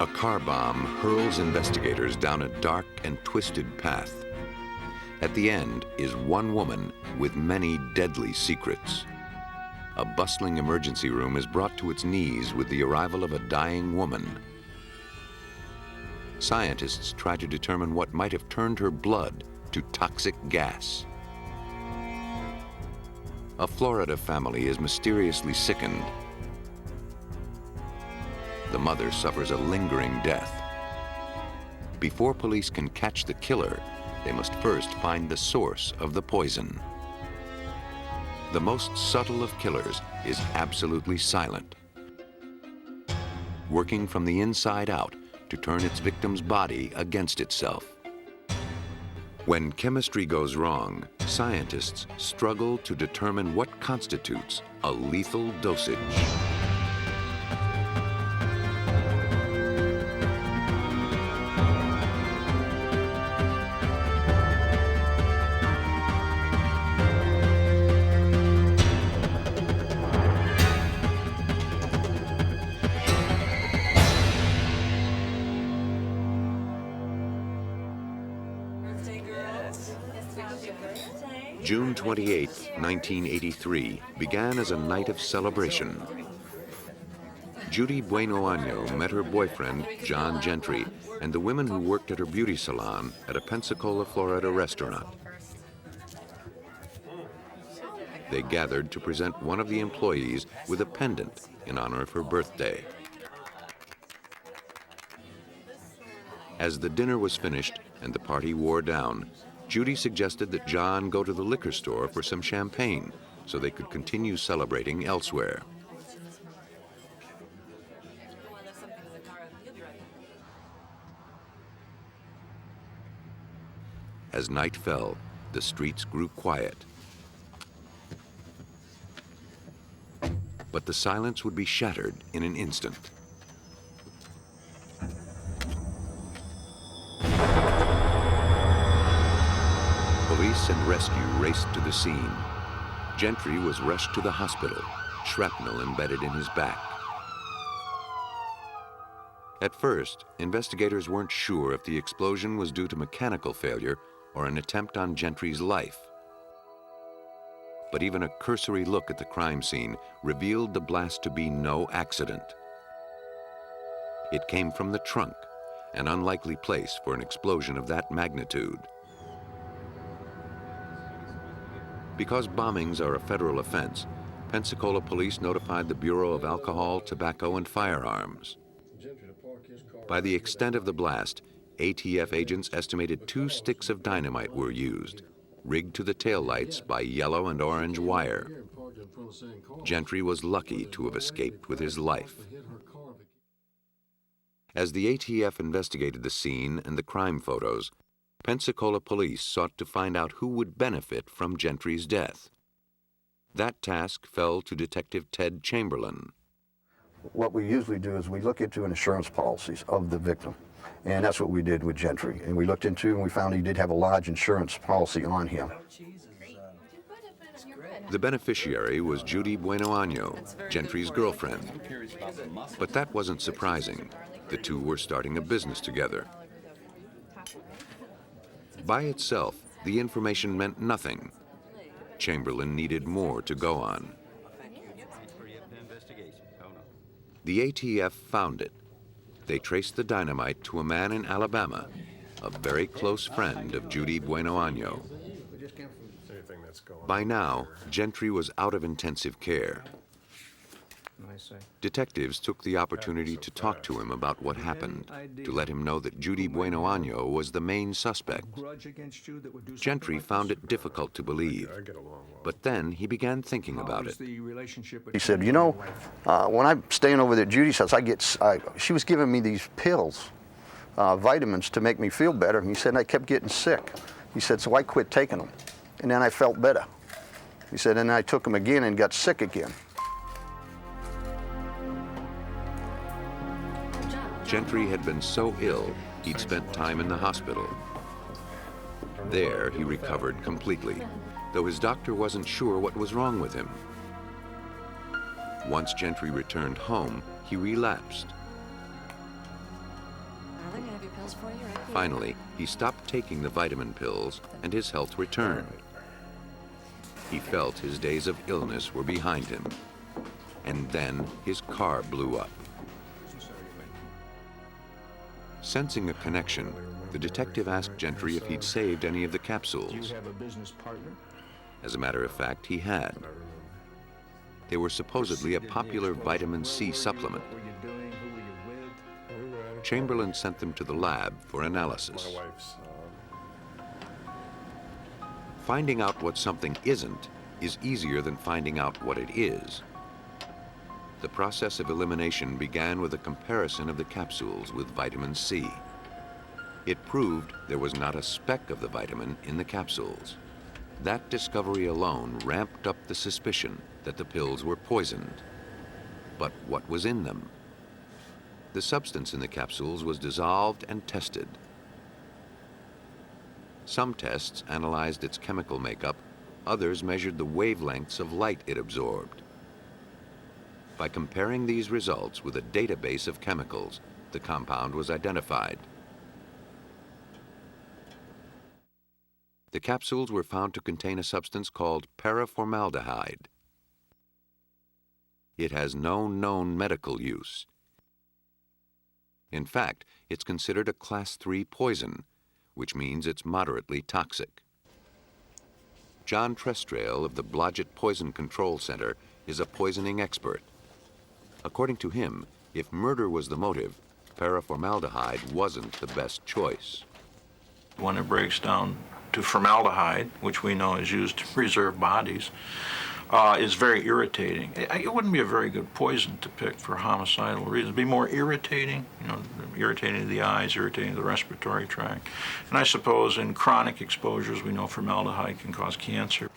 A car bomb hurls investigators down a dark and twisted path. At the end is one woman with many deadly secrets. A bustling emergency room is brought to its knees with the arrival of a dying woman. Scientists try to determine what might have turned her blood to toxic gas. A Florida family is mysteriously sickened. The mother suffers a lingering death. Before police can catch the killer, they must first find the source of the poison. The most subtle of killers is absolutely silent, working from the inside out to turn its victim's body against itself. When chemistry goes wrong, scientists struggle to determine what constitutes a lethal dosage. June 28, 1983, began as a night of celebration. Judy Bueno Año met her boyfriend, John Gentry, and the women who worked at her beauty salon at a Pensacola, Florida restaurant. They gathered to present one of the employees with a pendant in honor of her birthday. As the dinner was finished and the party wore down, Judy suggested that John go to the liquor store for some champagne so they could continue celebrating elsewhere. As night fell, the streets grew quiet. But the silence would be shattered in an instant. Police and rescue raced to the scene. Gentry was rushed to the hospital, shrapnel embedded in his back. At first, investigators weren't sure if the explosion was due to mechanical failure or an attempt on Gentry's life. But even a cursory look at the crime scene revealed the blast to be no accident. It came from the trunk, an unlikely place for an explosion of that magnitude. Because bombings are a federal offense, Pensacola police notified the Bureau of Alcohol, Tobacco, and Firearms. By the extent of the blast, ATF agents estimated 2 sticks of dynamite were used, rigged to the taillights by yellow and orange wire. Gentry was lucky to have escaped with his life. As the ATF investigated the scene and the crime photos, Pensacola police sought to find out who would benefit from Gentry's death. That task fell to Detective Ted Chamberlain. What we usually do is we look into insurance policies of the victim, and that's what we did with Gentry. And we looked into and we found he did have a large insurance policy on him. The beneficiary was Judy Bueno Año, Gentry's girlfriend. But that wasn't surprising. The two were starting a business together. By itself, the information meant nothing. Chamberlain needed more to go on. The ATF found it. They traced the dynamite to a man in Alabama, a very close friend of Judy Bueno Año. By now, Gentry was out of intensive care. Detectives took the opportunity to talk to him about what happened, to let him know that Judy Bueno Año was the main suspect. Gentry found it difficult to believe, but then he began thinking about it. He said, you know, when I'm staying over there at Judy's house, she was giving me these pills, vitamins to make me feel better. And he said, I kept getting sick. He said, so I quit taking them. And then I felt better. He said, and I took them again and got sick again. Gentry had been so ill, he'd spent time in the hospital. There, he recovered completely, though his doctor wasn't sure what was wrong with him. Once Gentry returned home, he relapsed. pills for you right here. Finally, he stopped taking the vitamin pills and his health returned. He felt his days of illness were behind him. And then his car blew up. Sensing a connection, the detective asked Gentry if he'd saved any of the capsules. Do you have a business partner? As a matter of fact, he had. They were supposedly a popular vitamin C supplement. What were you doing? Who were you with? Chamberlain sent them to the lab for analysis. Finding out what something isn't is easier than finding out what it is. The process of elimination began with a comparison of the capsules with vitamin C. It proved there was not a speck of the vitamin in the capsules. That discovery alone ramped up the suspicion that the pills were poisoned. But what was in them? The substance in the capsules was dissolved and tested. Some tests analyzed its chemical makeup, others measured the wavelengths of light it absorbed. By comparing these results with a database of chemicals, the compound was identified. The capsules were found to contain a substance called paraformaldehyde. It has no known medical use. In fact, it's considered a Class 3 poison, which means it's moderately toxic. John Trestrail of the Blodgett Poison Control Center is a poisoning expert. According to him, if murder was the motive, paraformaldehyde wasn't the best choice. When it breaks down to formaldehyde, which we know is used to preserve bodies, is very irritating. It wouldn't be a very good poison to pick for homicidal reasons. It'd be more irritating, irritating to the eyes, irritating to the respiratory tract. And I suppose in chronic exposures, we know formaldehyde can cause cancer.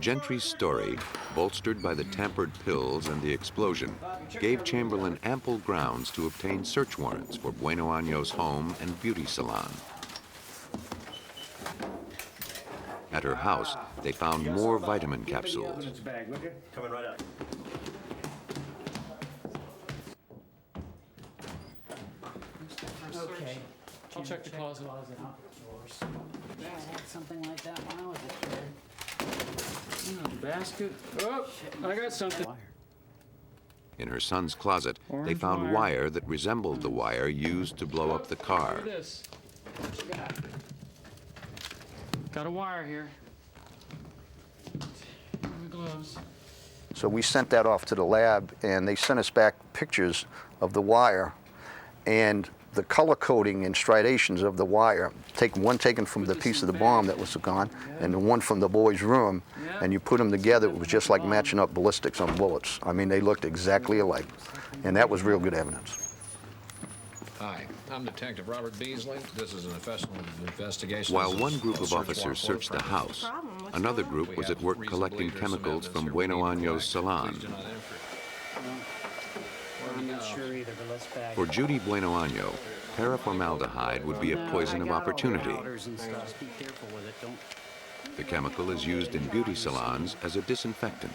Gentry's story, bolstered by the tampered pills and the explosion, gave Chamberlain ample grounds to obtain search warrants for Bueno Año's home and beauty salon. At her house, they found more vitamin capsules. Coming right up. Okay. I'll check the closet. Yeah, I had something like that when I was a kid. Basket. Oh, I got something. In her son's closet, they Orange found wire. wire that resembled the wire used to blow up the car. Look at this. Got a wire here. My gloves. So we sent that off to the lab, and they sent us back pictures of the wire and the color coding and striations of the wire. One taken from the piece of the bomb that was gone, and the one from the boy's room, and you put them together, it was just like matching up ballistics on bullets. I mean, they looked exactly alike, and that was real good evidence. Hi, I'm Detective Robert Beasley. This is an official investigation. While one group of officers searched the house, another group was at work collecting chemicals from Bueno Año's salon. I'm not sure either, but let's bag For Judy Bueno Año, paraformaldehyde would be a poison of opportunity. powders and stuff. Be careful with it. Don't. The chemical is used in beauty salons as a disinfectant.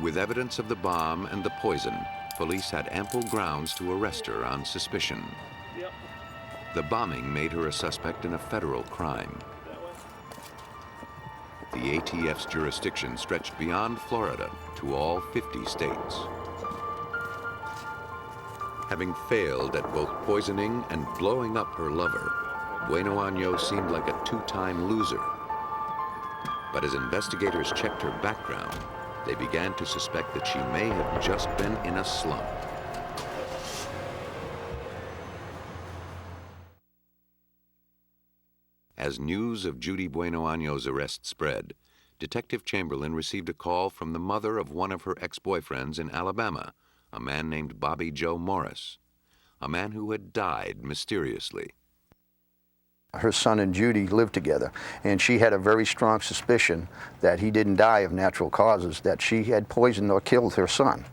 With evidence of the bomb and the poison, police had ample grounds to arrest her on suspicion. Yep. The bombing made her a suspect in a federal crime. The ATF's jurisdiction stretched beyond Florida to all 50 states. Having failed at both poisoning and blowing up her lover, Bueno Año seemed like a two-time loser. But as investigators checked her background, they began to suspect that she may have just been in a slump. As news of Judy Bueno Año's arrest spread, Detective Chamberlain received a call from the mother of one of her ex-boyfriends in Alabama, a man named Bobby Joe Morris, a man who had died mysteriously. Her son and Judy lived together, and she had a very strong suspicion that he didn't die of natural causes, that she had poisoned or killed her son.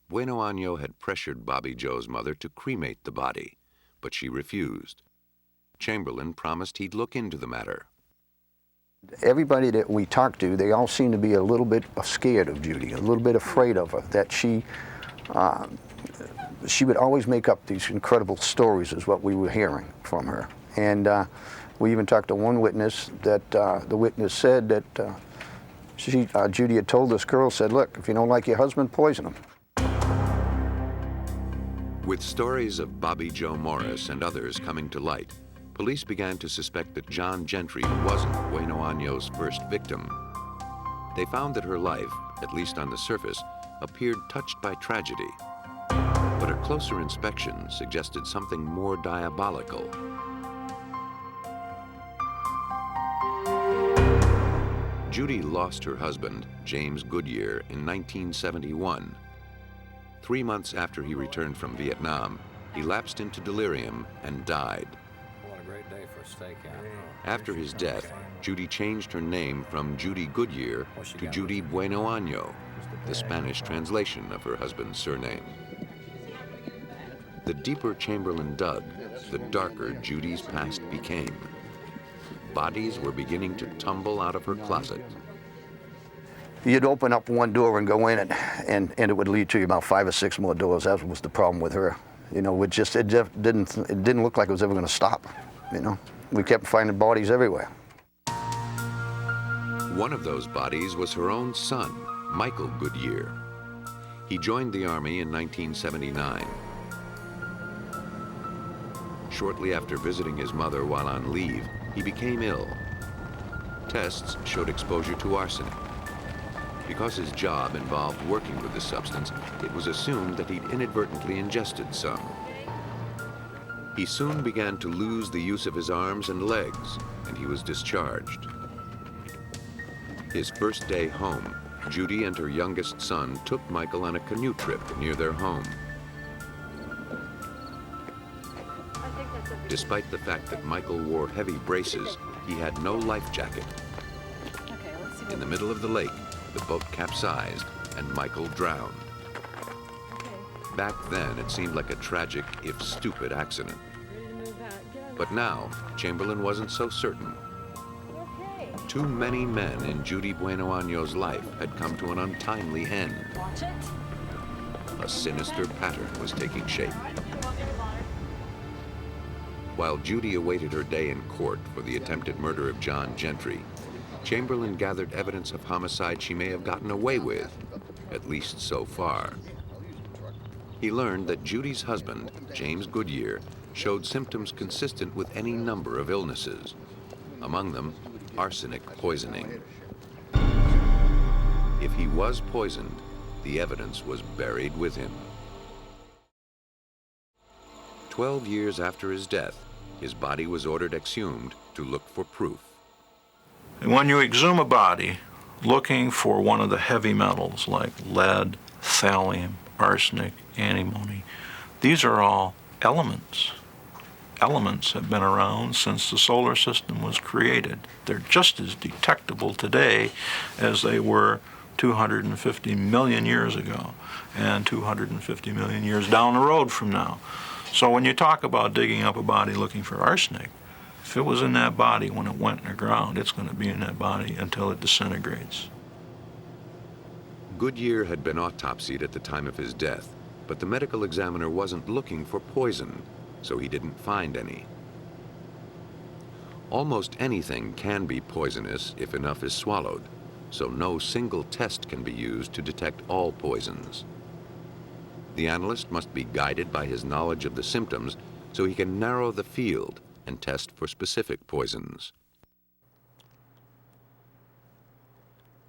Bueno Año had pressured Bobby Joe's mother to cremate the body, but she refused. Chamberlain promised he'd look into the matter. Everybody that we talked to, they all seemed to be a little bit scared of Judy, a little bit afraid of her, that she would always make up these incredible stories is what we were hearing from her. And we even talked to one witness that the witness said that Judy had told this girl, said, look, if you don't like your husband, poison him. With stories of Bobby Joe Morris and others coming to light, police began to suspect that John Gentry wasn't Bueno Año's first victim. They found that her life, at least on the surface, appeared touched by tragedy. But a closer inspection suggested something more diabolical. Judy lost her husband, James Goodyear, in 1971. 3 months after he returned from Vietnam, he lapsed into delirium and died. What a great day for a stakeout. After his death, Judy changed her name from Judy Goodyear to Judy Bueno Año, the Spanish translation of her husband's surname. The deeper Chamberlain dug, the darker Judy's past became. Bodies were beginning to tumble out of her closet. You'd open up one door and go in, and it would lead to about 5 or 6 more doors. That was the problem with her. You know, it just didn't look like it was ever going to stop. You know, we kept finding bodies everywhere. One of those bodies was her own son, Michael Goodyear. He joined the Army in 1979. Shortly after visiting his mother while on leave, he became ill. Tests showed exposure to arsenic. Because his job involved working with the substance, it was assumed that he'd inadvertently ingested some. He soon began to lose the use of his arms and legs, and he was discharged. His first day home, Judy and her youngest son took Michael on a canoe trip near their home. Despite the fact that Michael wore heavy braces, he had no life jacket. In the middle of the lake, the boat capsized and Michael drowned. Back then, it seemed like a tragic, if stupid, accident. But now, Chamberlain wasn't so certain. Too many men in Judy Bueno Año's life had come to an untimely end. A sinister pattern was taking shape. While Judy awaited her day in court for the attempted murder of John Gentry, Chamberlain gathered evidence of homicide she may have gotten away with, at least so far. He learned that Judy's husband, James Goodyear, showed symptoms consistent with any number of illnesses, among them arsenic poisoning. If he was poisoned, the evidence was buried with him. 12 years after his death, his body was ordered exhumed to look for proof. And when you exhume a body looking for one of the heavy metals like lead, thallium, arsenic, antimony, these are all elements. Elements have been around since the solar system was created. They're just as detectable today as they were 250 million years ago and 250 million years down the road from now. So when you talk about digging up a body looking for arsenic, if it was in that body when it went in the ground, it's going to be in that body until it disintegrates. Goodyear had been autopsied at the time of his death, but the medical examiner wasn't looking for poison, so he didn't find any. Almost anything can be poisonous if enough is swallowed, so no single test can be used to detect all poisons. The analyst must be guided by his knowledge of the symptoms so he can narrow the field and test for specific poisons.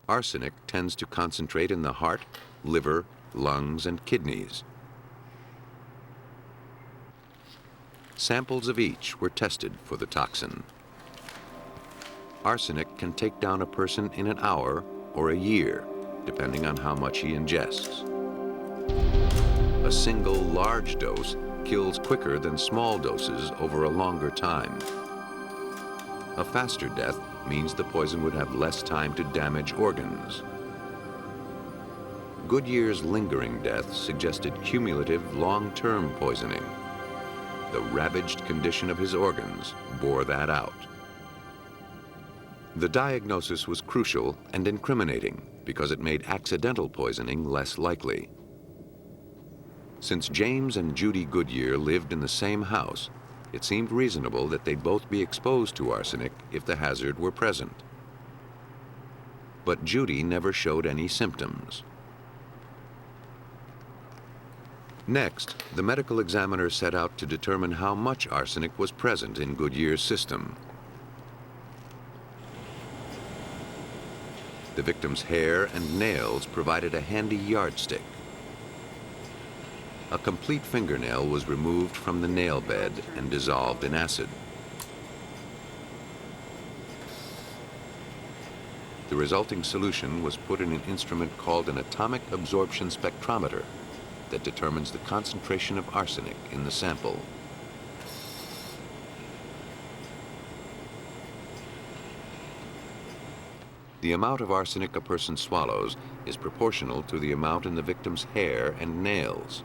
Arsenic tends to concentrate in the heart, liver, lungs, and kidneys. Samples of each were tested for the toxin. Arsenic can take down a person in an hour or a year, depending on how much he ingests. A single large dose kills quicker than small doses over a longer time. A faster death means the poison would have less time to damage organs. Goodyear's lingering death suggested cumulative long-term poisoning. The ravaged condition of his organs bore that out. The diagnosis was crucial and incriminating because it made accidental poisoning less likely. Since James and Judy Goodyear lived in the same house, it seemed reasonable that they'd both be exposed to arsenic if the hazard were present. But Judy never showed any symptoms. Next, the medical examiner set out to determine how much arsenic was present in Goodyear's system. The victim's hair and nails provided a handy yardstick. A complete fingernail was removed from the nail bed and dissolved in acid. The resulting solution was put in an instrument called an atomic absorption spectrometer that determines the concentration of arsenic in the sample. The amount of arsenic a person swallows is proportional to the amount in the victim's hair and nails.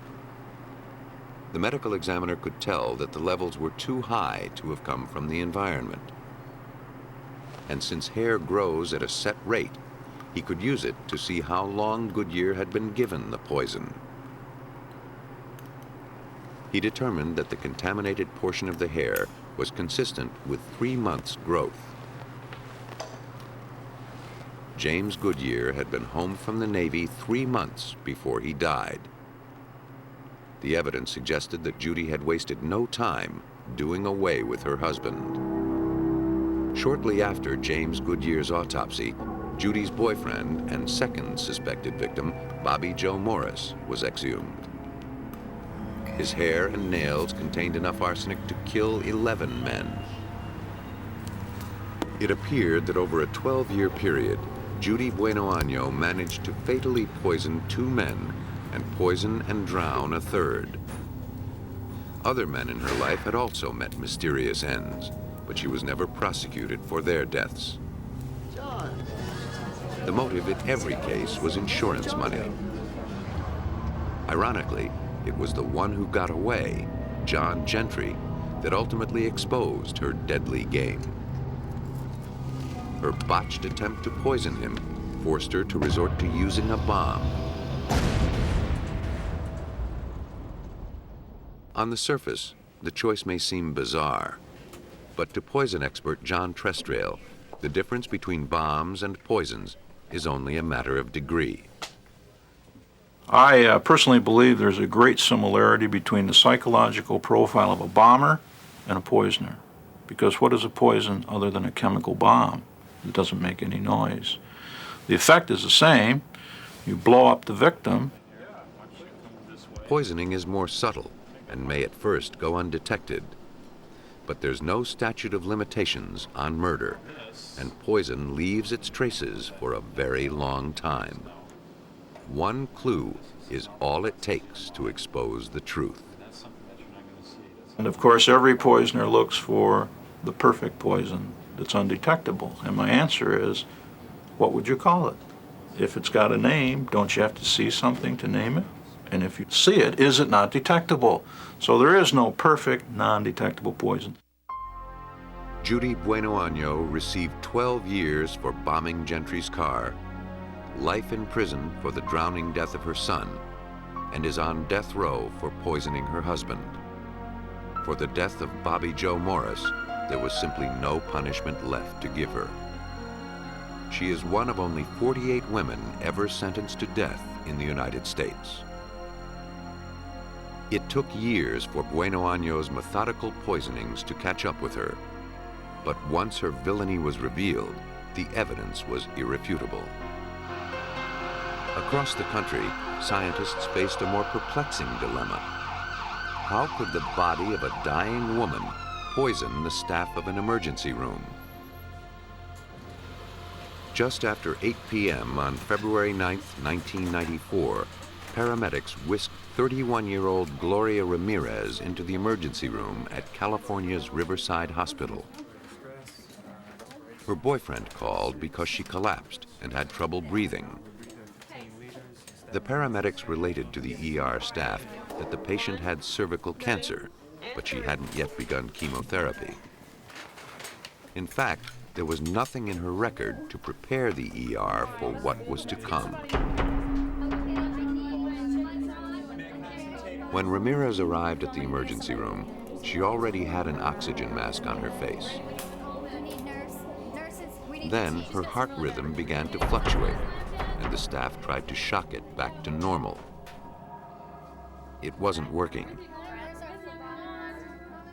The medical examiner could tell that the levels were too high to have come from the environment. And since hair grows at a set rate, he could use it to see how long Goodyear had been given the poison. He determined that the contaminated portion of the hair was consistent with 3 months' growth. James Goodyear had been home from the Navy 3 months before he died. The evidence suggested that Judy had wasted no time doing away with her husband. Shortly after James Goodyear's autopsy, Judy's boyfriend and second suspected victim, Bobby Joe Morris, was exhumed. His hair and nails contained enough arsenic to kill 11 men. It appeared that over a 12-year period, Judy Bueno Año managed to fatally poison 2 men and poison and drown a third. Other men in her life had also met mysterious ends, but she was never prosecuted for their deaths. The motive in every case was insurance money. Ironically, it was the one who got away, John Gentry, that ultimately exposed her deadly game. Her botched attempt to poison him forced her to resort to using a bomb. On the surface, the choice may seem bizarre, but to poison expert John Trestrail, the difference between bombs and poisons is only a matter of degree. I personally believe there's a great similarity between the psychological profile of a bomber and a poisoner. Because what is a poison other than a chemical bomb? It doesn't make any noise. The effect is the same. You blow up the victim. Poisoning is more subtle and may at first go undetected. But there's no statute of limitations on murder, and poison leaves its traces for a very long time. One clue is all it takes to expose the truth. And of course, every poisoner looks for the perfect poison that's undetectable. And my answer is, what would you call it? If it's got a name, don't you have to see something to name it? And if you see it, is it not detectable? So there is no perfect, non-detectable poison. Judy Bueno Año received 12 years for bombing Gentry's car, life in prison for the drowning death of her son, and is on death row for poisoning her husband. For the death of Bobby Joe Morris, there was simply no punishment left to give her. She is one of only 48 women ever sentenced to death in the United States. It took years for Bueno Año's methodical poisonings to catch up with her, but once her villainy was revealed, the evidence was irrefutable. Across the country, scientists faced a more perplexing dilemma. How could the body of a dying woman poison the staff of an emergency room? Just after 8 p.m. on February 9, 1994, paramedics whisked 31-year-old Gloria Ramirez into the emergency room at California's Riverside Hospital. Her boyfriend called because she collapsed and had trouble breathing. The paramedics related to the ER staff that the patient had cervical cancer, but she hadn't yet begun chemotherapy. In fact, there was nothing in her record to prepare the ER for what was to come. When Ramirez arrived at the emergency room, she already had an oxygen mask on her face. Then her heart rhythm began to fluctuate, and the staff tried to shock it back to normal. It wasn't working.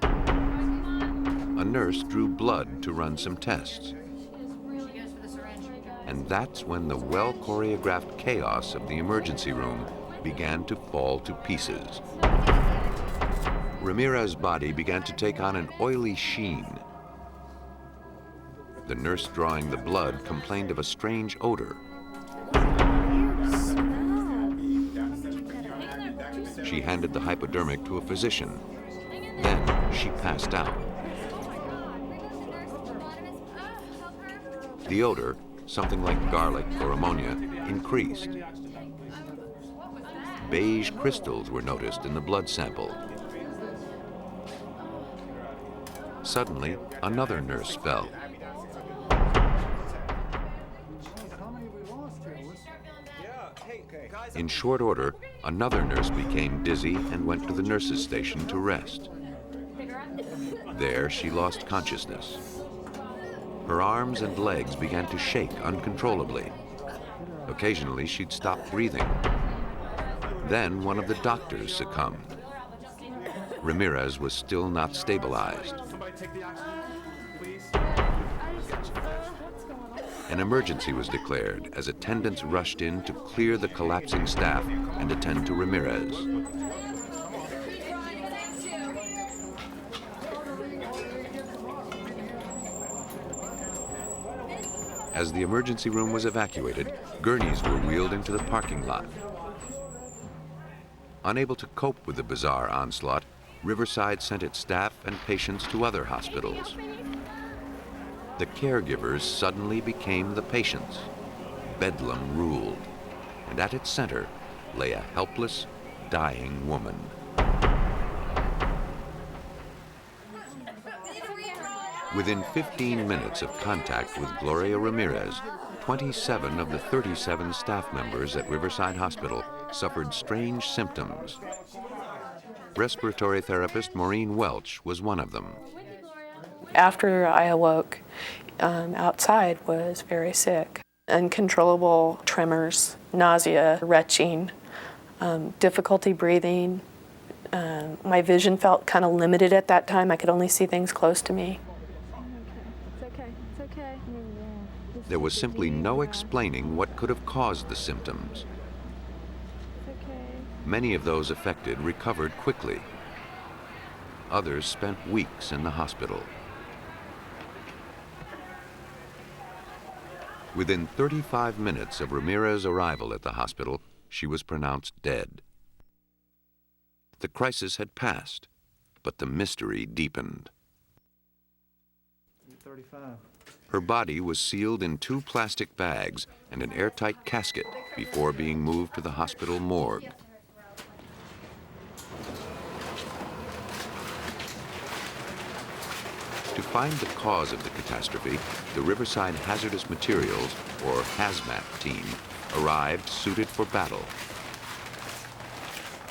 A nurse drew blood to run some tests. And that's when the well-choreographed chaos of the emergency room began to fall to pieces. Ramirez's body began to take on an oily sheen. The nurse drawing the blood complained of a strange odor. She handed the hypodermic to a physician. Then she passed out. The odor, something like garlic or ammonia, increased. Beige crystals were noticed in the blood sample. Suddenly, another nurse fell. In short order, another nurse became dizzy and went to the nurses' station to rest. There, she lost consciousness. Her arms and legs began to shake uncontrollably. Occasionally, she'd stop breathing. Then one of the doctors succumbed. Ramirez was still not stabilized. An emergency was declared as attendants rushed in to clear the collapsing staff and attend to Ramirez. As the emergency room was evacuated, gurneys were wheeled into the parking lot. Unable to cope with the bizarre onslaught, Riverside sent its staff and patients to other hospitals. The caregivers suddenly became the patients. Bedlam ruled, and at its center lay a helpless, dying woman. Within 15 minutes of contact with Gloria Ramirez, 27 of the 37 staff members at Riverside Hospital suffered strange symptoms. Respiratory therapist Maureen Welch was one of them. After I awoke, outside was very sick. Uncontrollable tremors, nausea, retching, difficulty breathing. My vision felt kind of limited at that time. I could only see things close to me. There was simply no explaining what could have caused the symptoms. Many of those affected recovered quickly. Others spent weeks in the hospital. Within 35 minutes of Ramirez's arrival at the hospital, she was pronounced dead. The crisis had passed, but the mystery deepened. 35. Her body was sealed in 2 plastic bags and an airtight casket before being moved to the hospital morgue. To find the cause of the catastrophe, the Riverside Hazardous Materials, or HAZMAT team, arrived suited for battle.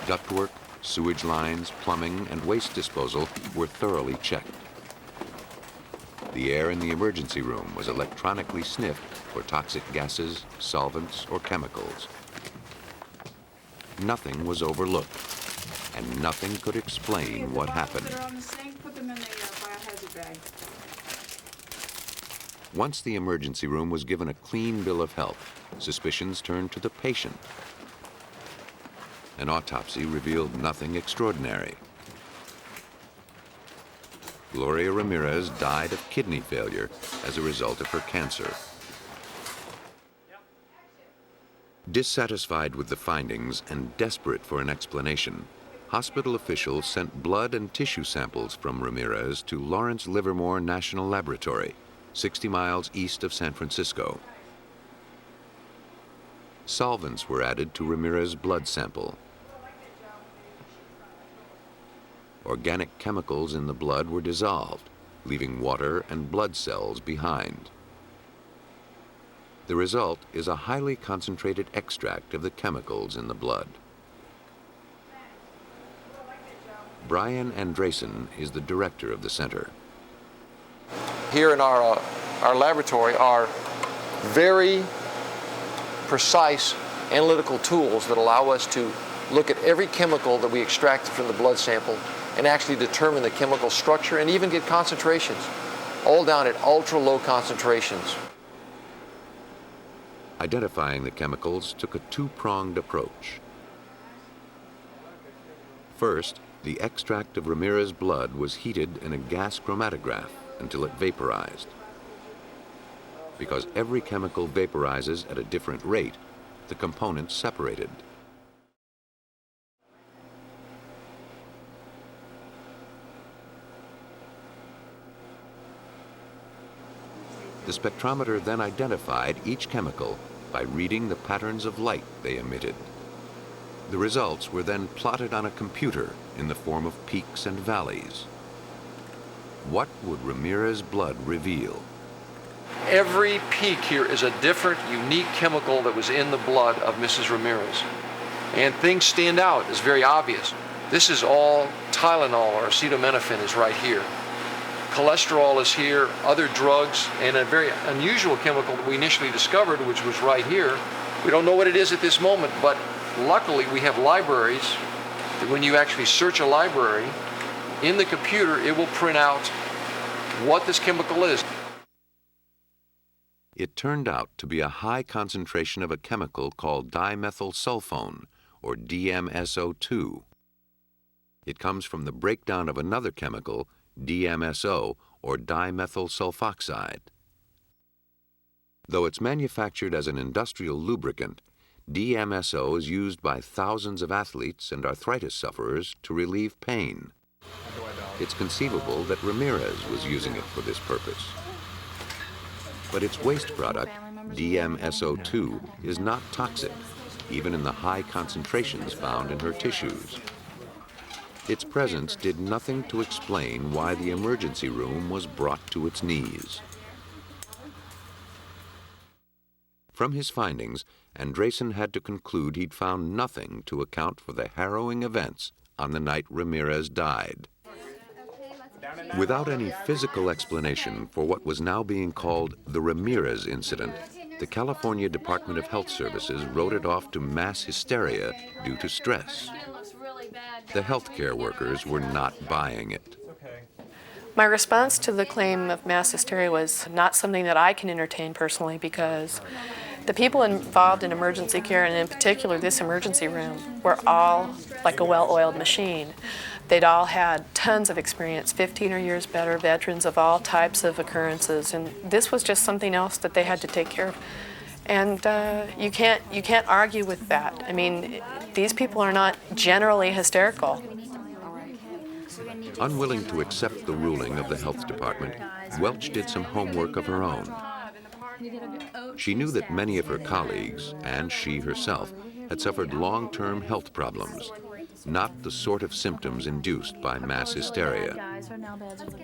Ductwork, sewage lines, plumbing, and waste disposal were thoroughly checked. The air in the emergency room was electronically sniffed for toxic gases, solvents, or chemicals. Nothing was overlooked, and nothing could explain what happened. Once the emergency room was given a clean bill of health, suspicions turned to the patient. An autopsy revealed nothing extraordinary. Gloria Ramirez died of kidney failure as a result of her cancer. Dissatisfied with the findings and desperate for an explanation, hospital officials sent blood and tissue samples from Ramirez to Lawrence Livermore National Laboratory, 60 miles east of San Francisco. Solvents were added to Ramirez's blood sample. Organic chemicals in the blood were dissolved, leaving water and blood cells behind. The result is a highly concentrated extract of the chemicals in the blood. Brian Andresen is the director of the center. Here in our laboratory are very precise analytical tools that allow us to look at every chemical that we extracted from the blood sample and actually determine the chemical structure and even get concentrations, all down at ultra low concentrations. Identifying the chemicals took a two-pronged approach. First, the extract of Ramirez's blood was heated in a gas chromatograph until it vaporized. Because every chemical vaporizes at a different rate, the components separated. The spectrometer then identified each chemical by reading the patterns of light they emitted. The results were then plotted on a computer in the form of peaks and valleys. What would Ramirez's blood reveal? Every peak here is a different, unique chemical that was in the blood of Mrs. Ramirez. And things stand out, it's very obvious. This is all Tylenol or acetaminophen is right here. Cholesterol is here, other drugs, and a very unusual chemical that we initially discovered, which was right here. We don't know what it is at this moment, but luckily we have libraries that when you actually search a library, in the computer it will print out what this chemical is. It turned out to be a high concentration of a chemical called dimethylsulfone, or DMSO2. It comes from the breakdown of another chemical, DMSO, or dimethyl sulfoxide. Though it's manufactured as an industrial lubricant, DMSO is used by thousands of athletes and arthritis sufferers to relieve pain. It's conceivable that Ramirez was using it for this purpose. But its waste product, DMSO2, is not toxic, even in the high concentrations found in her tissues. Its presence did nothing to explain why the emergency room was brought to its knees. From his findings, Andresen had to conclude he'd found nothing to account for the harrowing events on the night Ramirez died. Without any physical explanation for what was now being called the Ramirez incident, the California Department of Health Services wrote it off to mass hysteria due to stress. The healthcare workers were not buying it. My response to the claim of mass hysteria was not something that I can entertain personally, because the people involved in emergency care, and in particular this emergency room, were all like a well-oiled machine. They'd all had tons of experience, 15 or years better, veterans of all types of occurrences, and this was just something else that they had to take care of. And you can't argue with that. I mean, these people are not generally hysterical. Unwilling to accept the ruling of the health department, Welch did some homework of her own. She knew that many of her colleagues, and she herself, had suffered long-term health problems, not the sort of symptoms induced by mass hysteria.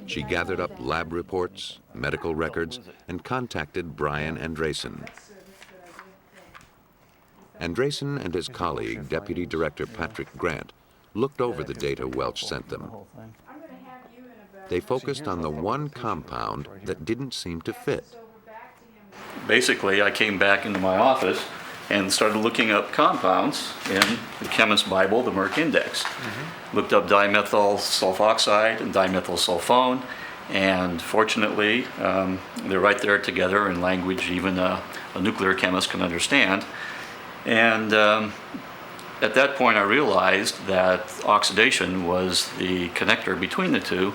She gathered up lab reports, medical records, and contacted Brian Andresen. Andresen and his colleague, Deputy Director Patrick Grant, looked over the data Welch sent them. They focused on the one compound that didn't seem to fit. Basically, I came back into my office and started looking up compounds in the Chemist's Bible, the Merck Index. Looked up dimethyl sulfoxide and dimethyl sulfone, and fortunately, they're right there together in language even a nuclear chemist can understand. And at that point, I realized that oxidation was the connector between the two.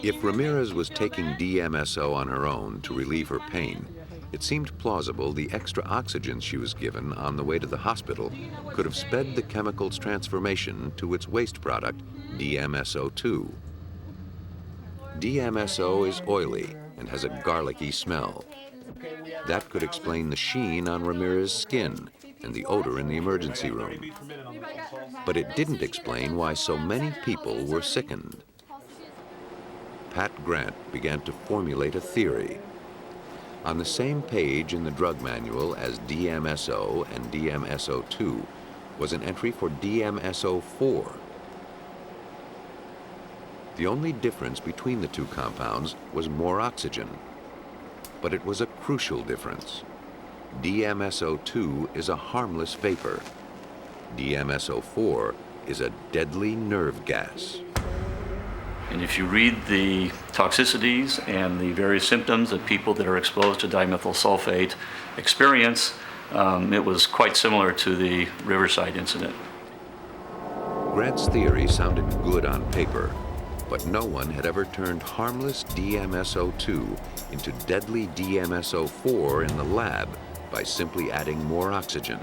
If Ramirez was taking DMSO on her own to relieve her pain, it seemed plausible the extra oxygen she was given on the way to the hospital could have sped the chemical's transformation to its waste product, DMSO2. DMSO is oily and has a garlicky smell. That could explain the sheen on Ramirez's skin and the odor in the emergency room. But it didn't explain why so many people were sickened. Pat Grant began to formulate a theory. On the same page in the drug manual as DMSO and DMSO2 was an entry for DMSO4. The only difference between the two compounds was more oxygen, but it was a crucial difference. DMSO2 is a harmless vapor. DMSO4 is a deadly nerve gas. And if you read the toxicities and the various symptoms that people that are exposed to dimethyl sulfate experience, it was quite similar to the Riverside incident. Grant's theory sounded good on paper, but no one had ever turned harmless DMSO2 into deadly DMSO4 in the lab by simply adding more oxygen.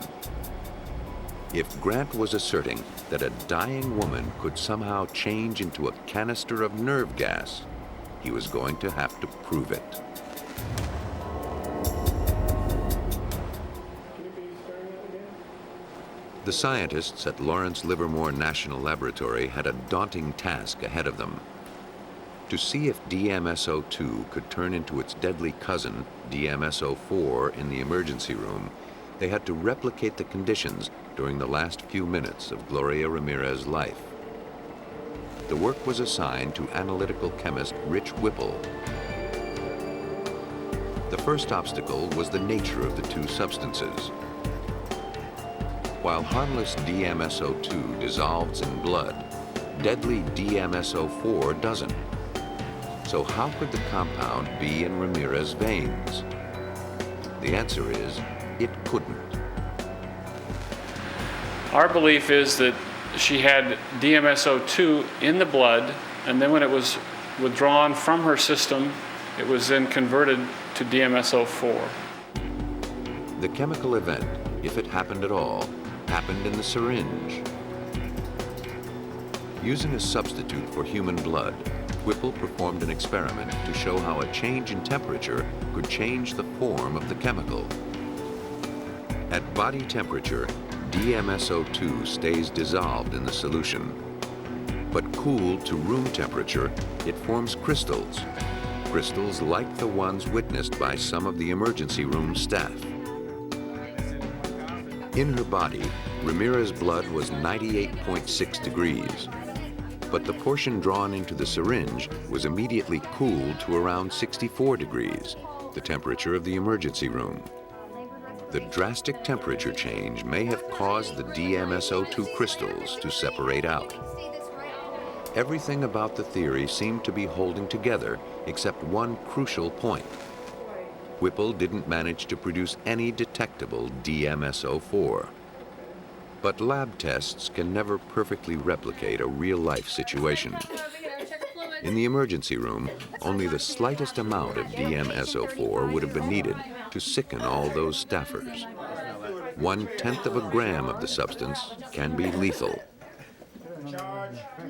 If Grant was asserting that a dying woman could somehow change into a canister of nerve gas, he was going to have to prove it. The scientists at Lawrence Livermore National Laboratory had a daunting task ahead of them. To see if DMSO2 could turn into its deadly cousin, DMSO4, in the emergency room, they had to replicate the conditions during the last few minutes of Gloria Ramirez's life. The work was assigned to analytical chemist Rich Whipple. The first obstacle was the nature of the two substances. While harmless DMSO2 dissolves in blood, deadly DMSO4 doesn't. So how could the compound be in Ramirez's veins? The answer is, it couldn't. Our belief is that she had DMSO2 in the blood, and then when it was withdrawn from her system, it was then converted to DMSO4. The chemical event, if it happened at all, happened in the syringe. Using a substitute for human blood, Whipple performed an experiment to show how a change in temperature could change the form of the chemical. At body temperature, DMSO2 stays dissolved in the solution. But cooled to room temperature, it forms crystals. Crystals like the ones witnessed by some of the emergency room staff. In her body, Ramirez's blood was 98.6 degrees. But the portion drawn into the syringe was immediately cooled to around 64 degrees, the temperature of the emergency room. The drastic temperature change may have caused the DMSO2 crystals to separate out. Everything about the theory seemed to be holding together except one crucial point. Whipple didn't manage to produce any detectable DMSO4. But lab tests can never perfectly replicate a real-life situation. In the emergency room, only the slightest amount of DMSO4 would have been needed to sicken all those staffers. 1/10 of a gram of the substance can be lethal.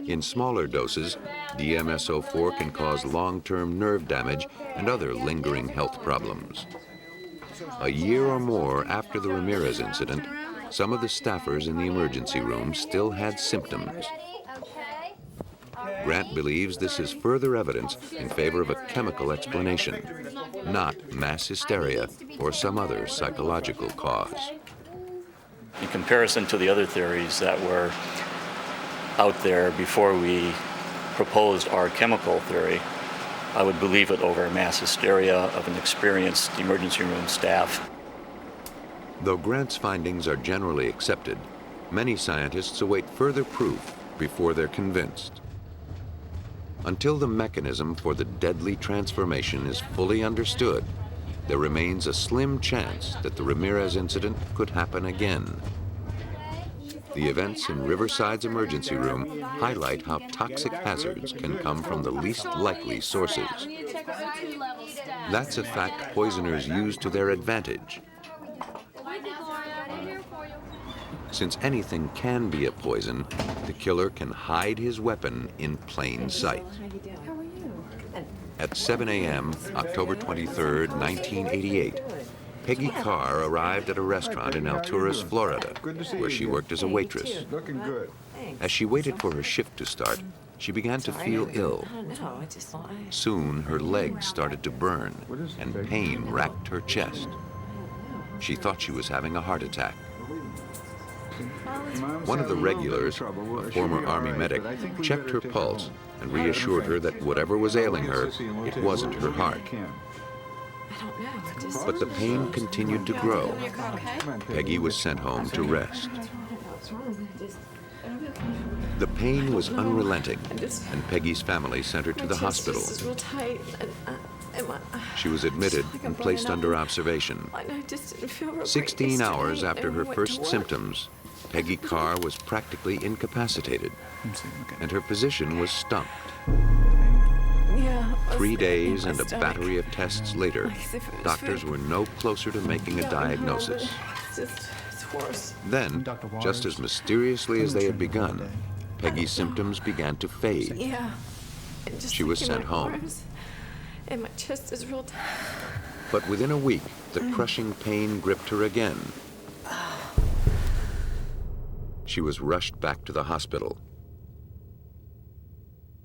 In smaller doses, DMSO4 can cause long-term nerve damage and other lingering health problems. A year or more after the Ramirez incident, some of the staffers in the emergency room still had symptoms. Grant believes this is further evidence in favor of a chemical explanation, not mass hysteria or some other psychological cause. In comparison to the other theories that were out there before we proposed our chemical theory, I would believe it over mass hysteria of an experienced emergency room staff. Though Grant's findings are generally accepted, many scientists await further proof before they're convinced. Until the mechanism for the deadly transformation is fully understood, there remains a slim chance that the Ramirez incident could happen again. The events in Riverside's emergency room highlight how toxic hazards can come from the least likely sources. That's a fact poisoners use to their advantage. Since anything can be a poison, the killer can hide his weapon in plain sight. At 7 a.m., October 23, 1988, Peggy Carr arrived at a restaurant in Alturas, Florida, where she worked as a waitress. As she waited for her shift to start, She began to feel ill. I don't know. I just thought Soon, her legs started to burn, and pain racked her chest. She thought she was having a heart attack. One of the regulars, a former Army medic, checked her pulse and reassured her that whatever was ailing her, it wasn't her heart. I don't know. I just. But the pain continued to grow. Peggy was sent home to rest. The pain was unrelenting, and Peggy's family sent her to the hospital. This is real tight. She was admitted and placed under observation. I just didn't feel real 16 great hours yesterday, after and her I went first to work. symptoms, Peggy Carr was practically incapacitated, and her physician was stumped. Yeah. 3 days in and my a stomach. battery of tests later, Like as if it was doctors food. were no closer to making a Yeah, I know, diagnosis. but it's worse. Then, just as mysteriously as they had begun, Peggy's symptoms began to fade. Yeah. And just She was like in sent my home. arms, and my chest is real tight. But within a week, the crushing pain gripped her again. She was rushed back to the hospital.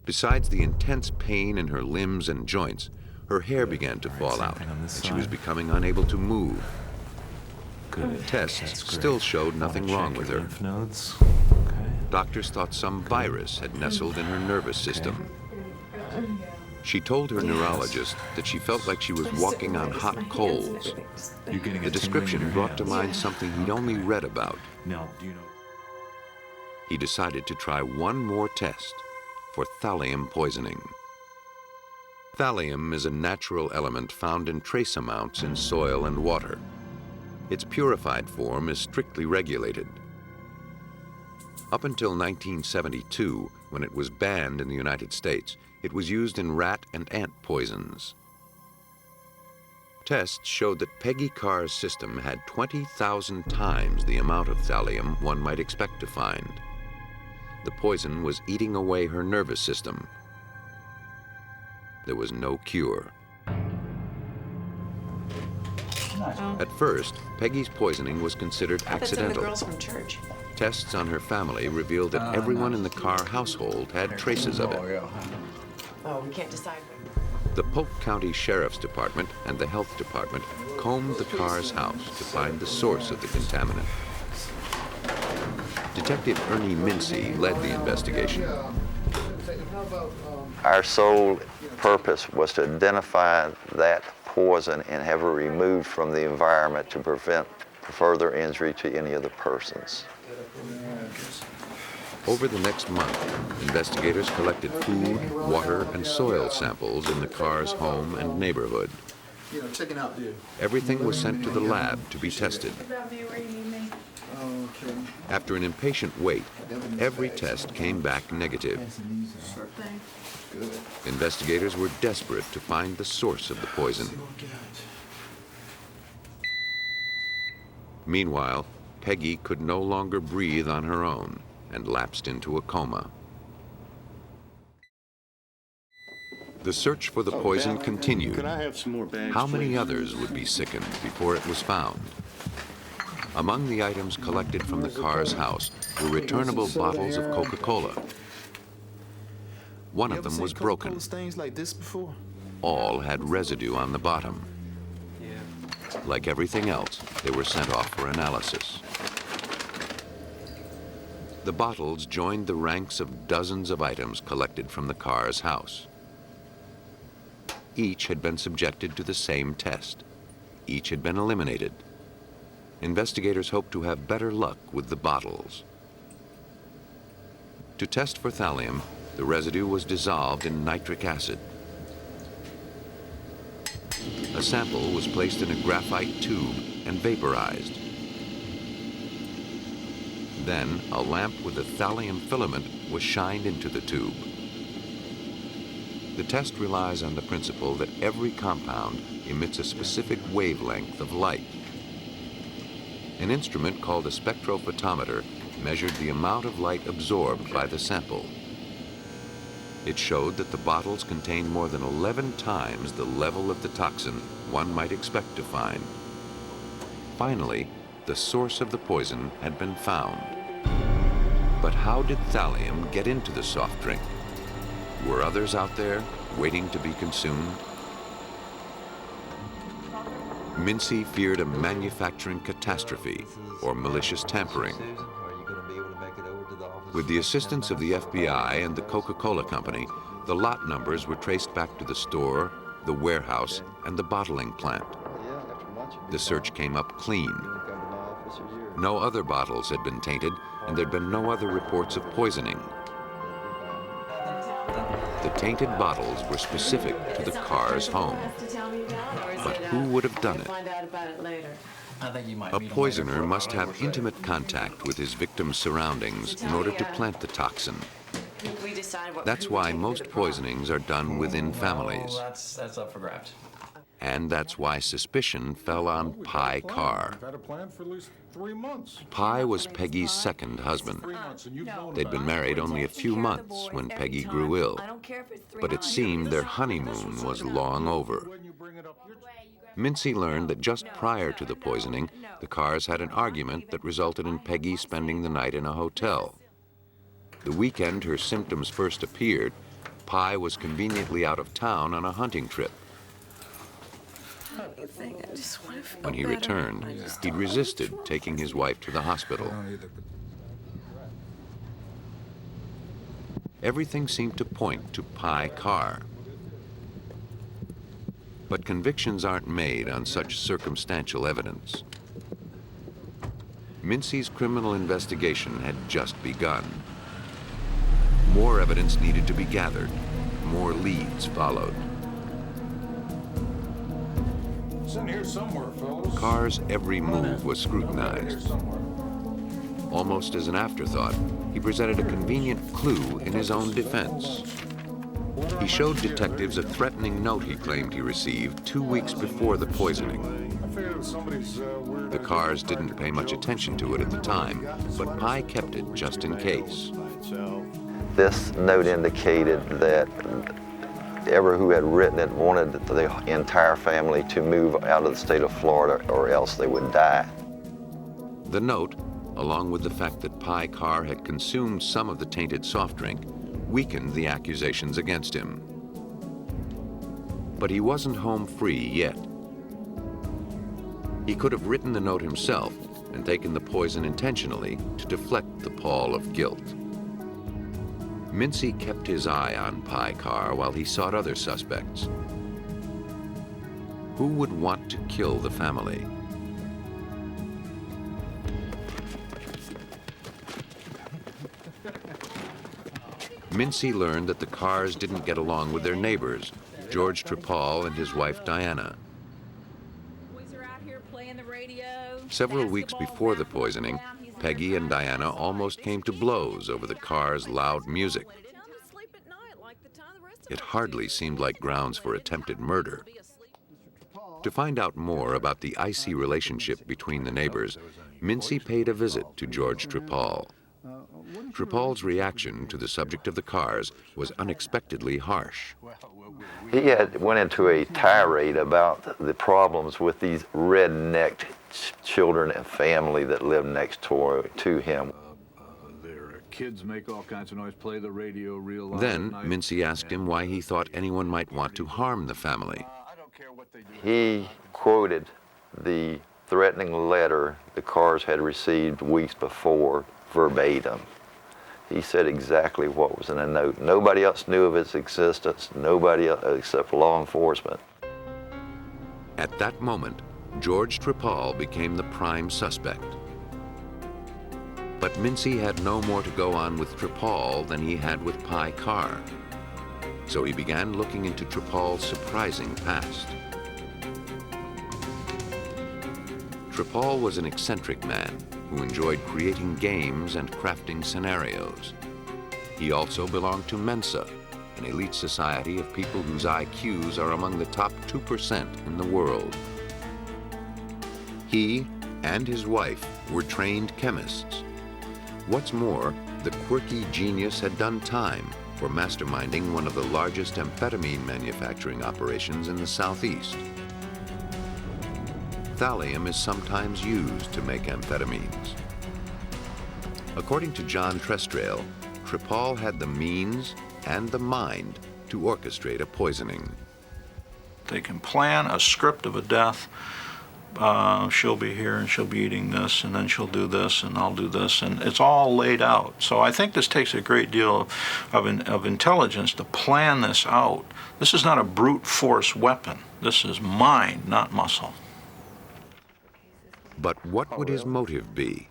Besides the intense pain in her limbs and joints, her hair began to fall out, and she was becoming unable to move. Tests still showed nothing wrong with her. Doctors thought some virus had nestled in her nervous system. She told her neurologist that she felt like she was walking on hot coals. The description brought to mind something he'd only read about. Now, do you know? He decided to try one more test for thallium poisoning. Thallium is a natural element found in trace amounts in soil and water. Its purified form is strictly regulated. Up until 1972, when it was banned in the United States, it was used in rat and ant poisons. Tests showed that Peggy Carr's system had 20,000 times the amount of thallium one might expect to find. The poison was eating away her nervous system. There was no cure. At first, Peggy's poisoning was considered That's in the accidental. girls from church. Tests on her family revealed that everyone in the Carr household had traces of it. Oh, we can't decide. The Polk County Sheriff's Department and the Health Department combed the Carr's house to find the source of the contaminant. Detective Ernie Mincy led the investigation. Our sole purpose was to identify that poison and have it removed from the environment to prevent further injury to any other persons. Over the next month, investigators collected food, water, and soil samples in the Carr's home and neighborhood. Everything was sent to the lab to be tested. After an impatient wait, every test came back negative. Investigators were desperate to find the source of the poison. Meanwhile, Peggy could no longer breathe on her own and lapsed into a coma. The search for the poison continued. Could I have some more bags, How many please? others would be sickened before it was found? Among the items collected from the Carr's house were returnable bottles of Coca-Cola. One of them was broken. Things like this before? All had residue on the bottom. Like everything else, they were sent off for analysis. The bottles joined the ranks of dozens of items collected from the Carr's house. Each had been subjected to the same test. Each had been eliminated. Investigators hoped to have better luck with the bottles. To test for thallium, the residue was dissolved in nitric acid. A sample was placed in a graphite tube and vaporized. Then, a lamp with a thallium filament was shined into the tube. The test relies on the principle that every compound emits a specific wavelength of light. An instrument called a spectrophotometer measured the amount of light absorbed by the sample. It showed that the bottles contained more than 11 times the level of the toxin one might expect to find. Finally, the source of the poison had been found. But how did thallium get into the soft drink? Were others out there waiting to be consumed? Mincy feared a manufacturing catastrophe or malicious tampering. With the assistance of the FBI and the Coca-Cola Company, the lot numbers were traced back to the store, the warehouse, and the bottling plant. The search came up clean. No other bottles had been tainted, and there'd been no other reports of poisoning. The tainted bottles were specific to the Carr's home. But who would have done it? A poisoner must have intimate contact with his victim's surroundings in order to plant the toxin. That's why most poisonings are done within families. That's up for grabs. And that's why suspicion fell on Pye Carr. Pye was Peggy's second husband. They'd been married only a few months when Peggy grew ill, but it seemed their honeymoon was long over. Mincy learned that just prior to the poisoning, the Carrs had an argument that resulted in Peggy spending the night in a hotel. The weekend her symptoms first appeared, Pye was conveniently out of town on a hunting trip. When he returned, he'd resisted taking his wife to the hospital. Everything seemed to point to Pye Carr. But convictions aren't made on such circumstantial evidence. Mincy's criminal investigation had just begun. More evidence needed to be gathered. More leads followed. It's in here somewhere, fellas. Carr's every move was scrutinized. Almost as an afterthought, he presented a convenient clue in his own defense. He showed detectives a threatening note he claimed he received 2 weeks before the poisoning. The Carrs didn't pay much attention to it at the time, but Pye kept it just in case. This note indicated that everyone who had written it wanted the entire family to move out of the state of Florida or else they would die. The note, along with the fact that Pye Carr had consumed some of the tainted soft drink, weakened the accusations against him. But he wasn't home free yet. He could have written the note himself and taken the poison intentionally to deflect the pall of guilt. Mincy kept his eye on Pye Carr while he sought other suspects. Who would want to kill the family? Mincy learned that the Carrs didn't get along with their neighbors, George Trepal and his wife Diana. Several weeks before the poisoning, Peggy and Diana almost came to blows over the Carrs' loud music. It hardly seemed like grounds for attempted murder. To find out more about the icy relationship between the neighbors, Mincy paid a visit to George Trepal. Trepal's reaction to the subject of the Carrs was unexpectedly harsh. He went into a tirade about the problems with these red-necked children and family that lived next door to him. Their kids make all kinds of noise, play the radio real loud. Then Mincy asked him why he thought anyone might want to harm the family. He quoted the threatening letter the Carrs had received weeks before verbatim. He said exactly what was in the note. Nobody else knew of its existence, nobody else except law enforcement. At that moment, George Trepal became the prime suspect. But Mincy had no more to go on with Trepal than he had with Pye Carr. So he began looking into Trepal's surprising past. Trepal was an eccentric man who enjoyed creating games and crafting scenarios. He also belonged to Mensa, an elite society of people whose IQs are among the top 2% in the world. He and his wife were trained chemists. What's more, the quirky genius had done time for masterminding one of the largest amphetamine manufacturing operations in the Southeast. Thallium is sometimes used to make amphetamines. According to John Trestrail, Trepal had the means, and the mind to orchestrate a poisoning. They can plan a script of a death. She'll be here and she'll be eating this, and then she'll do this, and I'll do this, and it's all laid out. So I think this takes a great deal of intelligence to plan this out. This is not a brute force weapon. This is mind, not muscle. But what would his motive be?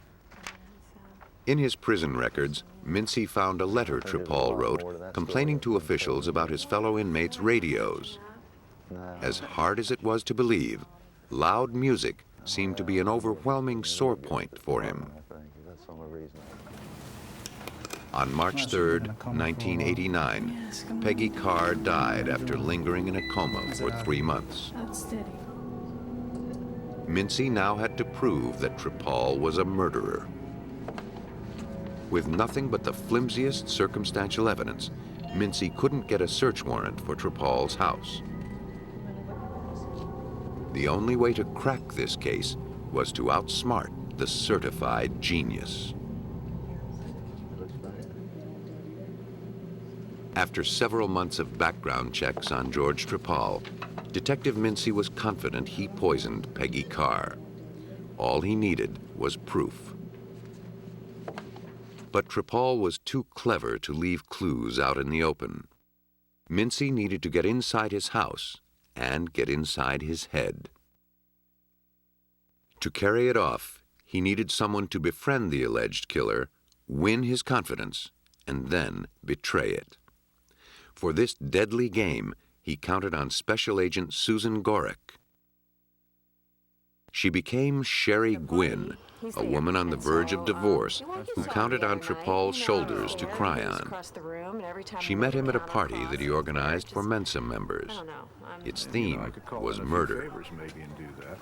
In his prison records, Mincy found a letter Tripal wrote complaining to officials about his fellow inmates' radios. As hard as it was to believe, loud music seemed to be an overwhelming sore point for him. On March 3rd, 1989, Peggy Carr died after lingering in a coma for 3 months. Mincy now had to prove that Tripal was a murderer. With nothing but the flimsiest circumstantial evidence, Mincy couldn't get a search warrant for Tripal's house. The only way to crack this case was to outsmart the certified genius. After several months of background checks on George Tripal, Detective Mincy was confident he poisoned Peggy Carr. All he needed was proof. But Tripal was too clever to leave clues out in the open. Mincy needed to get inside his house and get inside his head. To carry it off, he needed someone to befriend the alleged killer, win his confidence, and then betray it. For this deadly game, he counted on Special Agent Susan Gorick. She became Sherry Gwynn, a woman on the verge of divorce who counted on Tripal's shoulders to cry on. She met him at a party that he organized for Mensa members. Its theme was murder.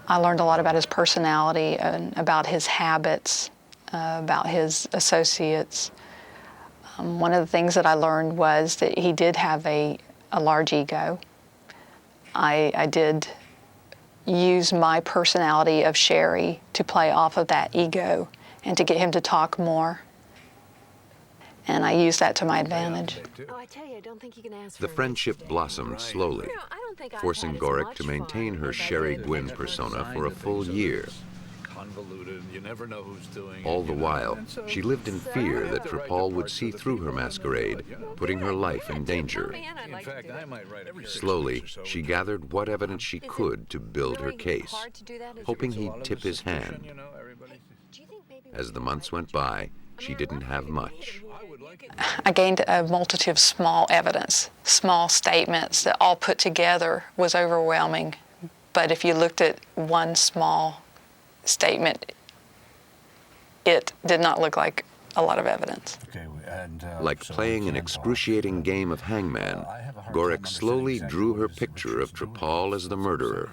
I learned a lot about his personality and about his habits, about his associates. One of the things that I learned was that he did have a large ego. I did use my personality of Sherry to play off of that ego and to get him to talk more. And I used that to my advantage. The friendship blossomed slowly, forcing Gorick to maintain her Sherry Gwynn persona for a full year. All the while, she lived in fear that Tripal would see through her masquerade, putting her life in danger. Slowly, she gathered what evidence she could to build her case, hoping he'd tip his hand. As the months went by, she didn't have much. I gained a multitude of small evidence, small statements that all put together was overwhelming. But if you looked at one small statement, it did not look like a lot of evidence. Like playing an excruciating game of hangman, Gorick slowly drew her picture of Tripal as the murderer.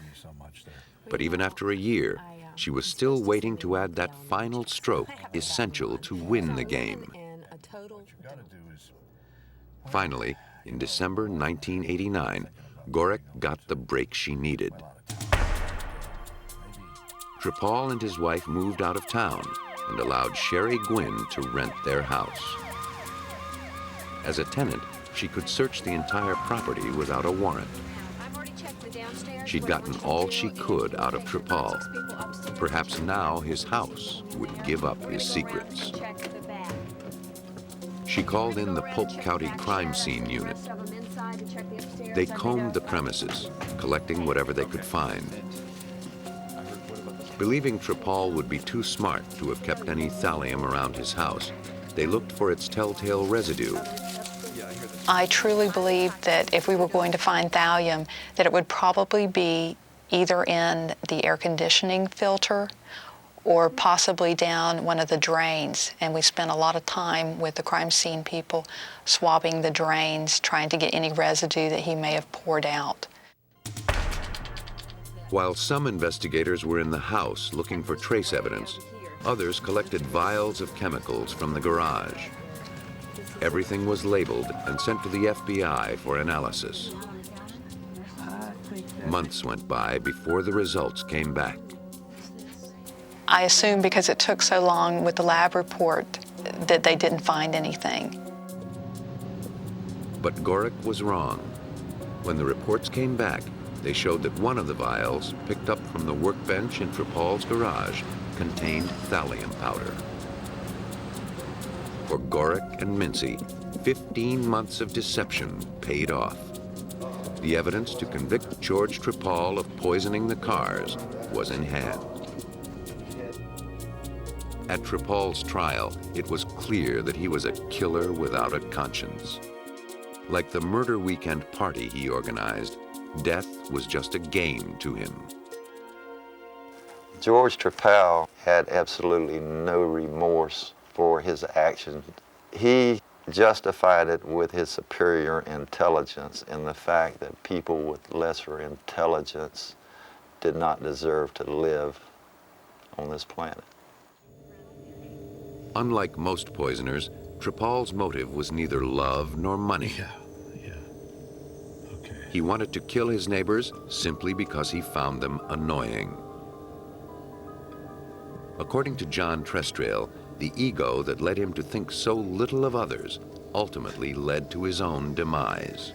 But even after a year, she was still waiting to add that final stroke essential to win the game. Finally, in December 1989, Gorick got the break she needed. Tripal and his wife moved out of town and allowed Sherry Gwynn to rent their house. As a tenant, she could search the entire property without a warrant. She'd gotten all she could out of Tripal. Perhaps now his house would give up his secrets. She called in the Polk County Crime Scene Unit. They combed the premises, collecting whatever they could find. Believing Tripal would be too smart to have kept any thallium around his house, they looked for its telltale residue. I truly believed that if we were going to find thallium, that it would probably be either in the air conditioning filter or possibly down one of the drains. And we spent a lot of time with the crime scene people swabbing the drains, trying to get any residue that he may have poured out. While some investigators were in the house looking for trace evidence, others collected vials of chemicals from the garage. Everything was labeled and sent to the FBI for analysis. Months went by before the results came back. I assumed because it took so long with the lab report that they didn't find anything. But Gorick was wrong. When the reports came back, they showed that one of the vials, picked up from the workbench in Tripal's garage, contained thallium powder. For Gorick and Mincy, 15 months of deception paid off. The evidence to convict George Tripal of poisoning the cars was in hand. At Tripal's trial, it was clear that he was a killer without a conscience. Like the murder weekend party he organized, death was just a game to him. George Tripal had absolutely no remorse for his actions. He justified it with his superior intelligence and the fact that people with lesser intelligence did not deserve to live on this planet. Unlike most poisoners, Tripal's motive was neither love nor money. He wanted to kill his neighbors simply because he found them annoying. According to John Trestrail, the ego that led him to think so little of others ultimately led to his own demise.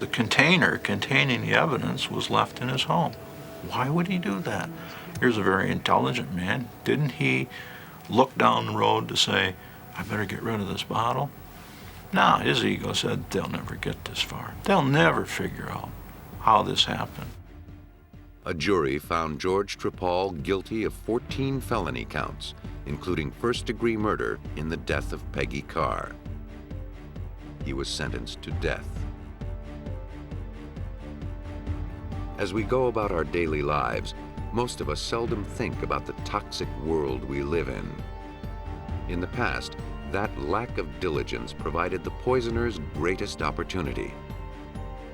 The container containing the evidence was left in his home. Why would he do that? Here's a very intelligent man. Didn't he look down the road to say, I better get rid of this bottle? No, his ego said, they'll never get this far. They'll never figure out how this happened. A jury found George Tripal guilty of 14 felony counts, including first-degree murder in the death of Peggy Carr. He was sentenced to death. As we go about our daily lives, most of us seldom think about the toxic world we live in. In the past, that lack of diligence provided the poisoner's greatest opportunity.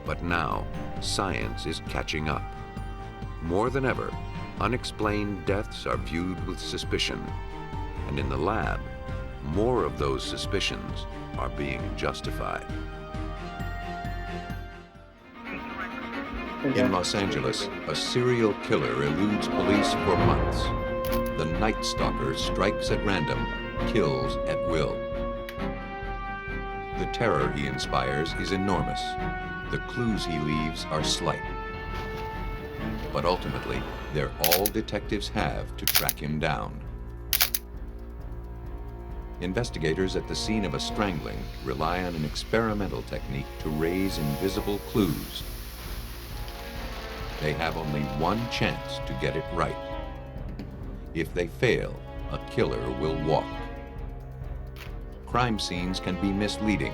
But now, science is catching up. More than ever, unexplained deaths are viewed with suspicion. And in the lab, more of those suspicions are being justified. In Los Angeles, a serial killer eludes police for months. The Night Stalker strikes at random, kills at will. The terror he inspires is enormous. The clues he leaves are slight. But ultimately, they're all detectives have to track him down. Investigators at the scene of a strangling rely on an experimental technique to raise invisible clues. They have only one chance to get it right. If they fail, a killer will walk. Crime scenes can be misleading.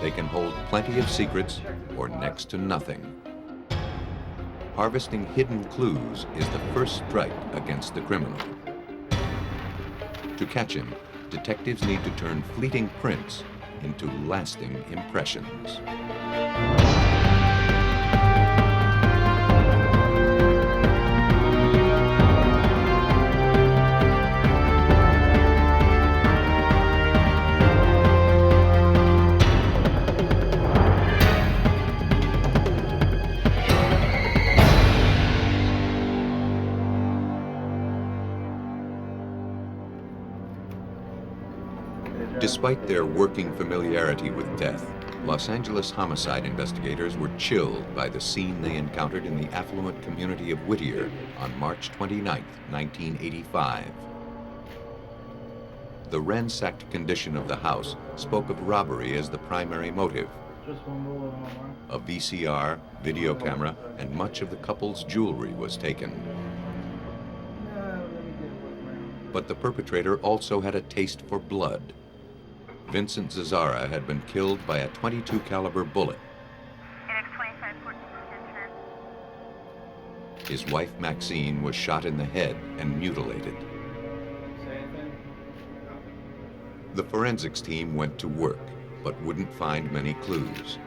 They can hold plenty of secrets or next to nothing. Harvesting hidden clues is the first strike against the criminal. To catch him, detectives need to turn fleeting prints into lasting impressions. Despite their working familiarity with death, Los Angeles homicide investigators were chilled by the scene they encountered in the affluent community of Whittier on March 29, 1985. The ransacked condition of the house spoke of robbery as the primary motive. A VCR, video camera, and much of the couple's jewelry was taken. But the perpetrator also had a taste for blood. Vincent Zazzara had been killed by a .22 caliber bullet. His wife Maxine was shot in the head and mutilated. The forensics team went to work, but wouldn't find many clues.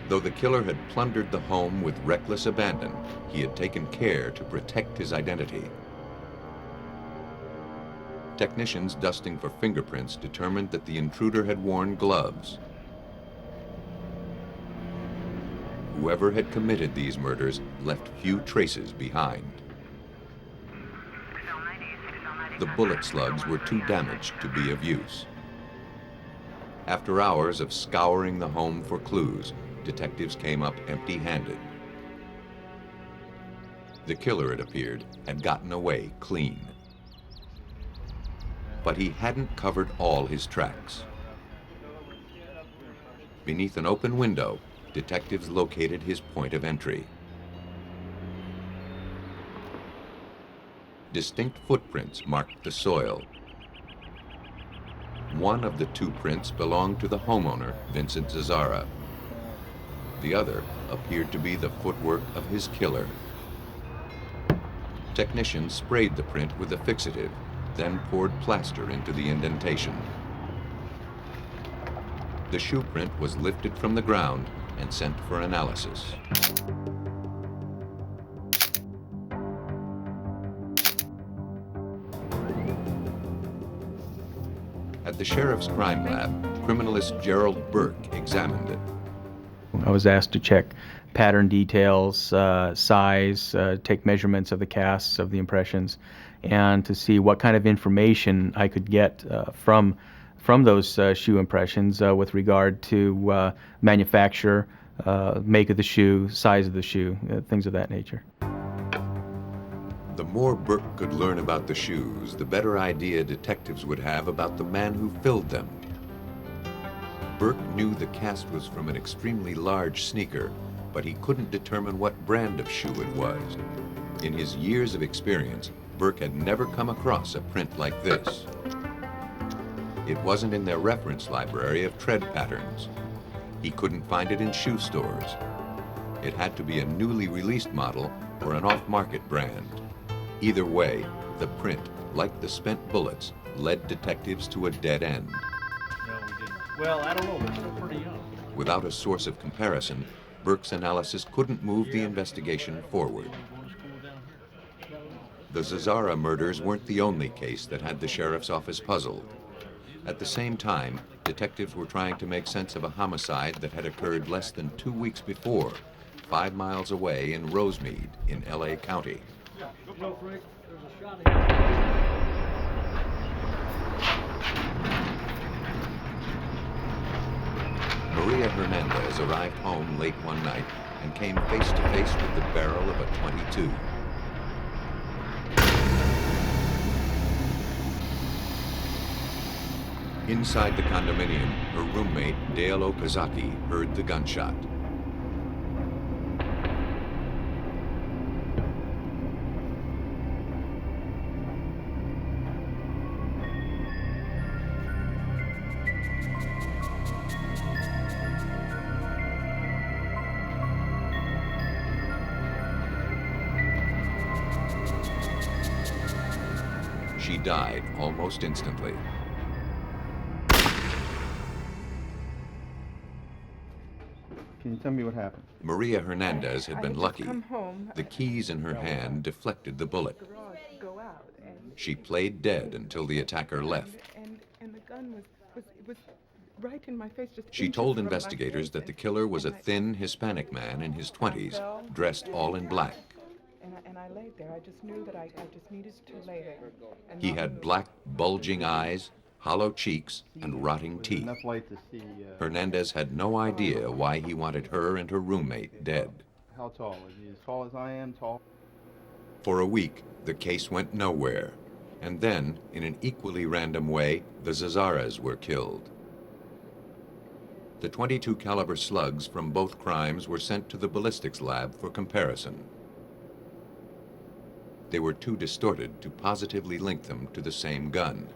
Though the killer had plundered the home with reckless abandon, he had taken care to protect his identity. Technicians dusting for fingerprints determined that the intruder had worn gloves. Whoever had committed these murders left few traces behind. the bullet slugs were too damaged to be of use. After hours of scouring the home for clues, detectives came up empty-handed. The killer, it appeared, had gotten away clean. But he hadn't covered all his tracks. Beneath an open window, detectives located his point of entry. Distinct footprints marked the soil. One of the two prints belonged to the homeowner, Vincent Zazzara. The other appeared to be the footwork of his killer. Technicians sprayed the print with a fixative, then poured plaster into the indentation. The shoe print was lifted from the ground and sent for analysis. At the sheriff's crime lab, criminalist Gerald Burke examined it. I was asked to check pattern details, size, take measurements of the casts of the impressions, and to see what kind of information I could get from those shoe impressions with regard to manufacturer, make of the shoe, size of the shoe, things of that nature. The more Burke could learn about the shoes, the better idea detectives would have about the man who filled them. Burke knew the cast was from an extremely large sneaker, but he couldn't determine what brand of shoe it was. In his years of experience, Burke had never come across a print like this. It wasn't in their reference library of tread patterns. He couldn't find it in shoe stores. It had to be a newly released model or an off-market brand. Either way, the print, like the spent bullets, led detectives to a dead end. No, we didn't. Well, I don't know, they're still pretty young. Without a source of comparison, Burke's analysis couldn't move the investigation forward. The Zazzara murders weren't the only case that had the sheriff's office puzzled. At the same time, detectives were trying to make sense of a homicide that had occurred less than 2 weeks before, 5 miles away in Rosemead in LA County. No, Frank, there's a shot of him. Maria Hernandez arrived home late one night and came face to face with the barrel of a .22. Inside the condominium, her roommate, Dale Okazaki, heard the gunshot. She died almost instantly. Can you tell me what happened? Maria Hernandez had been lucky. The keys in her hand deflected the bullet. She played dead until the attacker left. And the gun was right in my face. She told investigators that the killer was a thin Hispanic man in his 20s, dressed all in black. And I laid there. I just knew that I just needed to lay there. He had black, bulging eyes, hollow cheeks, and rotting teeth. Hernandez had no idea why he wanted her and her roommate dead. How tall? Is he as tall as I am? Tall? For a week, the case went nowhere. And then, in an equally random way, the Zazzaras were killed. The .22 caliber slugs from both crimes were sent to the ballistics lab for comparison. They were too distorted to positively link them to the same gun.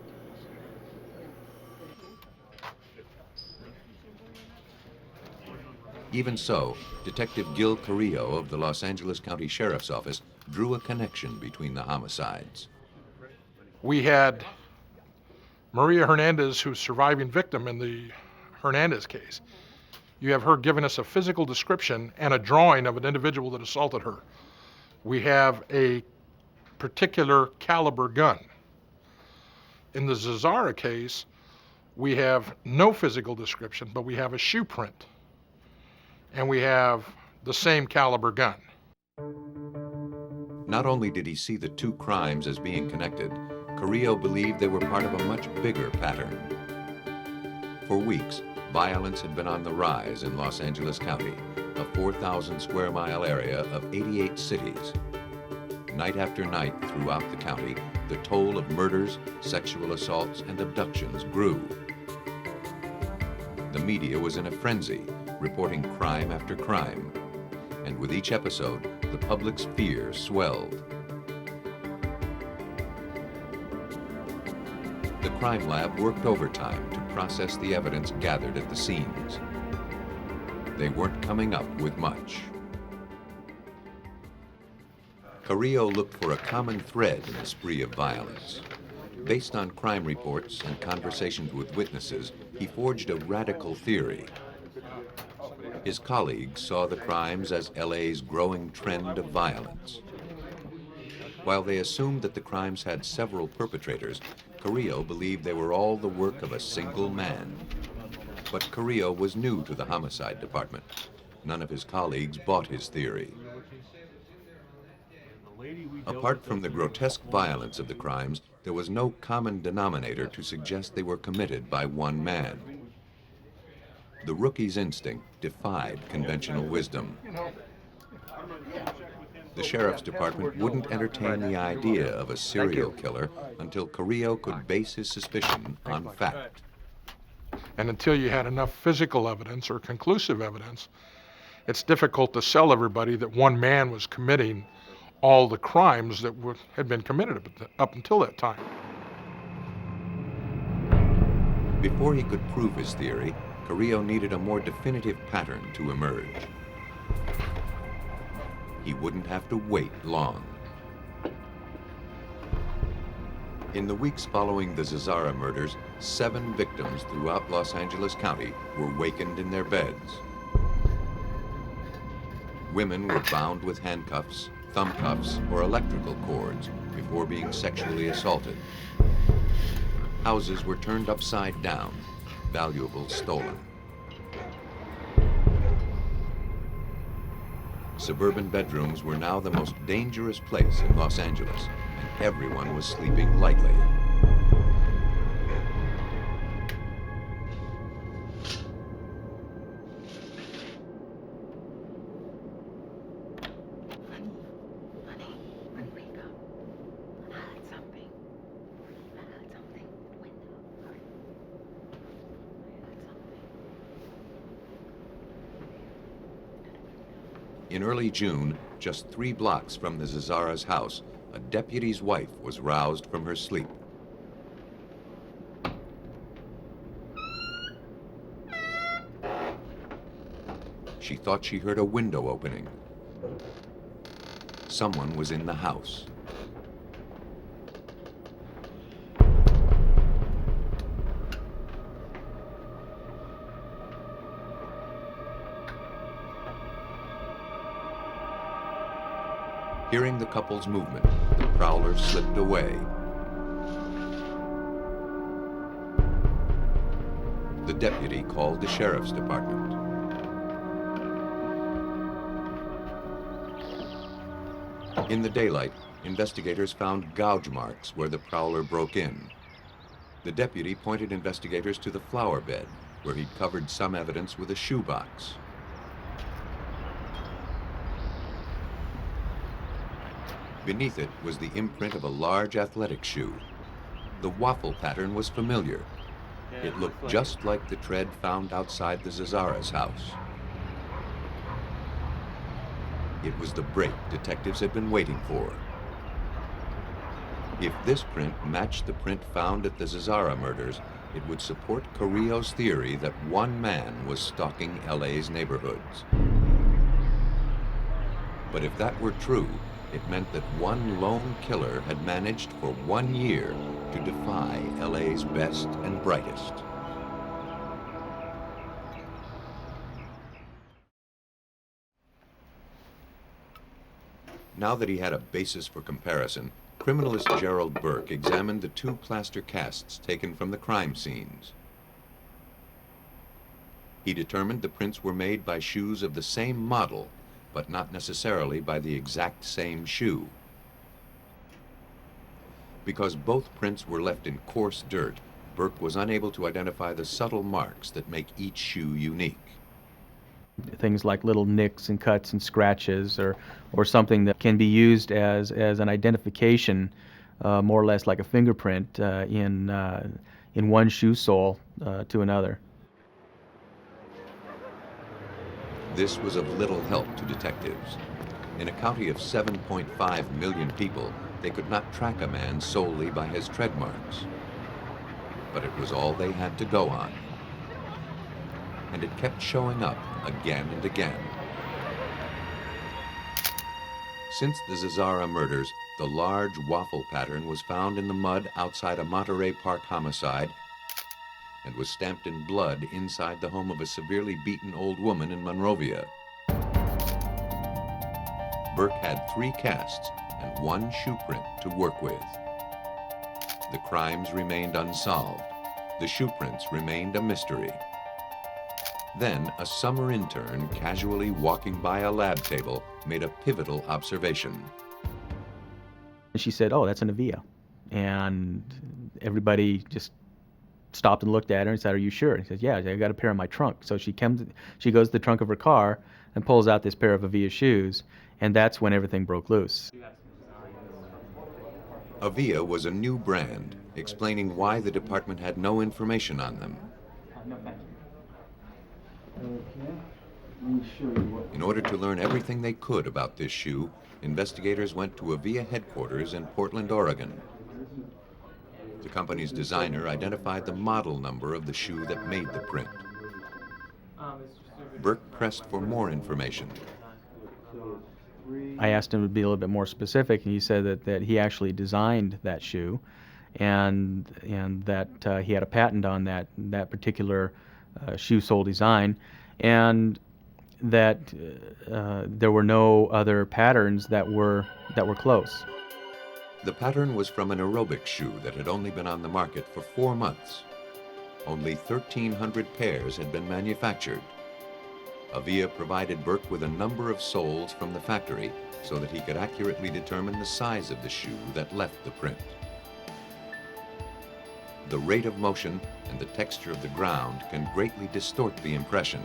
Even so, Detective Gil Carrillo of the Los Angeles County Sheriff's Office drew a connection between the homicides. We had Maria Hernandez, who's surviving victim in the Hernandez case. You have her giving us a physical description and a drawing of an individual that assaulted her. We have a particular caliber gun. In the Zazzara case, we have no physical description, but we have a shoe print. And we have the same caliber gun. Not only did he see the two crimes as being connected, Carrillo believed they were part of a much bigger pattern. For weeks, violence had been on the rise in Los Angeles County, a 4,000 square mile area of 88 cities. Night after night throughout the county, the toll of murders, sexual assaults, and abductions grew. The media was in a frenzy, reporting crime after crime. And with each episode, the public's fear swelled. The crime lab worked overtime to process the evidence gathered at the scenes. They weren't coming up with much. Carrillo looked for a common thread in the spree of violence. Based on crime reports and conversations with witnesses, he forged a radical theory. His colleagues saw the crimes as LA's growing trend of violence. While they assumed that the crimes had several perpetrators, Carrillo believed they were all the work of a single man. But Carrillo was new to the homicide department. None of his colleagues bought his theory. Apart from the grotesque violence of the crimes, there was no common denominator to suggest they were committed by one man. The rookie's instinct defied conventional wisdom. The sheriff's department wouldn't entertain the idea of a serial killer until Carrillo could base his suspicion on fact. And until you had enough physical evidence or conclusive evidence, it's difficult to sell everybody that one man was committing all the crimes that had been committed up until that time. Before he could prove his theory, Carrillo needed a more definitive pattern to emerge. He wouldn't have to wait long. In the weeks following the Zazzara murders, 7 victims throughout Los Angeles County were wakened in their beds. Women were bound with handcuffs, thumb cuffs, or electrical cords before being sexually assaulted. Houses were turned upside down, valuables stolen. Suburban bedrooms were now the most dangerous place in Los Angeles, and everyone was sleeping lightly. In early June, just 3 blocks from the Zazzara's house, a deputy's wife was roused from her sleep. She thought she heard a window opening. Someone was in the house. Hearing the couple's movement, the prowler slipped away. The deputy called the sheriff's department. In the daylight, investigators found gouge marks where the prowler broke in. The deputy pointed investigators to the flower bed, where he'd covered some evidence with a shoebox. Beneath it was the imprint of a large athletic shoe. The waffle pattern was familiar. It looked just like the tread found outside the Zazzara's house. It was the break detectives had been waiting for. If this print matched the print found at the Zazzara murders, it would support Carrillo's theory that one man was stalking LA's neighborhoods. But if that were true, it meant that one lone killer had managed for 1 year to defy LA's best and brightest. Now that he had a basis for comparison, criminalist Gerald Burke examined the 2 plaster casts taken from the crime scenes. He determined the prints were made by shoes of the same model, but not necessarily by the exact same shoe. Because both prints were left in coarse dirt, Burke was unable to identify the subtle marks that make each shoe unique. Things like little nicks and cuts and scratches, or something that can be used as an identification, more or less like a fingerprint in one shoe sole to another. This was of little help to detectives. In a county of 7.5 million people, they could not track a man solely by his tread marks. But it was all they had to go on. And it kept showing up again and again. Since the Zazzara murders, the large waffle pattern was found in the mud outside a Monterey Park homicide and was stamped in blood inside the home of a severely beaten old woman in Monrovia. Burke had 3 casts and 1 shoe print to work with. The crimes remained unsolved. The shoe prints remained a mystery. Then, a summer intern casually walking by a lab table made a pivotal observation. And she said, "Oh, that's an Avia." And everybody just stopped and looked at her and said, "Are you sure?" And she said, "Yeah, I got a pair in my trunk." So she goes to the trunk of her car and pulls out this pair of Avia shoes, and that's when everything broke loose. Avia was a new brand, explaining why the department had no information on them. In order to learn everything they could about this shoe, investigators went to Avia headquarters in Portland, Oregon. The company's designer identified the model number of the shoe that made the print. Burke pressed for more information. I asked him to be a little bit more specific, and he said that he actually designed that shoe, and that he had a patent on that particular shoe sole design, and that there were no other patterns that were close. The pattern was from an aerobic shoe that had only been on the market for 4 months. Only 1,300 pairs had been manufactured. Avia provided Burke with a number of soles from the factory so that he could accurately determine the size of the shoe that left the print. The rate of motion and the texture of the ground can greatly distort the impression.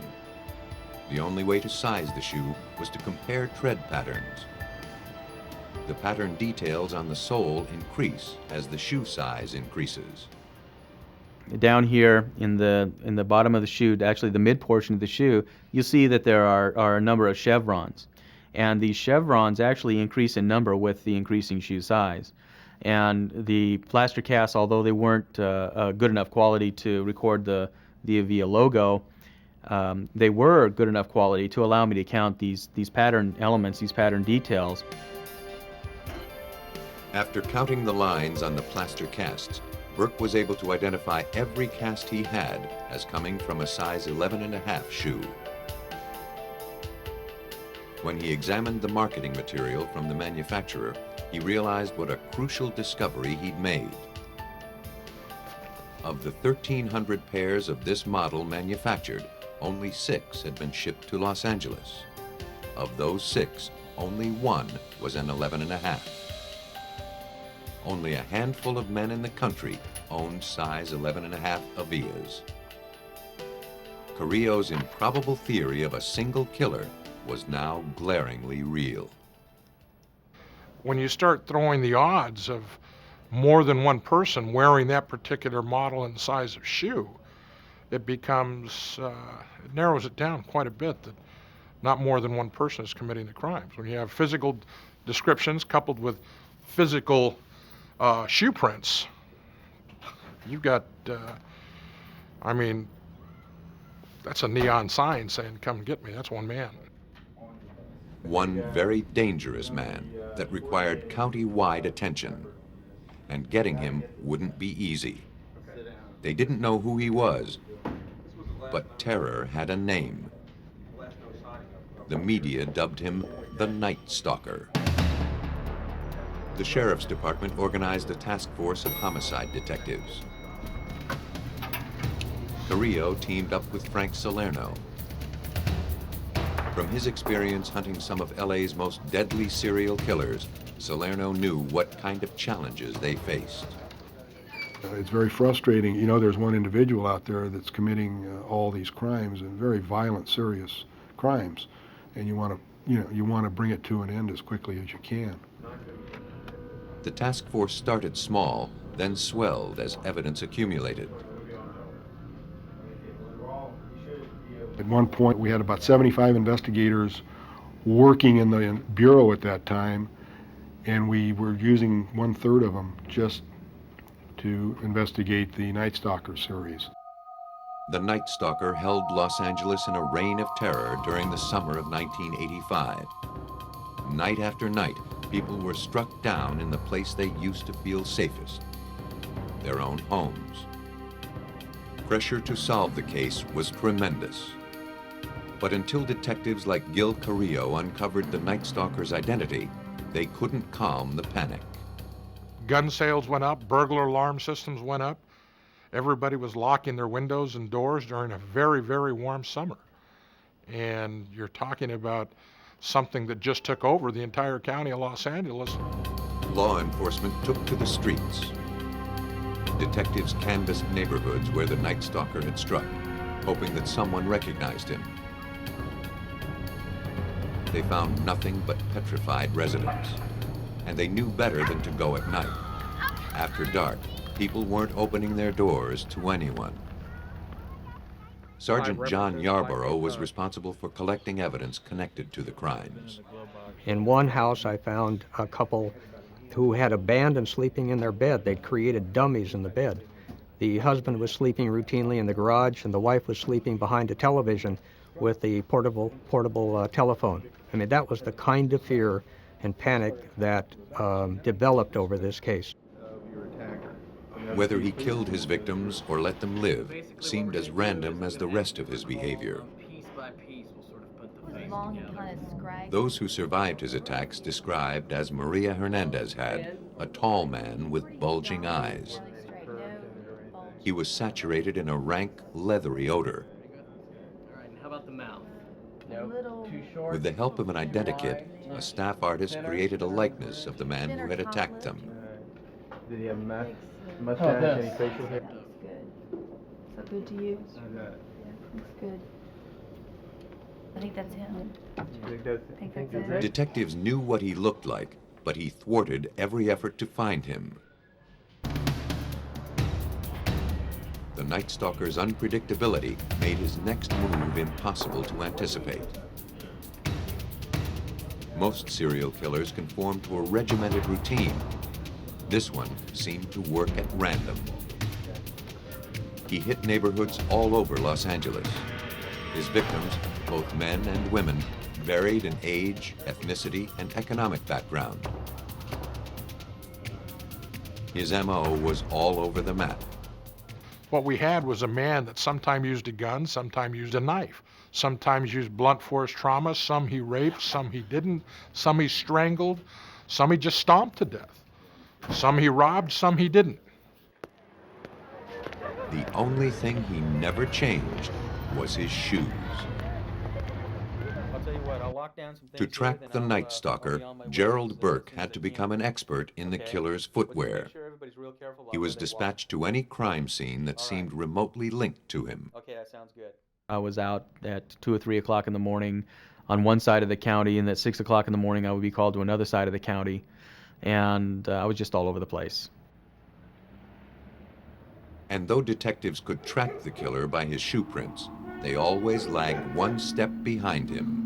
The only way to size the shoe was to compare tread patterns. The pattern details on the sole increase as the shoe size increases. Down here in the bottom of the shoe, actually the mid portion of the shoe, you'll see that there are a number of chevrons. And these chevrons actually increase in number with the increasing shoe size. And the plaster casts, although they weren't good enough quality to record the Avia logo, they were good enough quality to allow me to count these pattern elements, these pattern details. After counting the lines on the plaster casts, Burke was able to identify every cast he had as coming from a size 11.5 shoe. When he examined the marketing material from the manufacturer, he realized what a crucial discovery he'd made. Of the 1,300 pairs of this model manufactured, only 6 had been shipped to Los Angeles. Of those 6, only 1 was an 11.5. Only a handful of men in the country owned size 11.5 Avias. Carrillo's improbable theory of a single killer was now glaringly real. When you start throwing the odds of more than one person wearing that particular model and size of shoe, it becomes, it narrows it down quite a bit that not more than one person is committing the crimes. When you have physical descriptions coupled with physical shoe prints, you've got, I mean, that's a neon sign saying, "Come get me." That's one man. One very dangerous man that required county-wide attention. And getting him wouldn't be easy. They didn't know who he was, but terror had a name. The media dubbed him the Night Stalker. The Sheriff's Department organized a task force of homicide detectives. Carrillo teamed up with Frank Salerno. From his experience hunting some of LA's most deadly serial killers, Salerno knew what kind of challenges they faced. It's very frustrating. You know, there's one individual out there that's committing all these crimes, and very violent, serious crimes, and you want to bring it to an end as quickly as you can. The task force started small, then swelled as evidence accumulated. At one point, we had about 75 investigators working in the bureau at that time, and we were using 1/3 of them just to investigate the Night Stalker series. The Night Stalker held Los Angeles in a reign of terror during the summer of 1985. Night after night, people were struck down in the place they used to feel safest, their own homes. Pressure to solve the case was tremendous. But until detectives like Gil Carrillo uncovered the Night Stalker's identity, they couldn't calm the panic. Gun sales went up, burglar alarm systems went up. Everybody was locking their windows and doors during a very, very warm summer. And you're talking about something that just took over the entire county of Los Angeles. Law enforcement took to the streets. Detectives canvassed neighborhoods where the Night Stalker had struck, hoping that someone recognized him. They found nothing but petrified residents, and they knew better than to go at night. After dark, people weren't opening their doors to anyone. Sergeant John Yarborough was responsible for collecting evidence connected to the crimes. In one house, I found a couple who had abandoned sleeping in their bed. They'd created dummies in the bed. The husband was sleeping routinely in the garage, and the wife was sleeping behind a television with the portable telephone. I mean, that was the kind of fear and panic that developed over this case. Whether he killed his victims or let them live seemed as random as the rest of his behavior. Those who survived his attacks described, as Maria Hernandez had, a tall man with bulging eyes. He was saturated in a rank, leathery odor. How about the mouth? With the help of an identikit, a staff artist created a likeness of the man who had attacked them. Did he have a mustache, any facial hair? So good to you? Yeah, looks good. I think that's him. I think that's it. Detectives knew what he looked like, but he thwarted every effort to find him. The Night Stalker's unpredictability made his next move impossible to anticipate. Most serial killers conform to a regimented routine. This one seemed to work at random. He hit neighborhoods all over Los Angeles. His victims, both men and women, varied in age, ethnicity, and economic background. His MO was all over the map. What we had was a man that sometimes used a gun, sometimes used a knife, sometimes used blunt force trauma, some he raped, some he didn't, some he strangled, some he just stomped to death. Some he robbed, some he didn't. The only thing he never changed was his shoes. I'll tell you what, I'll lock down some things. To track the Night Stalker, Gerald Burke had to become an expert in the killer's footwear. He was dispatched to any crime scene that seemed remotely linked to him. Okay, that sounds good. I was out at 2 or 3 o'clock in the morning on one side of the county, and at 6 o'clock in the morning I would be called to another side of the county, and I was just all over the place. And though detectives could track the killer by his shoe prints, they always lagged one step behind him.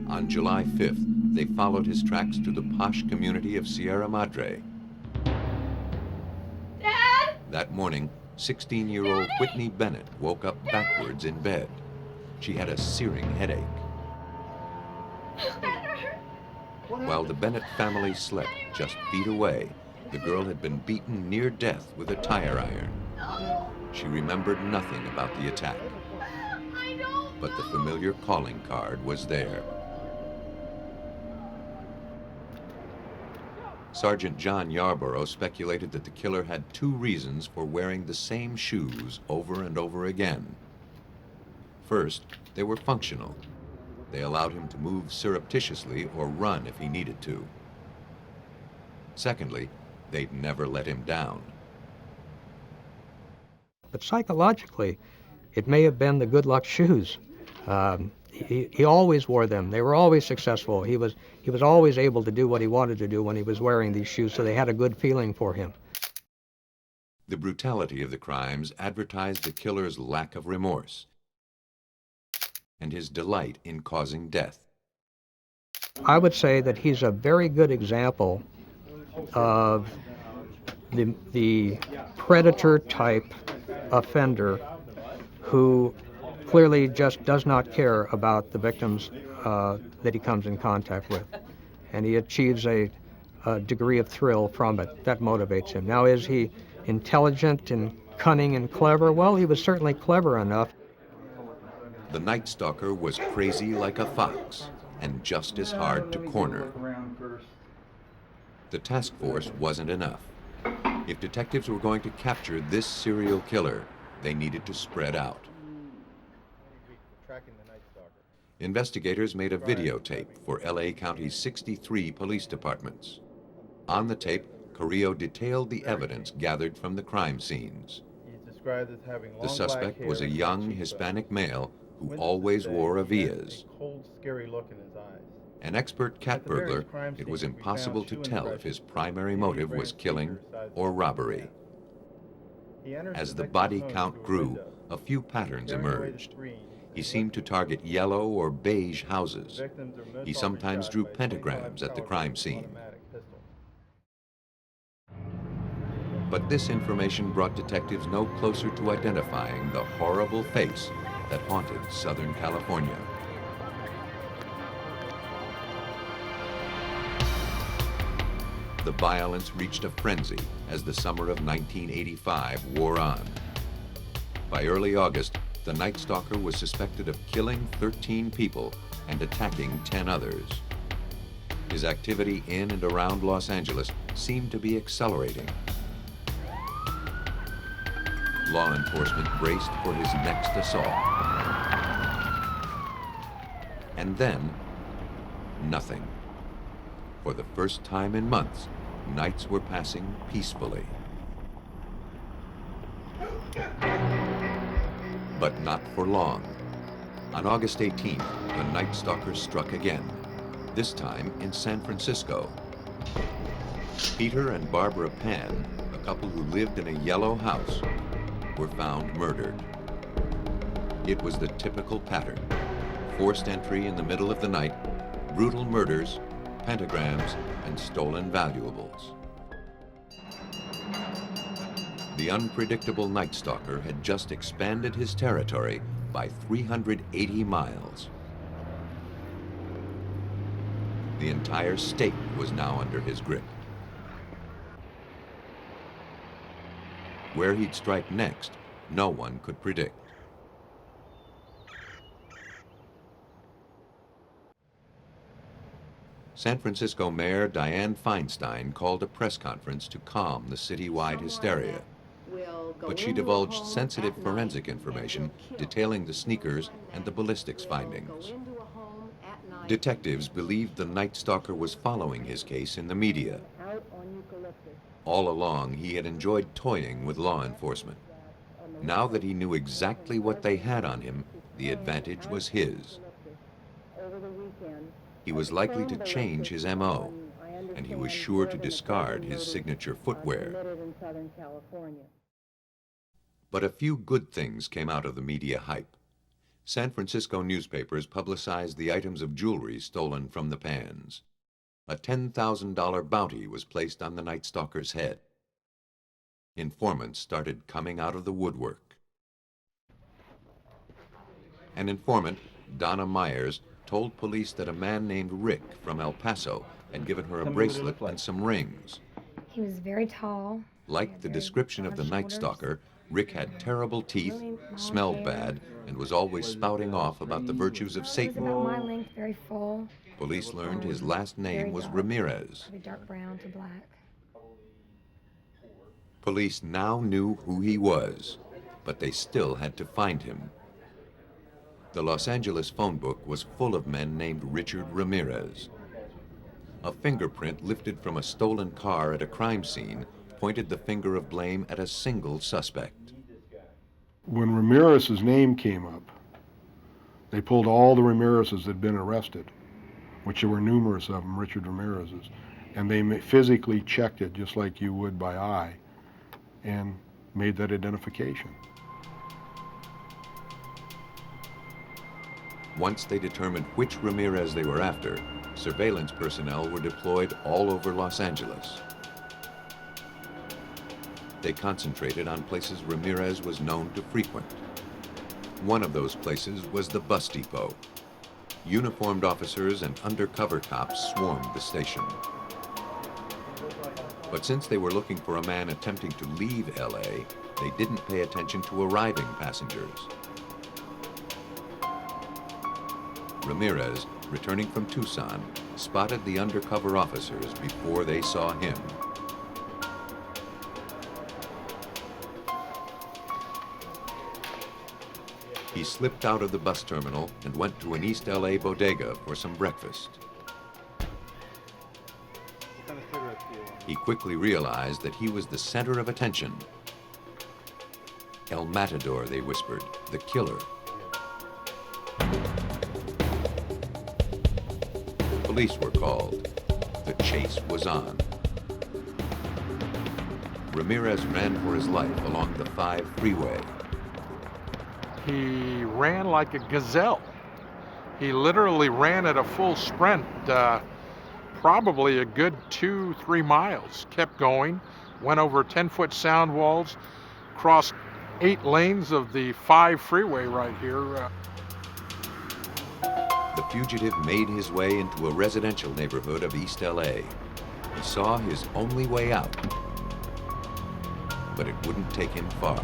On July 5th, they followed his tracks to the posh community of Sierra Madre. Dad! That morning, 16-year-old Whitney Bennett woke up backwards in bed. She had a searing headache. While the Bennett family slept just feet away, the girl had been beaten near death with a tire iron. She remembered nothing about the attack, but the familiar calling card was there. Sergeant John Yarborough speculated that the killer had two reasons for wearing the same shoes over and over again. First, they were functional. They allowed him to move surreptitiously or run if he needed to. Secondly, they'd never let him down. But psychologically, it may have been the good luck shoes. He always wore them. They were always successful. He was always able to do what he wanted to do when he was wearing these shoes, so they had a good feeling for him. The brutality of the crimes advertised the killer's lack of remorse and his delight in causing death. I would say that he's a very good example of the predator-type offender who clearly just does not care about the victims that he comes in contact with. And he achieves a degree of thrill from it. That motivates him. Now, is he intelligent and cunning and clever? Well, he was certainly clever enough. The Night Stalker was crazy like a fox and just as hard to corner. The task force wasn't enough. If detectives were going to capture this serial killer, they needed to spread out. Investigators made a videotape for LA County's 63 police departments. On the tape, Carrillo detailed the evidence gathered from the crime scenes. The suspect was a young Hispanic male who always wore Avias. An expert cat burglar, it was impossible to tell if his primary motive was killing or robbery. As the body count grew, a few patterns emerged. He seemed to target yellow or beige houses. He sometimes drew pentagrams at the crime scene. But this information brought detectives no closer to identifying the horrible face that haunted Southern California. The violence reached a frenzy as the summer of 1985 wore on. By early August, the Night Stalker was suspected of killing 13 people and attacking 10 others. His activity in and around Los Angeles seemed to be accelerating. Law enforcement braced for his next assault. And then, nothing. For the first time in months, nights were passing peacefully. But not for long. On August 18th, the Night Stalker struck again, this time in San Francisco. Peter and Barbara Pan, a couple who lived in a yellow house, were found murdered. It was the typical pattern: forced entry in the middle of the night, brutal murders, pentagrams, and stolen valuables. The unpredictable Night Stalker had just expanded his territory by 380 miles. The entire state was now under his grip. Where he'd strike next, no one could predict. San Francisco Mayor Dianne Feinstein called a press conference to calm the citywide hysteria. But she divulged sensitive forensic information detailing the sneakers and the ballistics findings. Detectives believed the Night Stalker was following his case in the media. All along, he had enjoyed toying with law enforcement. Now that he knew exactly what they had on him, the advantage was his. He was likely to change his MO, and he was sure to discard his signature footwear. But a few good things came out of the media hype. San Francisco newspapers publicized the items of jewelry stolen from the Pans. A $10,000 bounty was placed on the Night Stalker's head. Informants started coming out of the woodwork. An informant, Donna Myers, told police that a man named Rick from El Paso had given her a bracelet and some rings. He was very tall. Like the description of the Night Stalker, Rick had terrible teeth, smelled bad, and was always spouting off about the virtues of Satan. About my length, very full. Police learned his last name was Ramirez. Very dark brown to black. Police now knew who he was, but they still had to find him. The Los Angeles phone book was full of men named Richard Ramirez. A fingerprint lifted from a stolen car at a crime scene pointed the finger of blame at a single suspect. When Ramirez's name came up, they pulled all the Ramirez's that had been arrested, which there were numerous of them, Richard Ramirez's, and they physically checked it just like you would by eye and made that identification. Once they determined which Ramirez they were after, surveillance personnel were deployed all over Los Angeles. They concentrated on places Ramirez was known to frequent. One of those places was the bus depot. Uniformed officers and undercover cops swarmed the station. But since they were looking for a man attempting to leave LA, they didn't pay attention to arriving passengers. Ramirez, returning from Tucson, spotted the undercover officers before they saw him. He slipped out of the bus terminal and went to an East LA bodega for some breakfast. He quickly realized that he was the center of attention. El Matador, they whispered, the killer. Police were called. The chase was on. Ramirez ran for his life along the 5 freeway. He ran like a gazelle. He literally ran at a full sprint, probably a good 2-3 miles. Kept going, went over 10-foot sound walls, crossed 8 lanes of the 5 freeway right here. The fugitive made his way into a residential neighborhood of East LA. He saw his only way out, but it wouldn't take him far.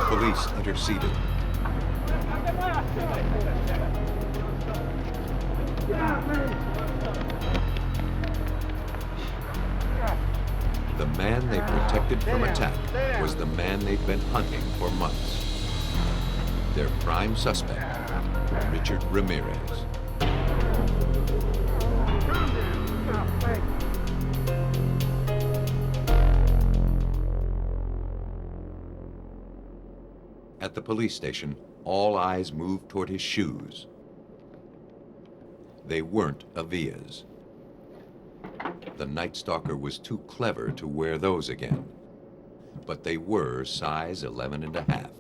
Police interceded. The man they protected from attack was the man they'd been hunting for months. Their prime suspect, Richard Ramirez. At the police station, all eyes moved toward his shoes. They weren't Avia's. The Night Stalker was too clever to wear those again, but they were size 11.5.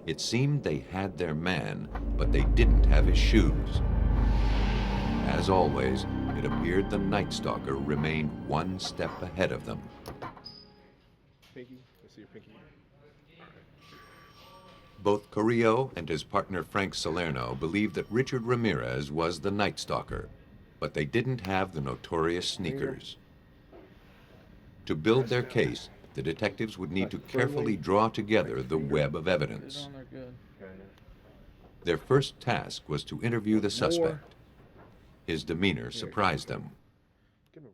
It seemed they had their man, but they didn't have his shoes. As always, it appeared the Night Stalker remained one step ahead of them. Pinky, let's see your pinky. Both Carrillo and his partner Frank Salerno believed that Richard Ramirez was the Night Stalker, but they didn't have the notorious sneakers. To build their case, the detectives would need to carefully draw together the web of evidence. Their first task was to interview the suspect. His demeanor surprised them.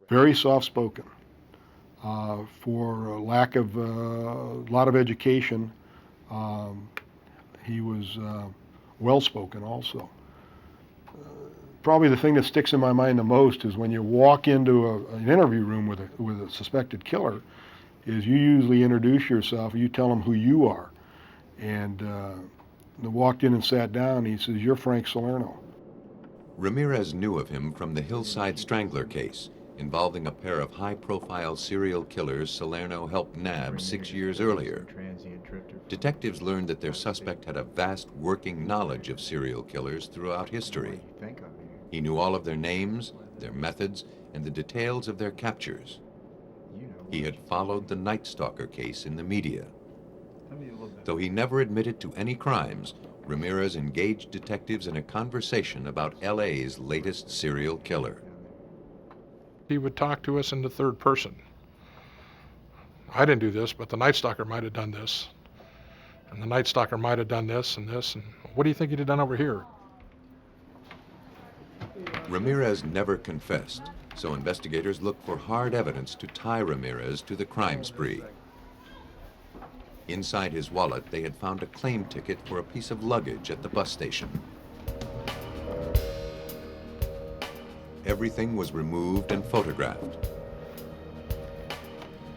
Very soft-spoken. For lack of a lot of education, he was well-spoken also. Probably the thing that sticks in my mind the most is when you walk into an interview room with a suspected killer, is you usually introduce yourself, you tell them who you are. And I walked in and sat down, and he says, "You're Frank Salerno." Ramirez knew of him from the Hillside Strangler case, involving a pair of high-profile serial killers Salerno helped nab 6 years earlier. Detectives learned that their suspect had a vast working knowledge of serial killers throughout history. He knew all of their names, their methods, and the details of their captures. He had followed the Night Stalker case in the media. Though he never admitted to any crimes, Ramirez engaged detectives in a conversation about LA's latest serial killer. He would talk to us in the third person. I didn't do this, but the Night Stalker might have done this. And the Night Stalker might have done this and this, and what do you think he'd have done over here? Ramirez never confessed, so investigators looked for hard evidence to tie Ramirez to the crime spree. Inside his wallet, they had found a claim ticket for a piece of luggage at the bus station. Everything was removed and photographed.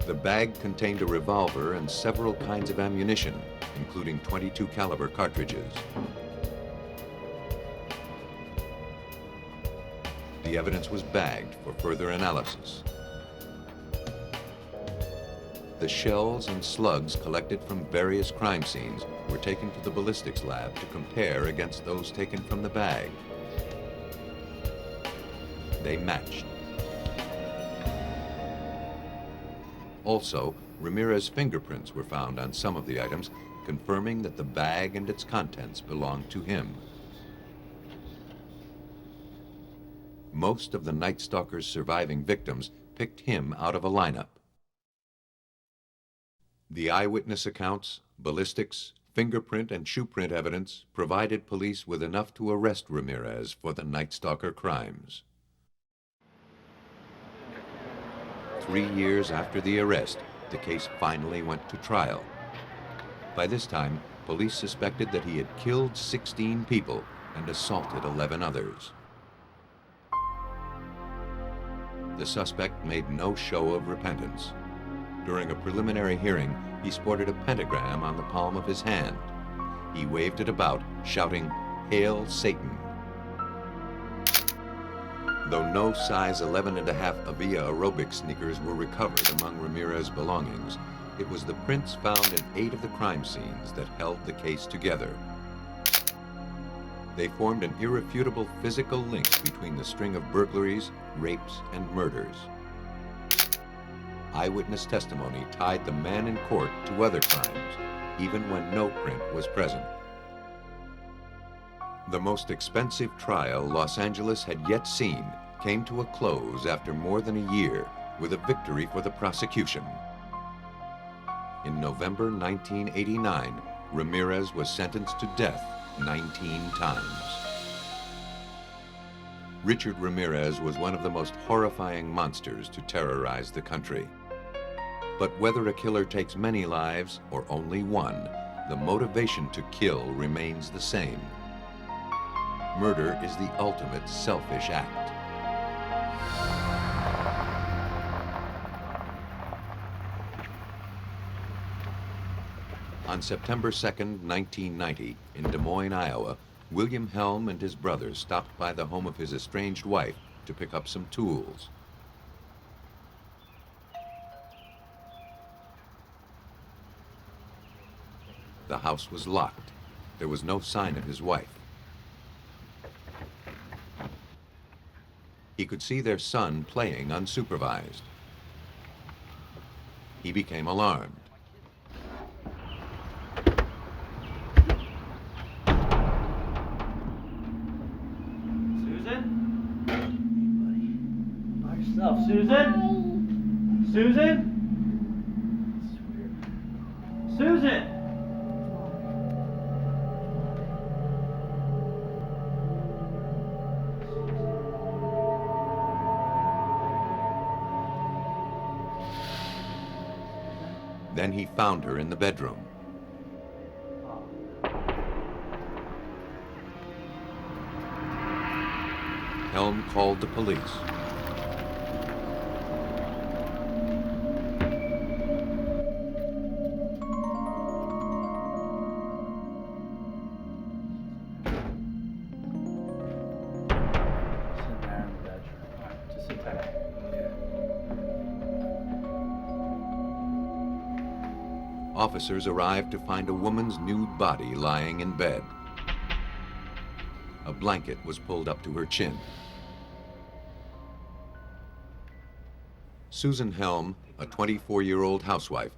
The bag contained a revolver and several kinds of ammunition, including .22 caliber cartridges. The evidence was bagged for further analysis. The shells and slugs collected from various crime scenes were taken to the ballistics lab to compare against those taken from the bag. They matched. Also, Ramirez's fingerprints were found on some of the items, confirming that the bag and its contents belonged to him. Most of the Night Stalker's surviving victims picked him out of a lineup. The eyewitness accounts, ballistics, fingerprint, and shoe print evidence provided police with enough to arrest Ramirez for the Night Stalker crimes. 3 years after the arrest, the case finally went to trial. By this time, police suspected that he had killed 16 people and assaulted 11 others. The suspect made no show of repentance. During a preliminary hearing, he sported a pentagram on the palm of his hand. He waved it about, shouting, "Hail Satan." Though no size 11.5 Avia aerobic sneakers were recovered among Ramirez's belongings, it was the prints found in 8 of the crime scenes that held the case together. They formed an irrefutable physical link between the string of burglaries, rapes, and murders. Eyewitness testimony tied the man in court to other crimes, even when no print was present. The most expensive trial Los Angeles had yet seen came to a close after more than a year with a victory for the prosecution. In November 1989, Ramirez was sentenced to death 19 times. Richard Ramirez was one of the most horrifying monsters to terrorize the country. But whether a killer takes many lives or only one, the motivation to kill remains the same. Murder is the ultimate selfish act. On September 2nd, 1990, in Des Moines, Iowa, William Helm and his brother stopped by the home of his estranged wife to pick up some tools. The house was locked. There was no sign of his wife. He could see their son playing unsupervised. He became alarmed. Susan? Susan? Susan? Then he found her in the bedroom. Helm called the police. Officers arrived to find a woman's nude body lying in bed. A blanket was pulled up to her chin. Susan Helm, a 24-year-old housewife,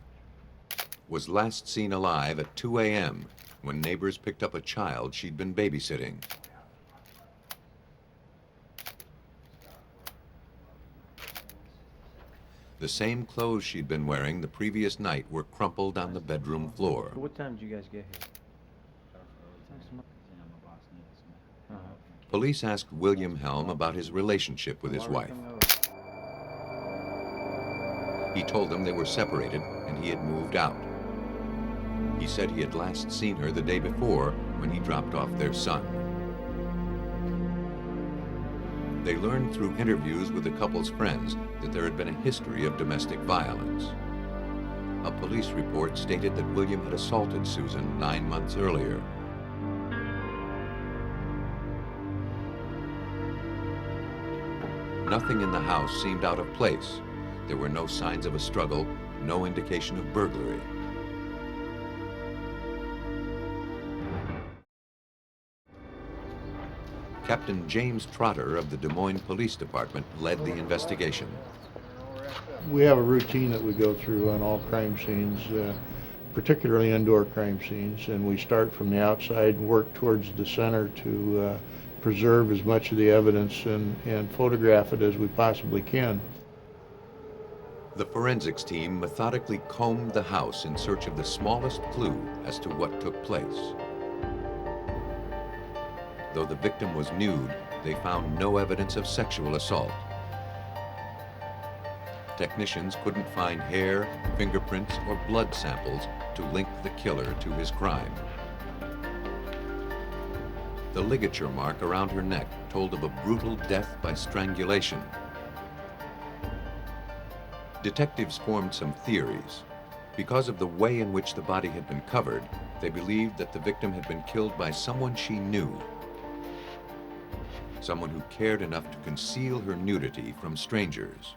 was last seen alive at 2 a.m. when neighbors picked up a child she'd been babysitting. The same clothes she'd been wearing the previous night were crumpled on the bedroom floor. What time did you guys get here? Police asked William Helm about his relationship with his wife. He told them they were separated and he had moved out. He said he had last seen her the day before when he dropped off their son. They learned through interviews with the couple's friends that there had been a history of domestic violence. A police report stated that William had assaulted Susan 9 months earlier. Nothing in the house seemed out of place. There were no signs of a struggle, no indication of burglary. Captain James Trotter of the Des Moines Police Department led the investigation. We have a routine that we go through on all crime scenes, particularly indoor crime scenes, and we start from the outside and work towards the center to preserve as much of the evidence and photograph it as we possibly can. The forensics team methodically combed the house in search of the smallest clue as to what took place. Though the victim was nude, they found no evidence of sexual assault. Technicians couldn't find hair, fingerprints, or blood samples to link the killer to his crime. The ligature mark around her neck told of a brutal death by strangulation. Detectives formed some theories. Because of the way in which the body had been covered, they believed that the victim had been killed by someone she knew. Someone who cared enough to conceal her nudity from strangers.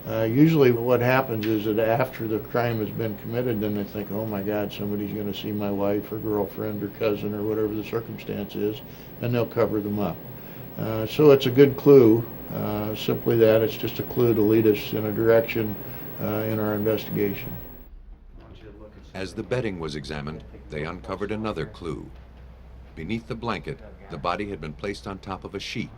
Usually what happens is that after the crime has been committed, then they think, oh my God, somebody's going to see my wife or girlfriend or cousin or whatever the circumstance is, and they'll cover them up. So it's a good clue, simply that. It's just a clue to lead us in a direction in our investigation. As the bedding was examined, they uncovered another clue. Beneath the blanket, the body had been placed on top of a sheet,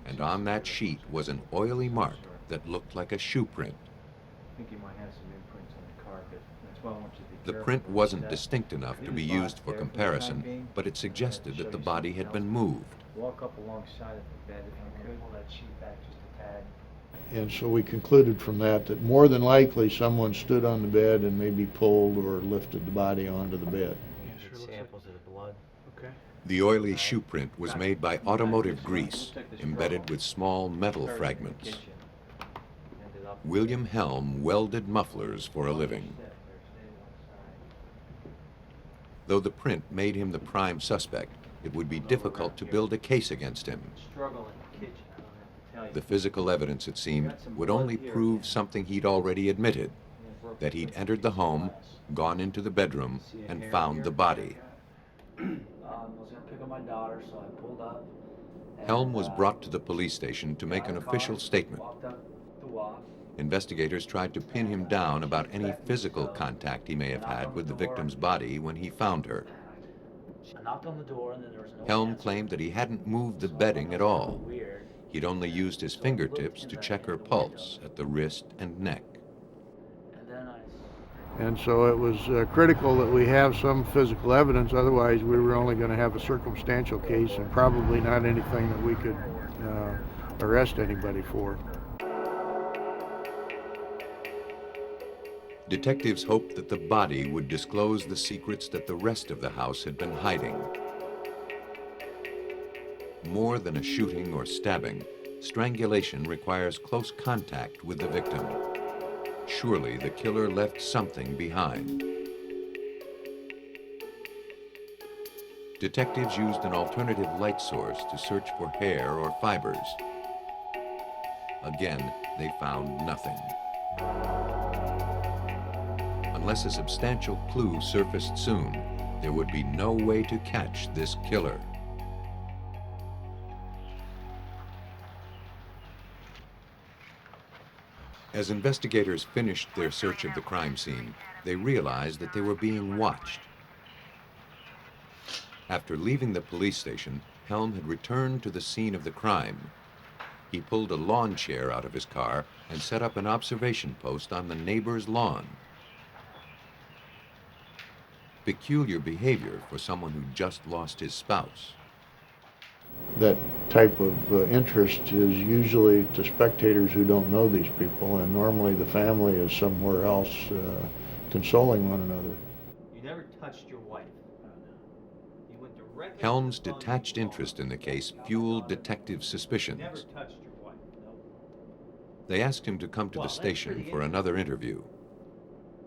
and on that sheet was an oily mark that looked like a shoe print. I think you might have some imprints on the carpet. That's why I want you to be The careful print with wasn't that. distinct enough to be Leave the used box for there the time comparison, being. but it suggested Show that the you body something had been else. moved. Walk up alongside of the bed if you could. Pull that sheet back just a tad. And so we concluded from that more than likely someone stood on the bed and maybe pulled or lifted the body onto the bed. Samples of the blood. Okay. The oily shoe print was made by automotive grease, embedded with small metal fragments. William Helm welded mufflers for a living. Though the print made him the prime suspect, it would be difficult to build a case against him. The physical evidence, it seemed, would only prove something he'd already admitted, that he'd entered the home, gone into the bedroom, and found the body. I was going to pick up my daughter, so I pulled up. Helm was brought to the police station to make an official statement. Walked up the walk. Investigators tried to pin him down about any physical contact he may have had with the victim's body when he found her. I knocked on the door and then there was no Helm answer. claimed that he hadn't moved the bedding at all. He'd only used his fingertips to check her pulse at the wrist and neck. And so it was critical that we have some physical evidence, otherwise we were only going to have a circumstantial case and probably not anything that we could arrest anybody for. Detectives hoped that the body would disclose the secrets that the rest of the house had been hiding. More than a shooting or stabbing, strangulation requires close contact with the victim. Surely the killer left something behind. Detectives used an alternative light source to search for hair or fibers. Again, they found nothing. Unless a substantial clue surfaced soon, there would be no way to catch this killer. As investigators finished their search of the crime scene, they realized that they were being watched. After leaving the police station, Helm had returned to the scene of the crime. He pulled a lawn chair out of his car and set up an observation post on the neighbor's lawn. Peculiar behavior for someone who just lost his spouse. That type of interest is usually to spectators who don't know these people, and normally the family is somewhere else consoling one another. You never touched your wife. You went directly Helms' detached interest in the case fueled detective never suspicions. touched your wife. No. They asked him to come to the station for another interview.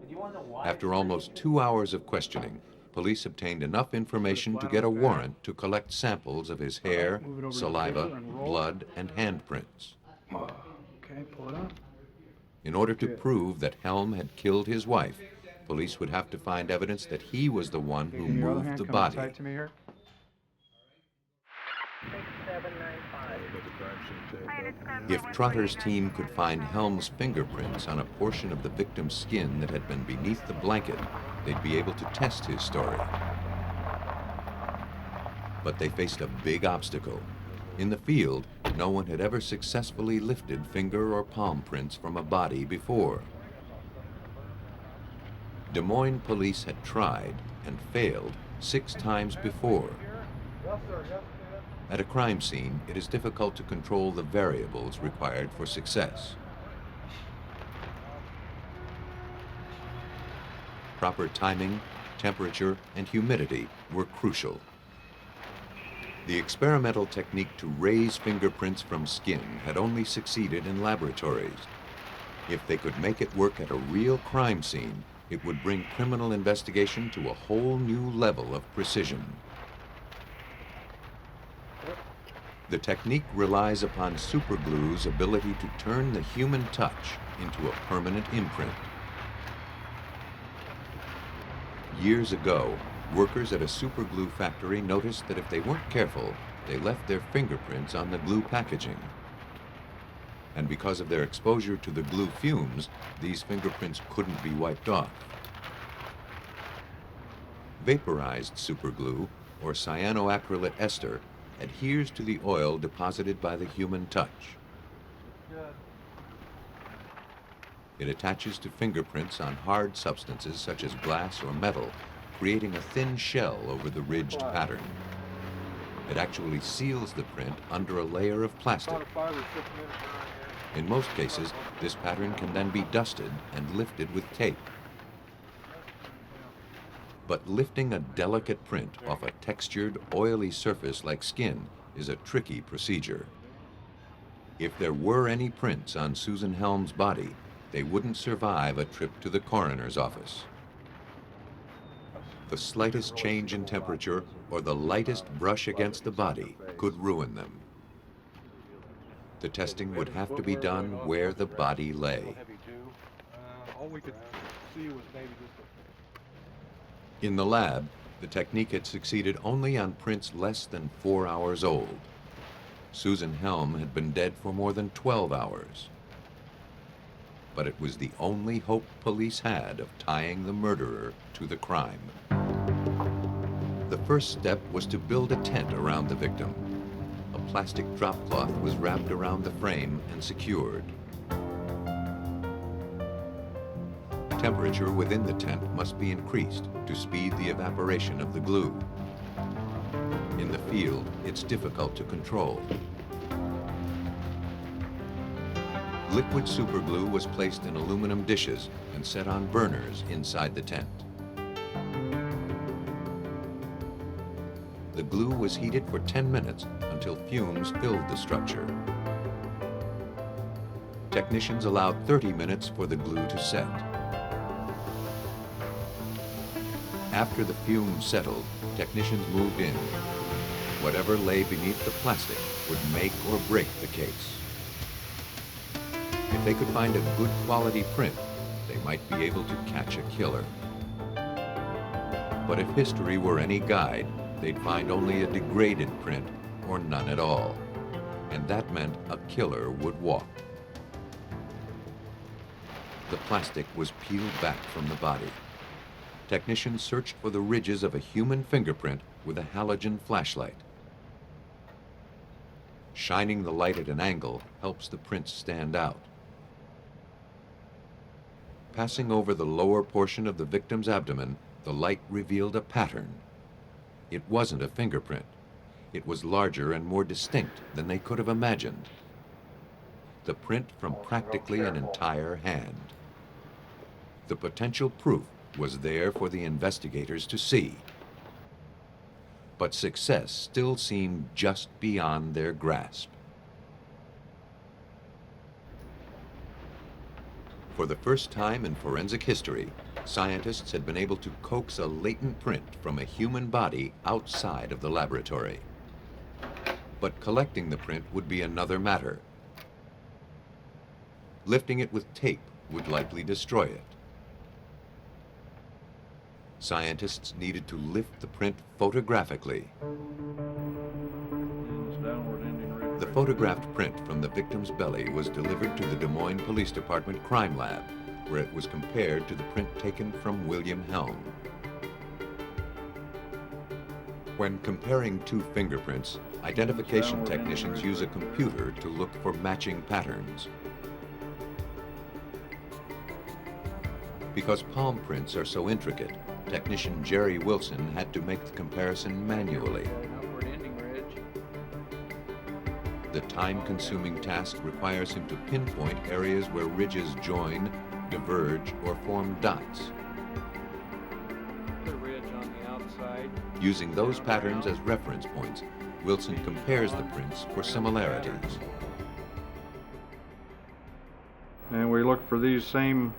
But you want to know why? After almost 2 hours of questioning, police obtained enough information to get a warrant to collect samples of his hair, saliva, blood, and handprints. Okay, pull it up. In order to prove that Helm had killed his wife, police would have to find evidence that he was the one who In your other moved hand, the come body. inside to me here. If Trotter's team could find Helm's fingerprints on a portion of the victim's skin that had been beneath the blanket, they'd be able to test his story. But they faced a big obstacle. In the field, no one had ever successfully lifted finger or palm prints from a body before. Des Moines police had tried and failed 6 times before. At a crime scene, it is difficult to control the variables required for success. Proper timing, temperature, and humidity were crucial. The experimental technique to raise fingerprints from skin had only succeeded in laboratories. If they could make it work at a real crime scene, it would bring criminal investigation to a whole new level of precision. The technique relies upon superglue's ability to turn the human touch into a permanent imprint. Years ago, workers at a superglue factory noticed that if they weren't careful, they left their fingerprints on the glue packaging. And because of their exposure to the glue fumes, these fingerprints couldn't be wiped off. Vaporized superglue, or cyanoacrylate ester, adheres to the oil deposited by the human touch. It attaches to fingerprints on hard substances such as glass or metal, creating a thin shell over the ridged pattern. It actually seals the print under a layer of plastic. In most cases, this pattern can then be dusted and lifted with tape. But lifting a delicate print off a textured, oily surface like skin is a tricky procedure. If there were any prints on Susan Helm's body, they wouldn't survive a trip to the coroner's office. The slightest change in temperature or the lightest brush against the body could ruin them. The testing would have to be done where the body lay. All we could see was maybe just In the lab, the technique had succeeded only on prints less than 4 hours old. Susan Helm had been dead for more than 12 hours. But it was the only hope police had of tying the murderer to the crime. The first step was to build a tent around the victim. A plastic drop cloth was wrapped around the frame and secured. Temperature within the tent must be increased to speed the evaporation of the glue. In the field, it's difficult to control. Liquid superglue was placed in aluminum dishes and set on burners inside the tent. The glue was heated for 10 minutes until fumes filled the structure. Technicians allowed 30 minutes for the glue to set. After the fumes settled, technicians moved in. Whatever lay beneath the plastic would make or break the case. If they could find a good quality print, they might be able to catch a killer. But if history were any guide, they'd find only a degraded print or none at all. And that meant a killer would walk. The plastic was peeled back from the body. Technicians searched for the ridges of a human fingerprint with a halogen flashlight. Shining the light at an angle helps the prints stand out. Passing over the lower portion of the victim's abdomen, the light revealed a pattern. It wasn't a fingerprint. It was larger and more distinct than they could have imagined. The print from practically an entire hand. The potential proof was there for the investigators to see. But success still seemed just beyond their grasp. For the first time in forensic history, scientists had been able to coax a latent print from a human body outside of the laboratory. But collecting the print would be another matter. Lifting it with tape would likely destroy it. Scientists needed to lift the print photographically. The photographed print from the victim's belly was delivered to the Des Moines Police Department Crime Lab, where it was compared to the print taken from William Helm. When comparing two fingerprints, identification technicians use a computer to look for matching patterns. Because palm prints are so intricate, technician Jerry Wilson had to make the comparison manually. The time-consuming task requires him to pinpoint areas where ridges join, diverge, or form dots. The ridge on the outside. Using those patterns as reference points, Wilson compares the prints for similarities. And we look for these same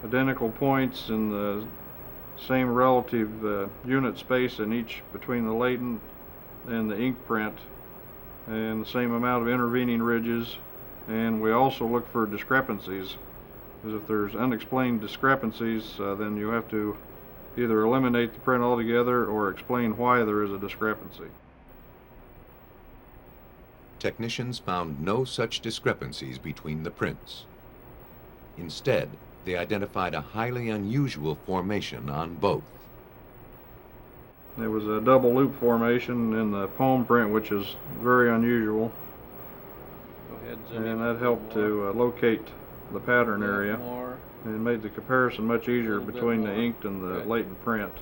identical points in the same relative unit space in each between the latent and the ink print, and the same amount of intervening ridges. And we also look for discrepancies, because if there's unexplained discrepancies, then you have to either eliminate the print altogether or explain why there is a discrepancy. Technicians found no such discrepancies between the prints. Instead, they identified a highly unusual formation on both. It was a double loop formation in the palm print, which is very unusual. And that helped to locate the pattern area and made the comparison much easier between the inked and the latent print.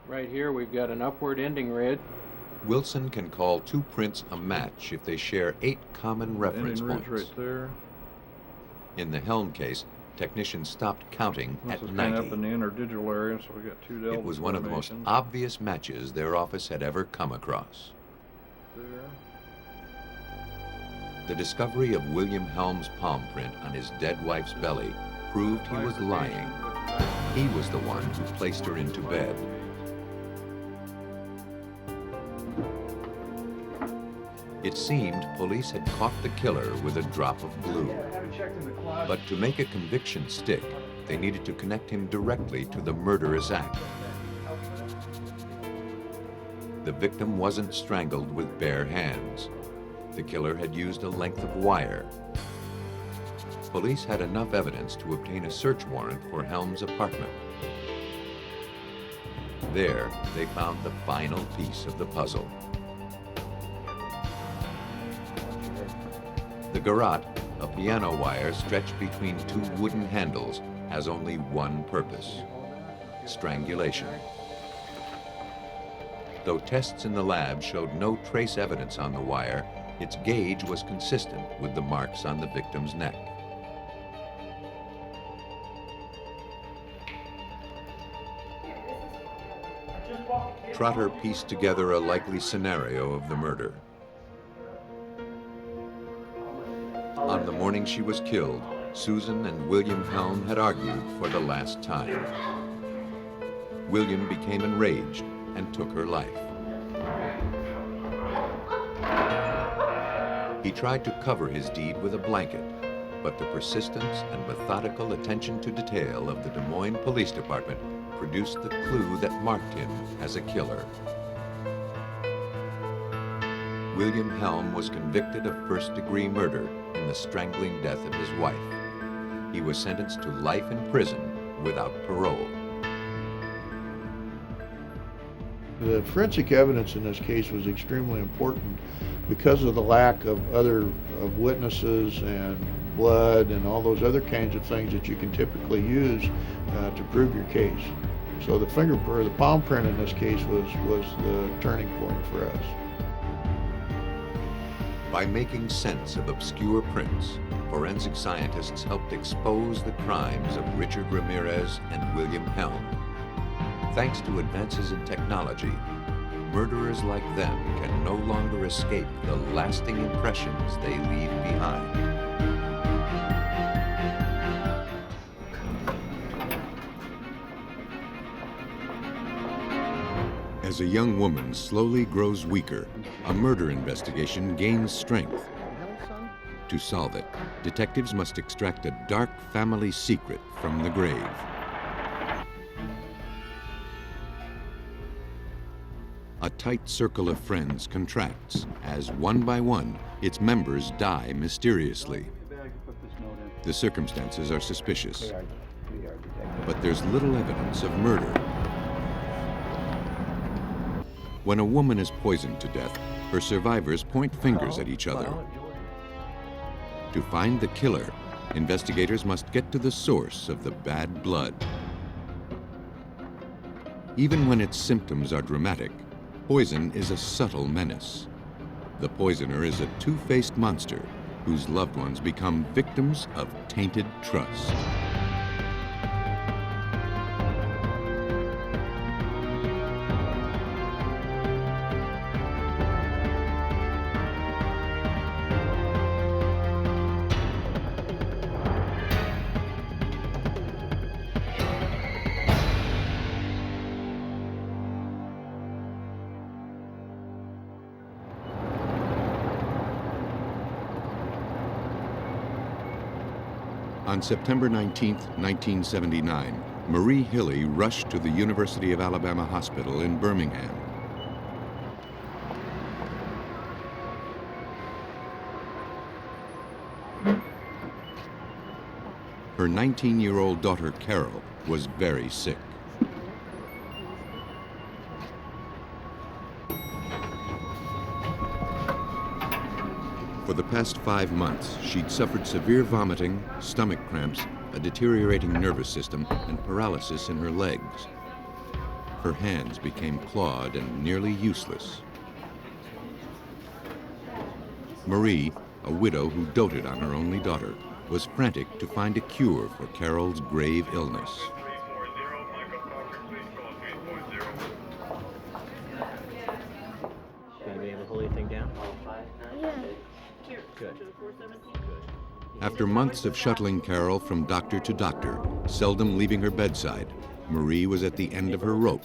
Right here we've got an upward ending ridge. Wilson can call two prints a match if they share 8 common reference Ending points. ridge right there. In the Helm case, technicians stopped counting This at is 90. kind of up in the interdigital area, so we got two delta It was one of the most formations. obvious matches their office had ever come across. There. The discovery of William Helm's palm print on his dead wife's belly proved he was lying. He was the one who placed her into bed. It seemed police had caught the killer with a drop of glue. But to make a conviction stick, they needed to connect him directly to the murderous act. The victim wasn't strangled with bare hands. The killer had used a length of wire. Police had enough evidence to obtain a search warrant for Helm's apartment. There, they found the final piece of the puzzle. The garrote, a piano wire stretched between 2 wooden handles, has only one purpose: strangulation. Though tests in the lab showed no trace evidence on the wire, its gauge was consistent with the marks on the victim's neck. Trotter pieced together a likely scenario of the murder. On the morning she was killed, Susan and William Helm had argued for the last time. William became enraged and took her life. He tried to cover his deed with a blanket, but the persistence and methodical attention to detail of the Des Moines Police Department produced the clue that marked him as a killer. William Helm was convicted of first-degree murder in the strangling death of his wife. He was sentenced to life in prison without parole. The forensic evidence in this case was extremely important because of the lack of witnesses and blood and all those other kinds of things that you can typically use to prove your case. So the fingerprint, the palm print in this case was the turning point for us. By making sense of obscure prints, forensic scientists helped expose the crimes of Richard Ramirez and William Helm. Thanks to advances in technology, murderers like them can no longer escape the lasting impressions they leave behind. As a young woman slowly grows weaker, a murder investigation gains strength. To solve it, detectives must extract a dark family secret from the grave. A tight circle of friends contracts as, one by one, its members die mysteriously. The circumstances are suspicious, but there's little evidence of murder. When a woman is poisoned to death, her survivors point fingers at each other. To find the killer, investigators must get to the source of the bad blood. Even when its symptoms are dramatic, poison is a subtle menace. The poisoner is a two-faced monster whose loved ones become victims of tainted trust. On September 19, 1979, Marie Hilley rushed to the University of Alabama Hospital in Birmingham. Her 19-year-old daughter, Carol, was very sick. For the past 5 months, she'd suffered severe vomiting, stomach cramps, a deteriorating nervous system, and paralysis in her legs. Her hands became clawed and nearly useless. Marie, a widow who doted on her only daughter, was frantic to find a cure for Carol's grave illness. Should I be able to hold anything down? Yeah. Good. After months of shuttling Carol from doctor to doctor, seldom leaving her bedside, Marie was at the end of her rope.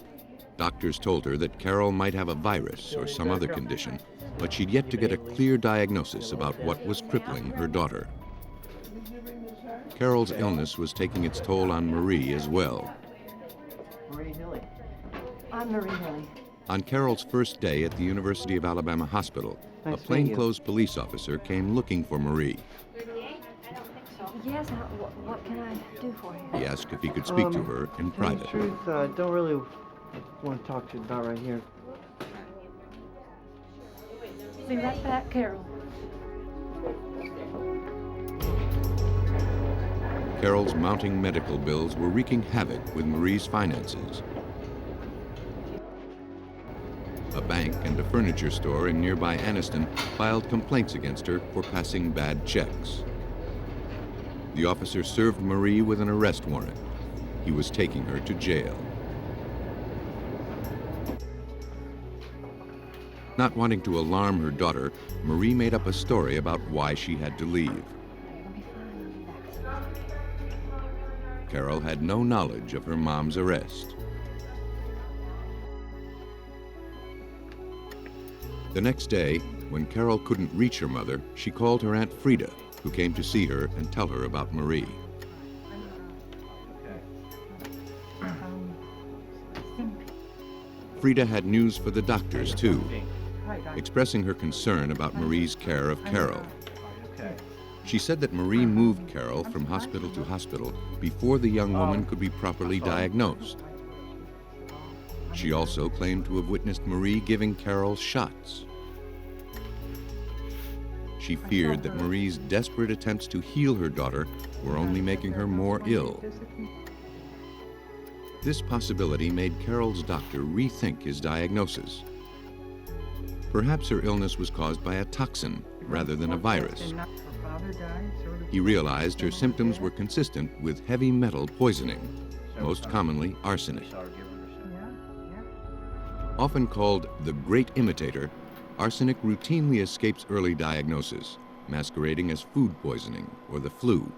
Doctors told her that Carol might have a virus or some other condition, but she'd yet to get a clear diagnosis about what was crippling her daughter. Carol's illness was taking its toll on Marie as well. Marie Hilley. I'm Marie Hilley. On Carol's first day at the University of Alabama Hospital, a Nice to meet you. plainclothes police officer came looking for Marie. Yes, what can I do for you? He asked if he could speak to her in Tell you private. the truth, I don't really want to talk to you about right here. Be right back, Carol. Carol's mounting medical bills were wreaking havoc with Marie's finances. A bank and a furniture store in nearby Anniston filed complaints against her for passing bad checks. The officer served Marie with an arrest warrant. He was taking her to jail. Not wanting to alarm her daughter, Marie made up a story about why she had to leave. Carol had no knowledge of her mom's arrest. The next day, when Carol couldn't reach her mother, she called her Aunt Frida, who came to see her and tell her about Marie. Frida had news for the doctors, too, expressing her concern about Marie's care of Carol. She said that Marie moved Carol from hospital to hospital before the young woman could be properly diagnosed. She also claimed to have witnessed Marie giving Carol shots. She feared that Marie's desperate attempts to heal her daughter were only making her more ill. This possibility made Carol's doctor rethink his diagnosis. Perhaps her illness was caused by a toxin rather than a virus. He realized her symptoms were consistent with heavy metal poisoning, most commonly arsenic. Often called the great imitator, arsenic routinely escapes early diagnosis, masquerading as food poisoning or the flu.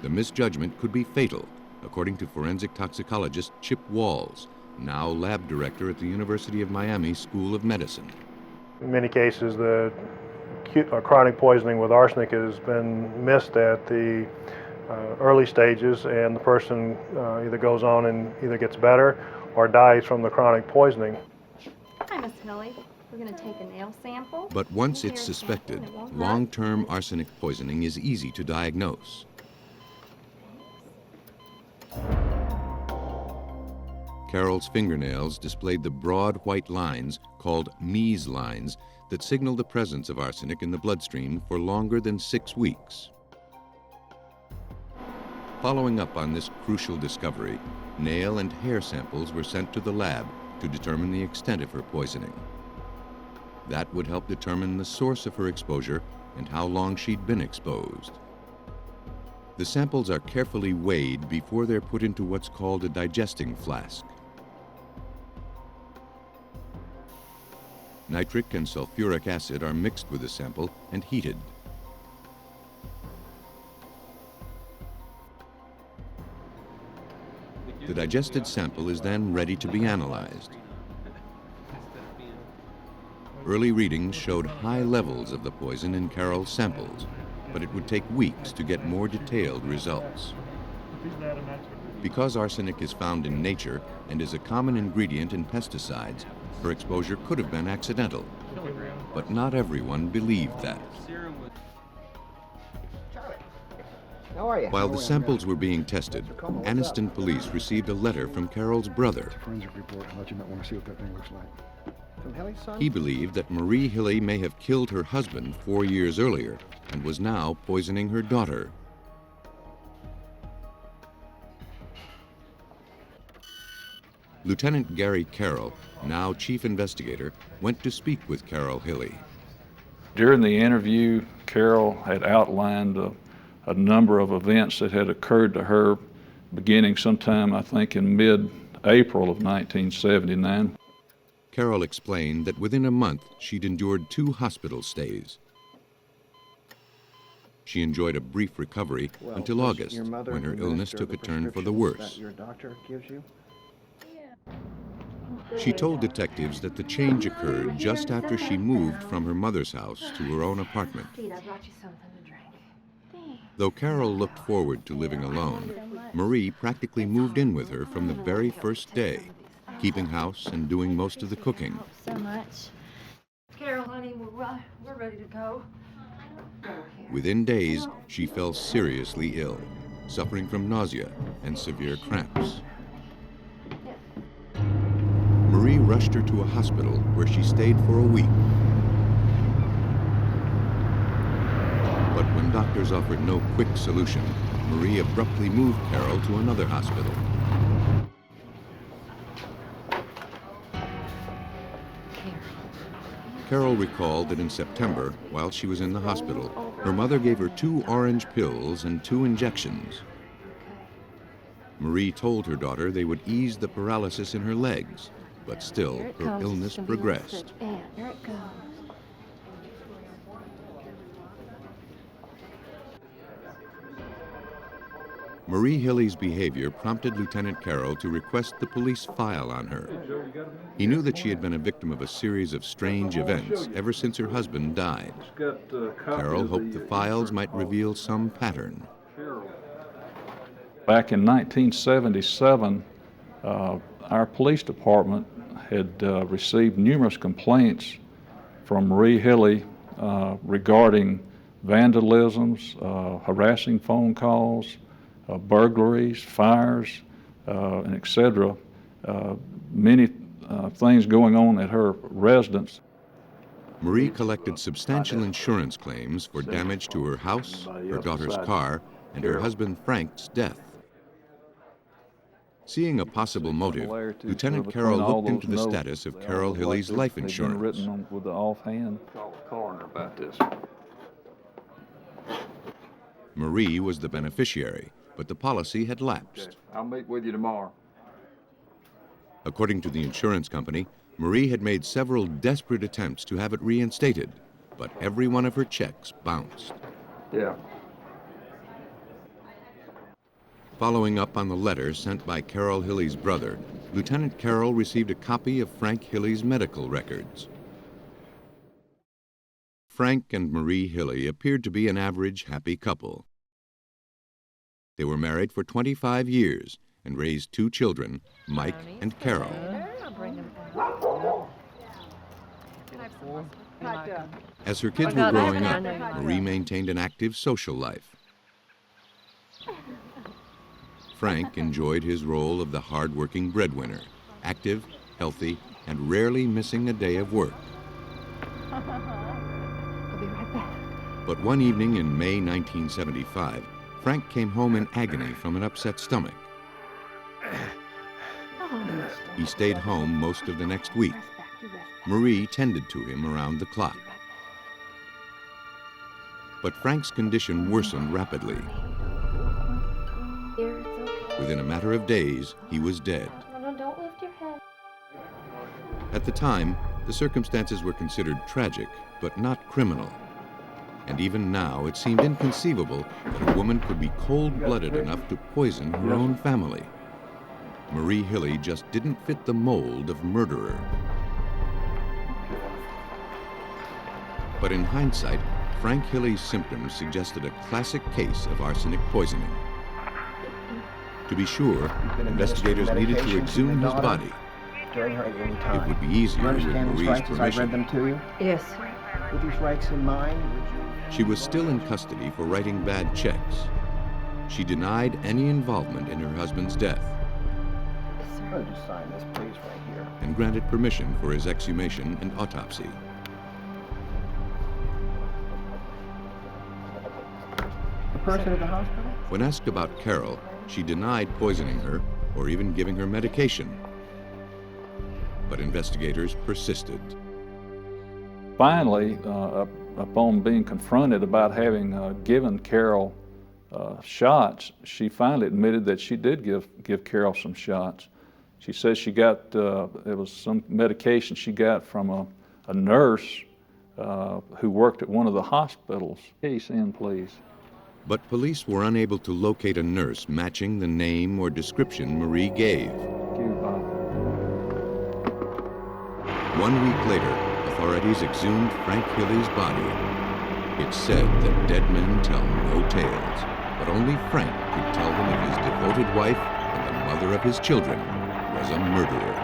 The misjudgment could be fatal, according to forensic toxicologist Chip Walls, now lab director at the University of Miami School of Medicine. In many cases, the chronic poisoning with arsenic has been missed at the early stages, and the person either goes on and either gets better or dies from the chronic poisoning. Hi, Miss Hilly. We're going to take a nail sample. But once it's suspected, long-term arsenic poisoning is easy to diagnose. Carol's fingernails displayed the broad white lines called Mees lines that signal the presence of arsenic in the bloodstream for longer than 6 weeks. Following up on this crucial discovery, nail and hair samples were sent to the lab to determine the extent of her poisoning. That would help determine the source of her exposure and how long she'd been exposed. The samples are carefully weighed before they're put into what's called a digesting flask. Nitric and sulfuric acid are mixed with the sample and heated. The digested sample is then ready to be analyzed. Early readings showed high levels of the poison in Carol's samples, but it would take weeks to get more detailed results. Because arsenic is found in nature and is a common ingredient in pesticides, her exposure could have been accidental, but not everyone believed that. While the samples were being tested, Anniston police received a letter from Carol's brother. He believed that Marie Hilly may have killed her husband 4 years earlier and was now poisoning her daughter. Lieutenant Gary Carroll, now chief investigator, went to speak with Carol Hilly. During the interview, Carol had outlined a number of events that had occurred to her beginning sometime, I think, in mid-April of 1979. Carol explained that within a month she'd endured 2 hospital stays. She enjoyed a brief recovery until August, when her illness took a turn for the worse. Your doctor gives you? She told detectives that the change occurred just after she moved from her mother's house to her own apartment. Though Carol looked forward to living alone, Marie practically moved in with her from the very first day, keeping house and doing most of the cooking. So much. Carol, honey, we're ready to go. Within days, she fell seriously ill, suffering from nausea and severe cramps. Marie rushed her to a hospital where she stayed for a week. But when doctors offered no quick solution, Marie abruptly moved Carol to another hospital. Carol recalled that in September, while she was in the hospital, her mother gave her 2 orange pills and 2 injections. Marie told her daughter they would ease the paralysis in her legs, but still her illness progressed. Here it goes. Marie Hilly's behavior prompted Lieutenant Carroll to request the police file on her. He knew that she had been a victim of a series of strange events ever since her husband died. Carroll hoped the files might reveal some pattern. Back in 1977, our police department had received numerous complaints from Marie Hilly regarding vandalisms, harassing phone calls, burglaries, fires, and etc. many things going on at her residence. Marie collected substantial insurance claims for damage to her house, her daughter's car, and her husband Frank's death. Seeing a possible motive, Lieutenant Carroll looked into the status of Carol Hilley's life insurance. Written with the offhand. Call the coroner about this. Marie was the beneficiary, but the policy had lapsed. Okay. I'll meet with you tomorrow. According to the insurance company, Marie had made several desperate attempts to have it reinstated, but every one of her checks bounced. Yeah. Following up on the letter sent by Carol Hilley's brother, Lieutenant Carroll received a copy of Frank Hilley's medical records. Frank and Marie Hilley appeared to be an average happy couple. They were married for 25 years and raised 2 children, Mike and Carol. As her kids were growing up, Marie maintained an active social life. Frank enjoyed his role of the hard-working breadwinner, active, healthy, and rarely missing a day of work. I'll be right back. But one evening in May 1975, Frank came home in agony from an upset stomach. He stayed home most of the next week. Marie tended to him around the clock. But Frank's condition worsened rapidly. Within a matter of days, he was dead. No, don't lift your head. At the time, the circumstances were considered tragic, but not criminal. And even now, it seemed inconceivable that a woman could be cold-blooded enough to poison her own family. Marie Hilley just didn't fit the mold of murderer. But in hindsight, Frank Hilley's symptoms suggested a classic case of arsenic poisoning. To be sure, investigators needed to exhume his body. It would be easier with Marie's permission. Yes. With these rights in mind, She was still in custody for writing bad checks. She denied any involvement in her husband's death just sign this, please, right here. and granted permission for his exhumation and autopsy. The person at the hospital? When asked about Carol, she denied poisoning her or even giving her medication. But investigators persisted. Finally, upon being confronted about having given Carol shots, she finally admitted that she did give Carol some shots. She says she got, it was some medication she got from a nurse who worked at one of the hospitals. Case in, please. But police were unable to locate a nurse matching the name or description Marie gave. 1 week later, authorities exhumed Frank Hilley's body. It's said that dead men tell no tales, but only Frank could tell them if his devoted wife and the mother of his children was a murderer.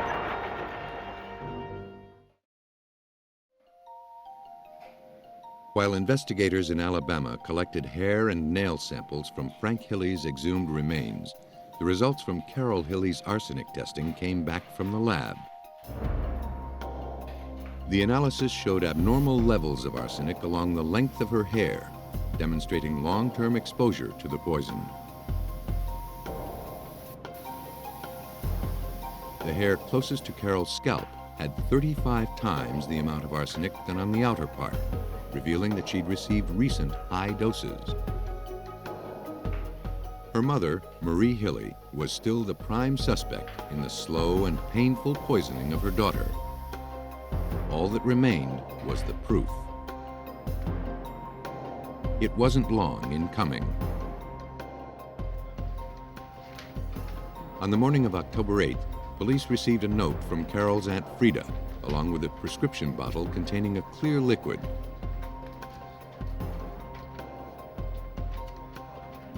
While investigators in Alabama collected hair and nail samples from Frank Hilley's exhumed remains, the results from Carol Hilley's arsenic testing came back from the lab. The analysis showed abnormal levels of arsenic along the length of her hair, demonstrating long-term exposure to the poison. The hair closest to Carol's scalp had 35 times the amount of arsenic than on the outer part, revealing that she'd received recent high doses. Her mother, Marie Hilley, was still the prime suspect in the slow and painful poisoning of her daughter. All that remained was the proof. It wasn't long in coming. On the morning of October 8th, police received a note from Carol's Aunt Frida, along with a prescription bottle containing a clear liquid.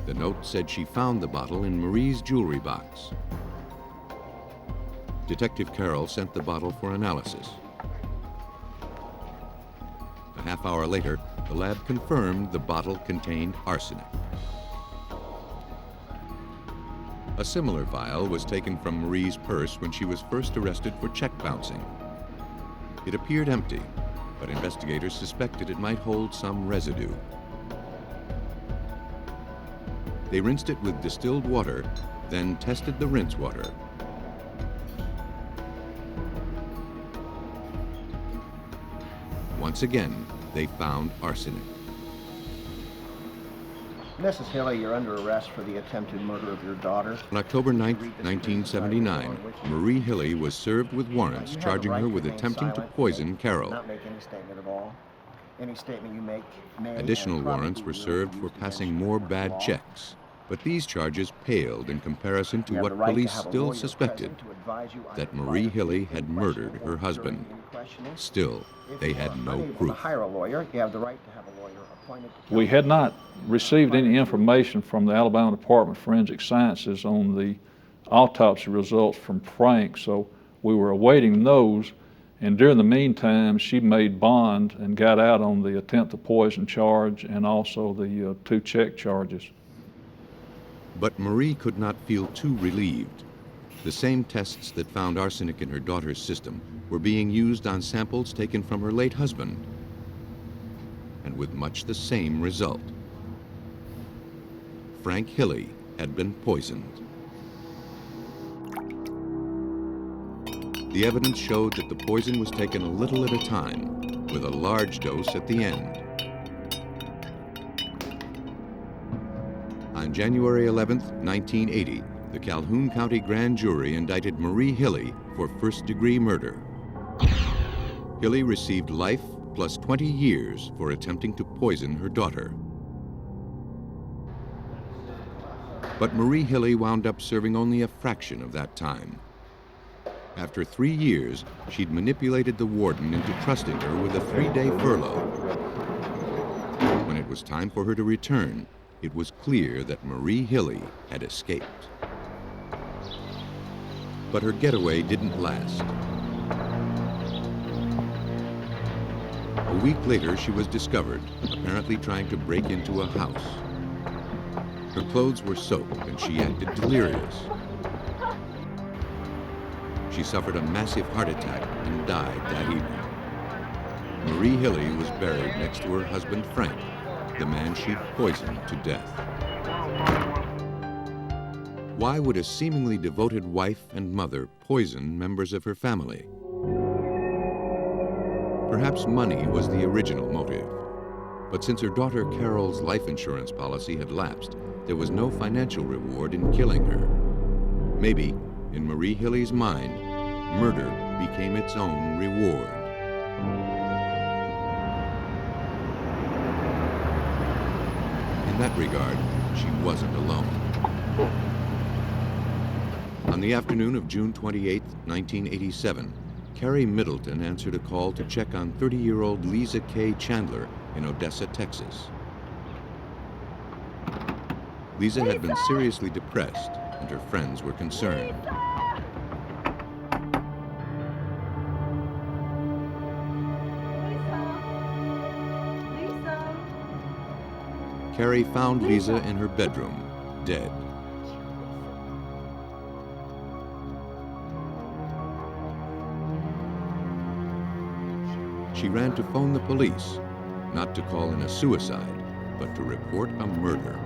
The note said she found the bottle in Marie's jewelry box. Detective Carroll sent the bottle for analysis. A half hour later, the lab confirmed the bottle contained arsenic. A similar vial was taken from Marie's purse when she was first arrested for check bouncing. It appeared empty, but investigators suspected it might hold some residue. They rinsed it with distilled water, then tested the rinse water. Once again, they found arsenic. Mrs. Hilly, you're under arrest for the attempted murder of your daughter. On October 9, 1979, Marie Hilly was served with warrants charging her with attempting to poison Carol. Not make any statement at all. Any statement you make may Additional and probably warrants were will served be for used passing against you more in bad law. checks. But these charges paled in comparison to You have what the right to police have a still lawyer suspected, present to advise you on that your Marie right Hilly to had any murdered questioning her or husband. during any questioning. Still, they If you had are no unable to proof. hire a lawyer, you have the right to have a lawyer appointed to We had not received any information from the Alabama Department of Forensic Sciences on the autopsy results from Frank, so we were awaiting those. And during the meantime, she made bond and got out on the attempt to poison charge and also the 2 check charges. But Marie could not feel too relieved. The same tests that found arsenic in her daughter's system were being used on samples taken from her late husband, and with much the same result. Frank Hilly had been poisoned. The evidence showed that the poison was taken a little at a time, with a large dose at the end. On January 11, 1980, the Calhoun County Grand Jury indicted Marie Hilly for first-degree murder. Hilly received life plus 20 years for attempting to poison her daughter. But Marie Hilly wound up serving only a fraction of that time. After 3 years, she'd manipulated the warden into trusting her with a 3-day furlough. When it was time for her to return, it was clear that Marie Hilly had escaped. But her getaway didn't last. A week later, she was discovered, apparently trying to break into a house. Her clothes were soaked and she acted delirious. She suffered a massive heart attack and died that evening. Marie Hilly was buried next to her husband Frank, the man she'd poisoned to death. Why would a seemingly devoted wife and mother poison members of her family? Perhaps money was the original motive. But since her daughter Carol's life insurance policy had lapsed, there was no financial reward in killing her. Maybe, in Marie Hilly's mind, murder became its own reward. In that regard, she wasn't alone. On the afternoon of June 28, 1987, Carrie Middleton answered a call to check on 30-year-old Lisa K. Chandler in Odessa, Texas. Lisa had been seriously depressed, and her friends were concerned. Carrie found Lisa in her bedroom, dead. She ran to phone the police, not to call in a suicide, but to report a murder.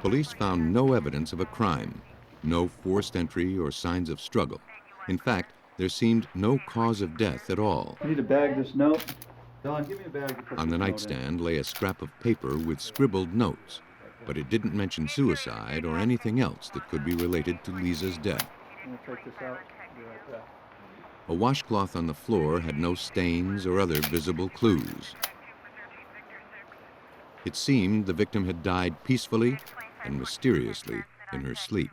Police found no evidence of a crime, no forced entry or signs of struggle. In fact, there seemed no cause of death at all. Need to bag this note? Don, give me a bag to put On the this note in. nightstand lay a scrap of paper with scribbled notes, but it didn't mention suicide or anything else that could be related to Lisa's death. I'm gonna take this out. Be right back. A washcloth on the floor had no stains or other visible clues. It seemed the victim had died peacefully and mysteriously in her sleep.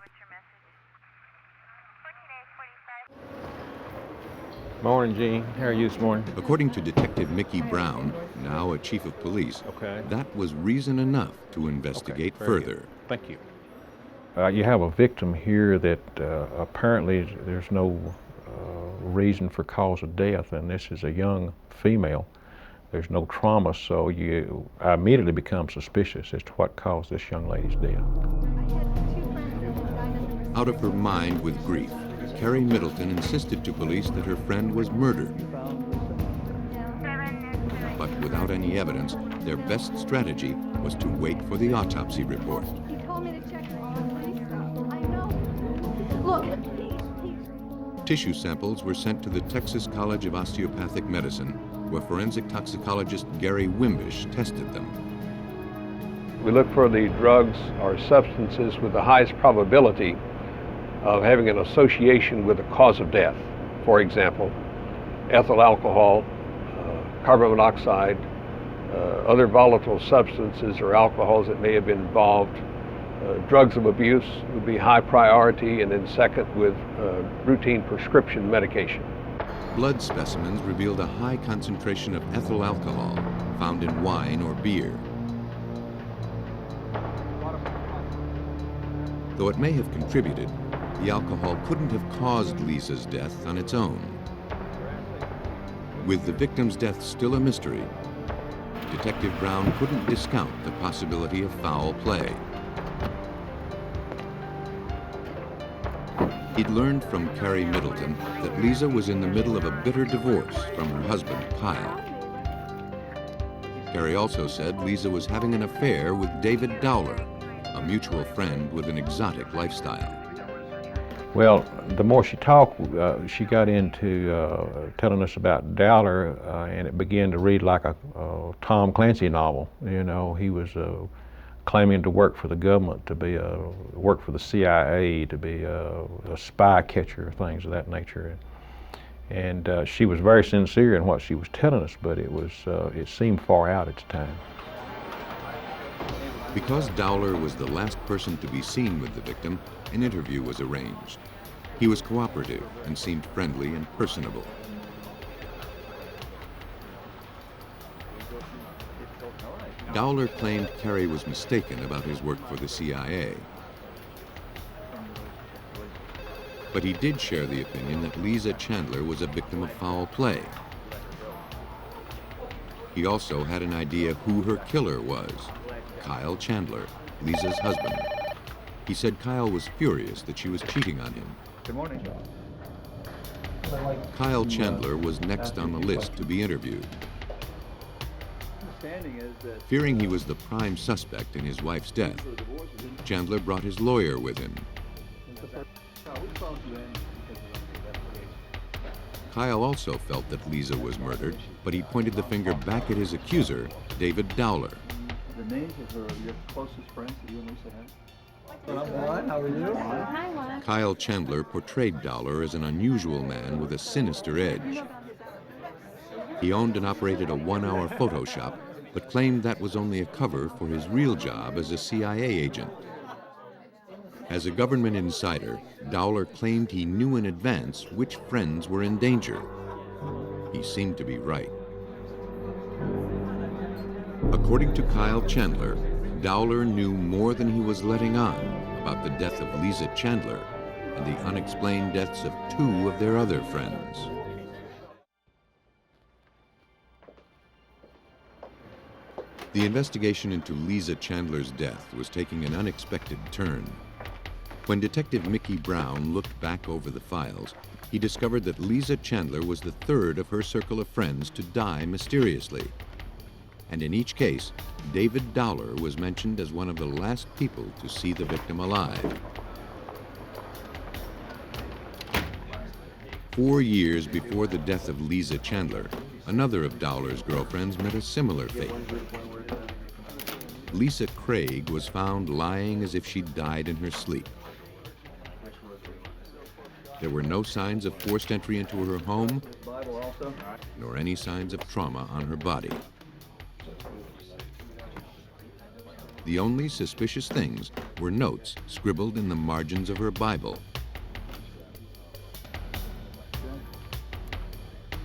Morning, Gene. How are you this morning? According to Detective Mickey Brown, now a chief of police, that was reason enough to investigate further. Thank you. You have a victim here that apparently there's no reason for cause of death, and this is a young female. There's no trauma, so I immediately become suspicious as to what caused this young lady's death. Out of her mind with grief, Carrie Middleton insisted to police that her friend was murdered. But without any evidence, their best strategy was to wait for the autopsy report. He told me to check all the police stuff. I know. Look. Tissue samples were sent to the Texas College of Osteopathic Medicine, where forensic toxicologist Gary Wimbish tested them. We look for the drugs or substances with the highest probability of having an association with the cause of death. For example, ethyl alcohol, carbon monoxide, other volatile substances or alcohols that may have been involved. Drugs of abuse would be high priority, and then second with routine prescription medication. Blood specimens revealed a high concentration of ethyl alcohol found in wine or beer. Though it may have contributed, the alcohol couldn't have caused Lisa's death on its own. With the victim's death still a mystery, Detective Brown couldn't discount the possibility of foul play. He'd learned from Carrie Middleton that Lisa was in the middle of a bitter divorce from her husband, Kyle. Carrie also said Lisa was having an affair with David Dowler, a mutual friend with an exotic lifestyle. Well, the more she talked, she got into telling us about Dowler, and it began to read like a Tom Clancy novel. You know, he was claiming to work for the government, to be work for the CIA, to be a spy catcher, things of that nature. And she was very sincere in what she was telling us, but it seemed far out at the time. Because Dowler was the last person to be seen with the victim, an interview was arranged. He was cooperative and seemed friendly and personable. Dowler claimed Carrie was mistaken about his work for the CIA. But he did share the opinion that Lisa Chandler was a victim of foul play. He also had an idea who her killer was, Kyle Chandler, Lisa's husband. He said Kyle was furious that she was cheating on him. Good morning. Kyle Chandler was next on the list to be interviewed. Fearing he was the prime suspect in his wife's death, Chandler brought his lawyer with him. Kyle also felt that Lisa was murdered, but he pointed the finger back at his accuser, David Dowler. The names of your closest friends that you and Lisa have? I'm Juan. How are you? Hi, Juan. Kyle Chandler portrayed Dowler as an unusual man with a sinister edge. He owned and operated a one-hour photo shop, but claimed that was only a cover for his real job as a CIA agent. As a government insider, Dowler claimed he knew in advance which friends were in danger. He seemed to be right. According to Kyle Chandler, Dowler knew more than he was letting on about the death of Lisa Chandler and the unexplained deaths of two of their other friends. The investigation into Lisa Chandler's death was taking an unexpected turn. When Detective Mickey Brown looked back over the files, he discovered that Lisa Chandler was the third of her circle of friends to die mysteriously. And in each case, David Dowler was mentioned as one of the last people to see the victim alive. 4 years before the death of Lisa Chandler, another of Dowler's girlfriends met a similar fate. Lisa Craig was found lying as if she'd died in her sleep. There were no signs of forced entry into her home, nor any signs of trauma on her body. The only suspicious things were notes scribbled in the margins of her Bible.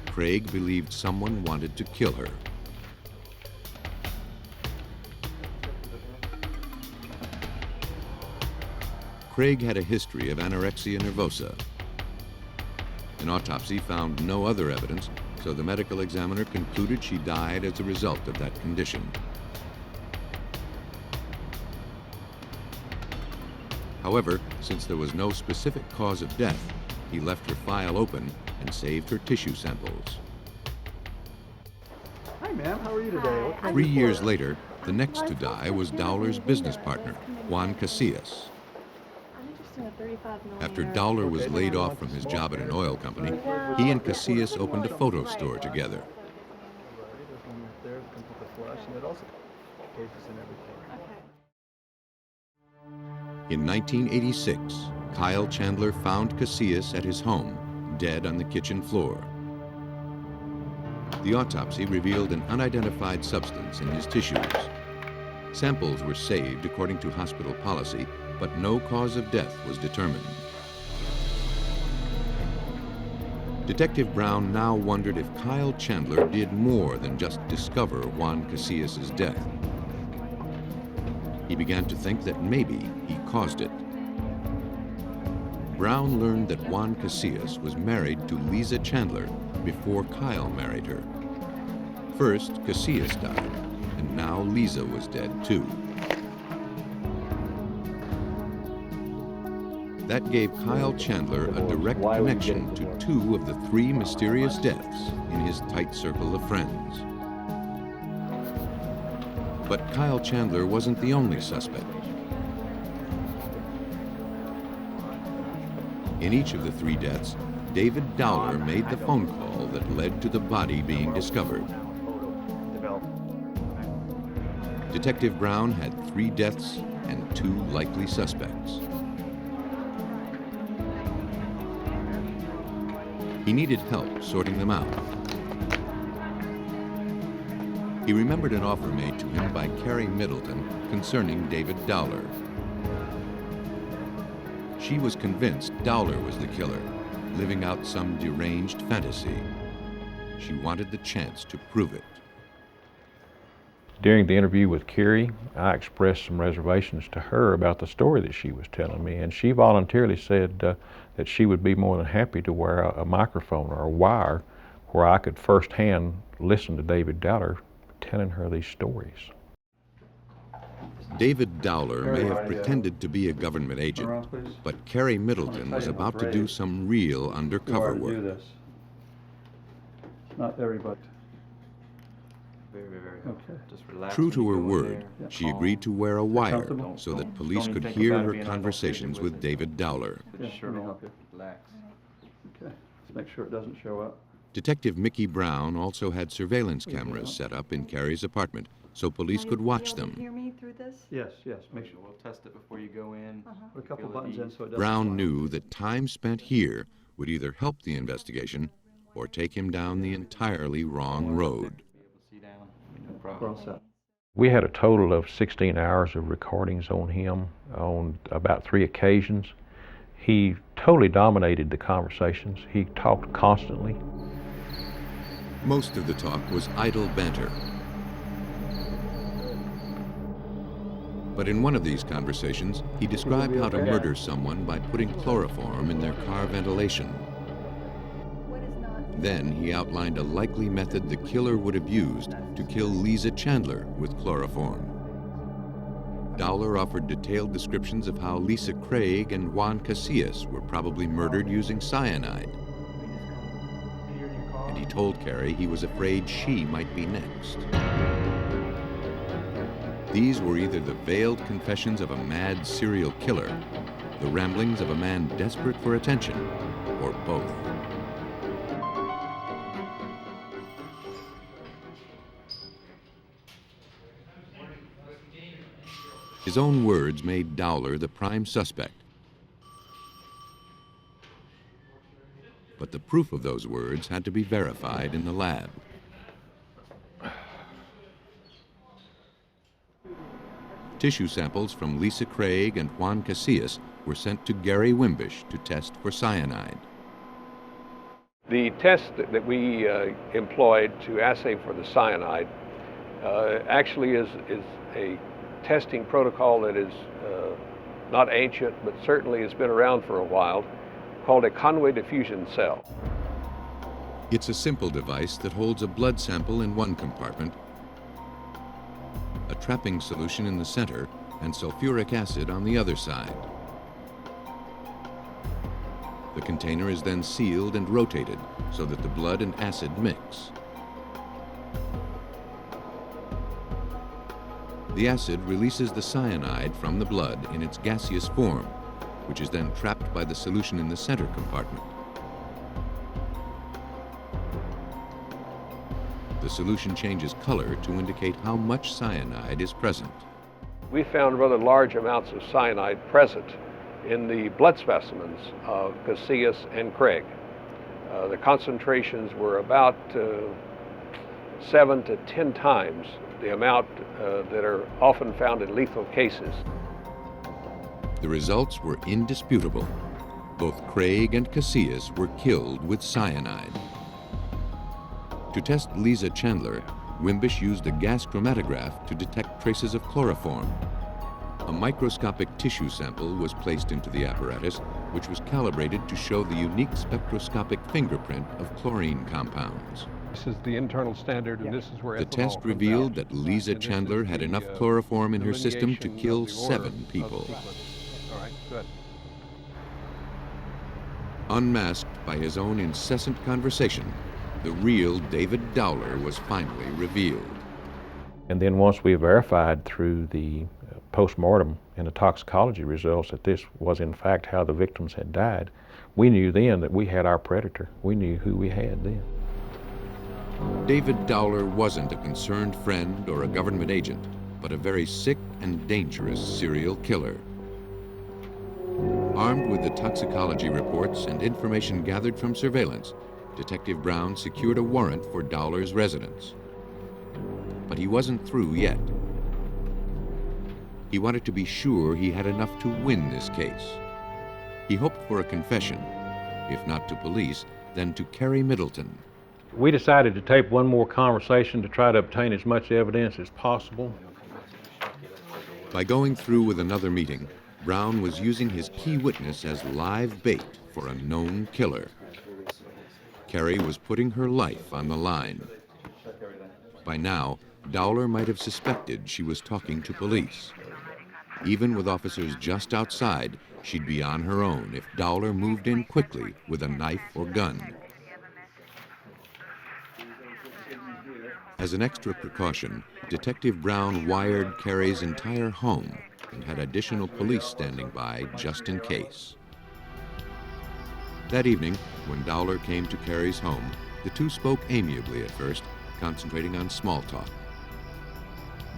Craig believed someone wanted to kill her. Craig had a history of anorexia nervosa. An autopsy found no other evidence so the medical examiner concluded she died as a result of that condition. However, since there was no specific cause of death, he left her file open and saved her tissue samples. Hi, ma'am. How are you today? 3 years later, the next to die was Dowler's business partner, Juan Casillas. After Dowler was laid off from his job at an oil company, he and Casillas opened a photo store together. In 1986, Kyle Chandler found Casillas at his home, dead on the kitchen floor. The autopsy revealed an unidentified substance in his tissues. Samples were saved according to hospital policy, but no cause of death was determined. Detective Brown now wondered if Kyle Chandler did more than just discover Juan Casillas' death. He began to think that maybe he caused it. Brown learned that Juan Casillas was married to Lisa Chandler before Kyle married her. First, Casillas died, and now Lisa was dead too. That gave Kyle Chandler a direct connection to 2 of the 3 mysterious deaths in his tight circle of friends. But Kyle Chandler wasn't the only suspect. In each of the 3 deaths, David Dowler made the phone call that led to the body being discovered. Detective Brown had 3 deaths and 2 likely suspects. He needed help sorting them out. He remembered an offer made to him by Carrie Middleton concerning David Dowler. She was convinced Dowler was the killer, living out some deranged fantasy. She wanted the chance to prove it. During the interview with Carrie, I expressed some reservations to her about the story that she was telling me, and she voluntarily said that she would be more than happy to wear a microphone or a wire where I could firsthand listen to David Dowler telling her these stories. David Dowler may have pretended to be a government agent, but Carrie Middleton was about to do some real undercover work. Not everybody. Okay. Just relax. True to her word, she agreed to wear a wire so that police could hear her conversations with David Dowler. Relax. Okay. Let's make sure it doesn't show up. Detective Mickey Brown also had surveillance cameras set up in Carrie's apartment so police could watch them. Hear me through this? Yes, make sure. We'll test it before you go in. Put a couple buttons in so it doesn't. Brown knew that time spent here would either help the investigation or take him down the entirely wrong road. We're all set. We had a total of 16 hours of recordings on him on about 3 occasions. He totally dominated the conversations. He talked constantly. Most of the talk was idle banter. But in one of these conversations, he described how to murder someone by putting chloroform in their car ventilation. Then he outlined a likely method the killer would have used to kill Lisa Chandler with chloroform. Dowler offered detailed descriptions of how Lisa Craig and Juan Casillas were probably murdered using cyanide. And he told Carrie he was afraid she might be next. These were either the veiled confessions of a mad serial killer, the ramblings of a man desperate for attention, or both. His own words made Dowler the prime suspect. But the proof of those words had to be verified in the lab. Tissue samples from Lisa Craig and Juan Casillas were sent to Gary Wimbish to test for cyanide. The test that we employed to assay for the cyanide actually is a testing protocol that is not ancient, but certainly has been around for a while, called a Conway diffusion cell. It's a simple device that holds a blood sample in one compartment, a trapping solution in the center, and sulfuric acid on the other side. The container is then sealed and rotated so that the blood and acid mix. The acid releases the cyanide from the blood in its gaseous form, which is then trapped by the solution in the center compartment. The solution changes color to indicate how much cyanide is present. We found rather large amounts of cyanide present in the blood specimens of Casillas and Craig. The concentrations were about 7 to 10 times the amount that are often found in lethal cases. The results were indisputable. Both Craig and Casillas were killed with cyanide. To test Lisa Chandler, Wimbish used a gas chromatograph to detect traces of chloroform. A microscopic tissue sample was placed into the apparatus, which was calibrated to show the unique spectroscopic fingerprint of chlorine compounds. This is the internal standard, and this is where The test revealed that Lisa Chandler had enough chloroform in her system to kill 7 people. All right, good. Unmasked by his own incessant conversation, the real David Dowler was finally revealed. And then once we verified through the post-mortem and the toxicology results that this was in fact how the victims had died, we knew then that we had our predator. We knew who we had then. David Dowler wasn't a concerned friend or a government agent, but a very sick and dangerous serial killer. Armed with the toxicology reports and information gathered from surveillance, Detective Brown secured a warrant for Dowler's residence. But he wasn't through yet. He wanted to be sure he had enough to win this case. He hoped for a confession, if not to police, then to Carrie Middleton. We decided to tape one more conversation to try to obtain as much evidence as possible. By going through with another meeting, Brown was using his key witness as live bait for a known killer. Carrie was putting her life on the line. By now, Dowler might have suspected she was talking to police. Even with officers just outside, she'd be on her own if Dowler moved in quickly with a knife or gun. As an extra precaution, Detective Brown wired Carrie's entire home and had additional police standing by just in case. That evening, when Dowler came to Carrie's home, the two spoke amiably at first, concentrating on small talk.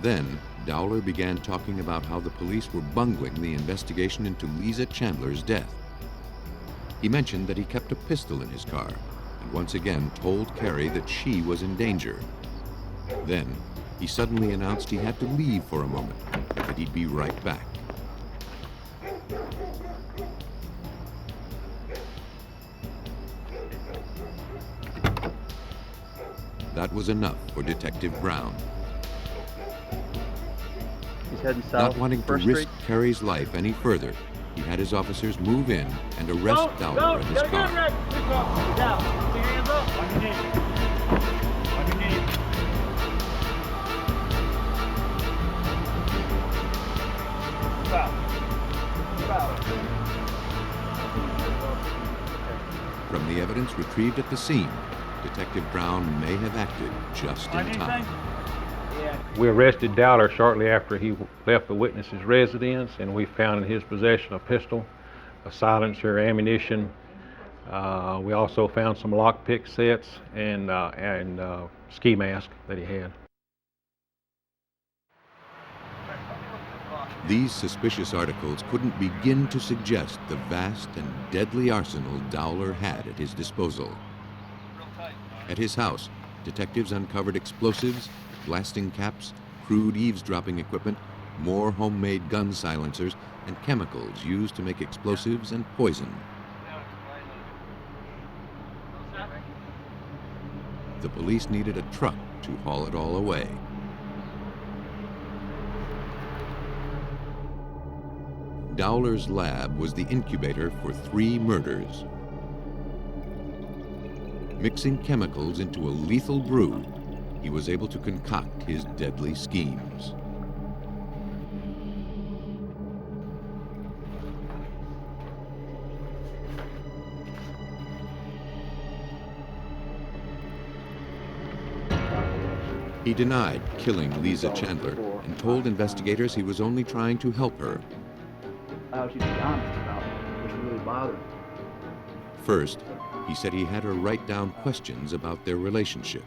Then, Dowler began talking about how the police were bungling the investigation into Lisa Chandler's death. He mentioned that he kept a pistol in his car, and once again told Carrie that she was in danger. Then, he suddenly announced he had to leave for a moment, but that he'd be right back. That was enough for Detective Brown. He's heading south. Not wanting to First risk Street. Carrie's life any further, he had his officers move in and arrest Dowler in his car. Down. Put your hands up. On your knees. On your knees. From the evidence retrieved at the scene, Detective Brown may have acted just in time. We arrested Dowler shortly after he left the witness's residence, and we found in his possession a pistol, a silencer, ammunition. We also found some lockpick sets and ski mask that he had. These suspicious articles couldn't begin to suggest the vast and deadly arsenal Dowler had at his disposal. At his house, detectives uncovered explosives, blasting caps, crude eavesdropping equipment, more homemade gun silencers, and chemicals used to make explosives and poison. The police needed a truck to haul it all away. Dowler's lab was the incubator for 3 murders. Mixing chemicals into a lethal brew, he was able to concoct his deadly schemes. He denied killing Lisa Chandler and told investigators he was only trying to help her. I was just be honest about what really bothered me. First, he said he had her write down questions about their relationship.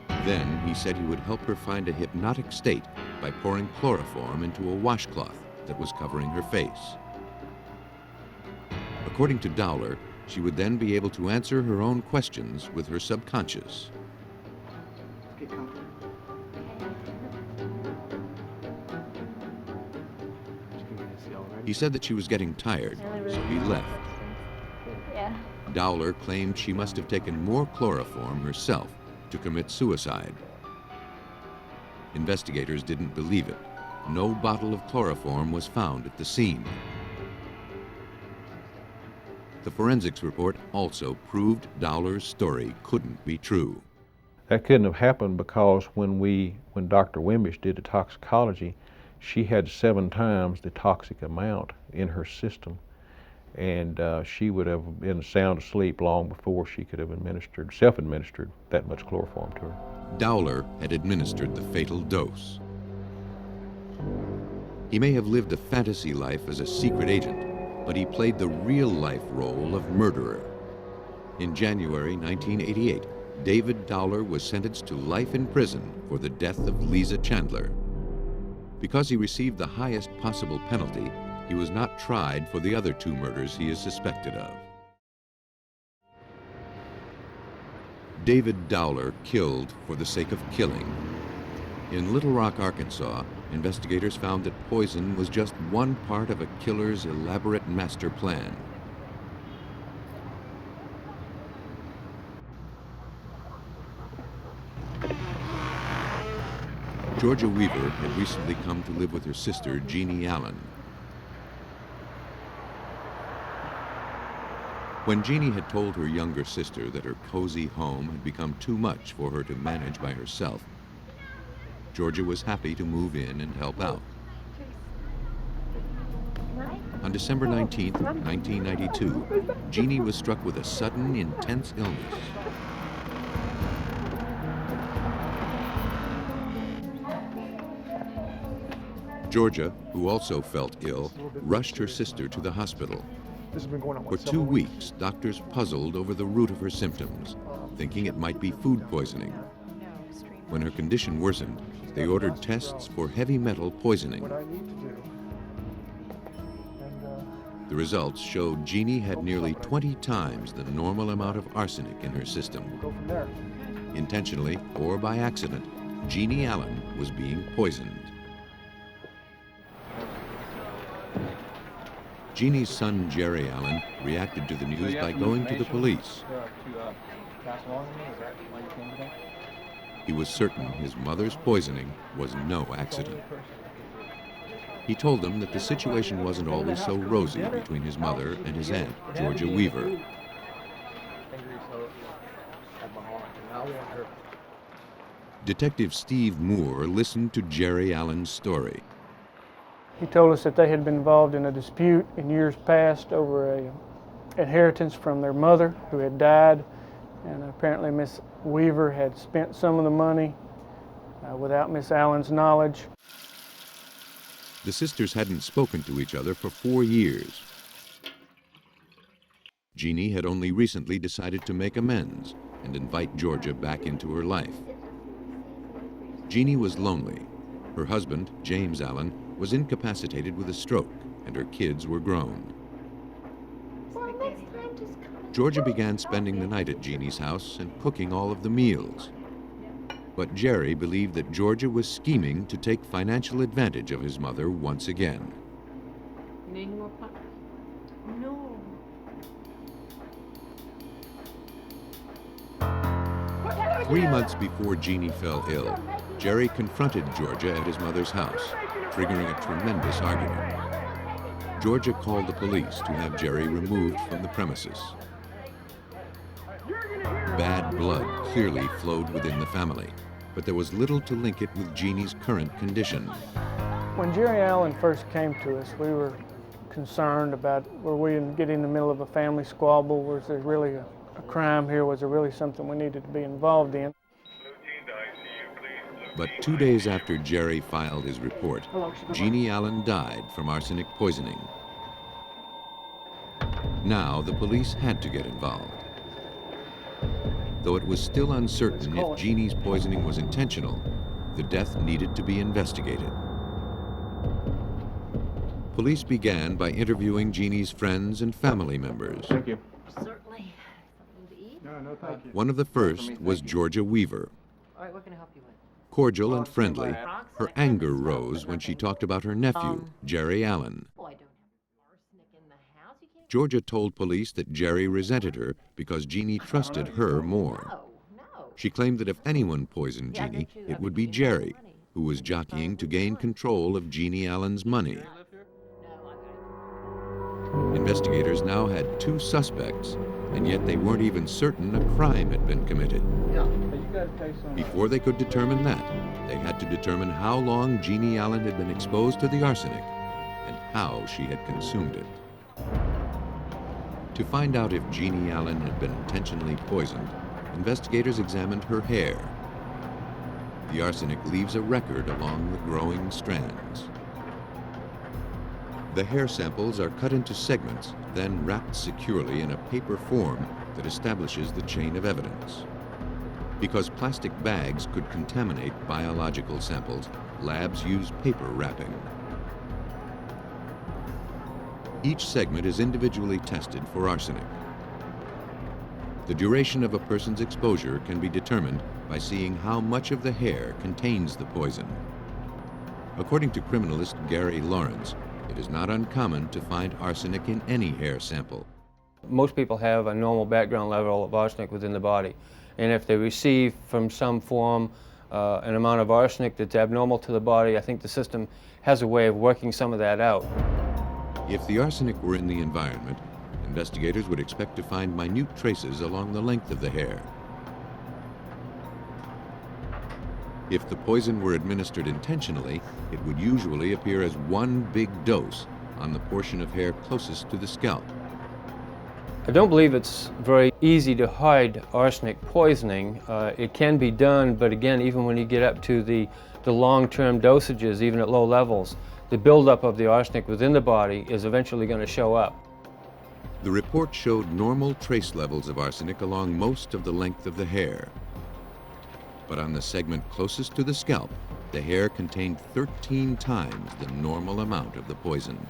Then he said he would help her find a hypnotic state by pouring chloroform into a washcloth that was covering her face. According to Dowler, she would then be able to answer her own questions with her subconscious. Get comfortable. He said that she was getting tired, so he left. Yeah. Dowler claimed she must have taken more chloroform herself to commit suicide. Investigators didn't believe it. No bottle of chloroform was found at the scene. The forensics report also proved Dowler's story couldn't be true. That couldn't have happened because when Dr. Wimbish did the toxicology, she had 7 times the toxic amount in her system, and she would have been sound asleep long before she could have self-administered that much chloroform to her. Dowler had administered the fatal dose. He may have lived a fantasy life as a secret agent, but he played the real-life role of murderer. In January 1988, David Dowler was sentenced to life in prison for the death of Lisa Chandler. Because he received the highest possible penalty, he was not tried for the other 2 murders he is suspected of. David Dowler killed for the sake of killing. In Little Rock, Arkansas, investigators found that poison was just one part of a killer's elaborate master plan. Georgia Weaver had recently come to live with her sister, Jeannie Allen. When Jeannie had told her younger sister that her cozy home had become too much for her to manage by herself, Georgia was happy to move in and help out. On December 19, 1992, Jeannie was struck with a sudden, intense illness. Georgia, who also felt ill, rushed her sister to the hospital. For 2 weeks, doctors puzzled over the root of her symptoms, thinking it might be food poisoning. When her condition worsened, they ordered tests for heavy metal poisoning. The results showed Jeannie had nearly 20 times the normal amount of arsenic in her system. Intentionally or by accident, Jeannie Allen was being poisoned. Jeannie's son, Jerry Allen, reacted to the news by going to the police. He was certain his mother's poisoning was no accident. He told them that the situation wasn't always so rosy between his mother and his aunt, Georgia Weaver. Detective Steve Moore listened to Jerry Allen's story. He told us that they had been involved in a dispute in years past over an inheritance from their mother who had died, and apparently Miss Weaver had spent some of the money without Miss Allen's knowledge. The sisters hadn't spoken to each other for 4 years. Jeannie had only recently decided to make amends and invite Georgia back into her life. Jeannie was lonely. Her husband, James Allen, was incapacitated with a stroke, and her kids were grown. Georgia began spending the night at Jeannie's house and cooking all of the meals. But Jerry believed that Georgia was scheming to take financial advantage of his mother once again. Need more pop? No. 3 months before Jeannie fell ill, Jerry confronted Georgia at his mother's house, triggering a tremendous argument. Georgia called the police to have Jerry removed from the premises. Bad blood clearly flowed within the family, but there was little to link it with Jeannie's current condition. When Jerry Allen first came to us, we were concerned about, were we getting in the middle of a family squabble? Was there really a crime here? Was there really something we needed to be involved in? But 2 days after Jerry filed his report, Jeannie Allen died from arsenic poisoning. Now the police had to get involved. Though it was still uncertain if Jeannie's poisoning was intentional, the death needed to be investigated. Police began by interviewing Jeannie's friends and family members. Thank you. Certainly. Something to eat? No, thank you. One of the first was Georgia Weaver. All right, what can I help you with? Cordial and friendly, her anger rose when she talked about her nephew, Jerry Allen. Oh, I don't have arsenic in the house. You can't... Georgia told police that Jerry resented her because Jeannie trusted her more. She claimed that if anyone poisoned Jeannie, it would be Jerry, who was jockeying to gain control of Jeannie Allen's money. Investigators now had 2 suspects, and yet they weren't even certain a crime had been committed. Before they could determine that, they had to determine how long Jeannie Allen had been exposed to the arsenic and how she had consumed it. To find out if Jeannie Allen had been intentionally poisoned, investigators examined her hair. The arsenic leaves a record along the growing strands. The hair samples are cut into segments, then wrapped securely in a paper form that establishes the chain of evidence. Because plastic bags could contaminate biological samples, labs use paper wrapping. Each segment is individually tested for arsenic. The duration of a person's exposure can be determined by seeing how much of the hair contains the poison. According to criminalist Gary Lawrence, it is not uncommon to find arsenic in any hair sample. Most people have a normal background level of arsenic within the body. And if they receive from some form an amount of arsenic that's abnormal to the body, I think the system has a way of working some of that out. If the arsenic were in the environment, investigators would expect to find minute traces along the length of the hair. If the poison were administered intentionally, it would usually appear as one big dose on the portion of hair closest to the scalp. I don't believe it's very easy to hide arsenic poisoning. It can be done, but again, even when you get up to the long-term dosages, even at low levels, the buildup of the arsenic within the body is eventually going to show up. The report showed normal trace levels of arsenic along most of the length of the hair. But on the segment closest to the scalp, the hair contained 13 times the normal amount of the poison.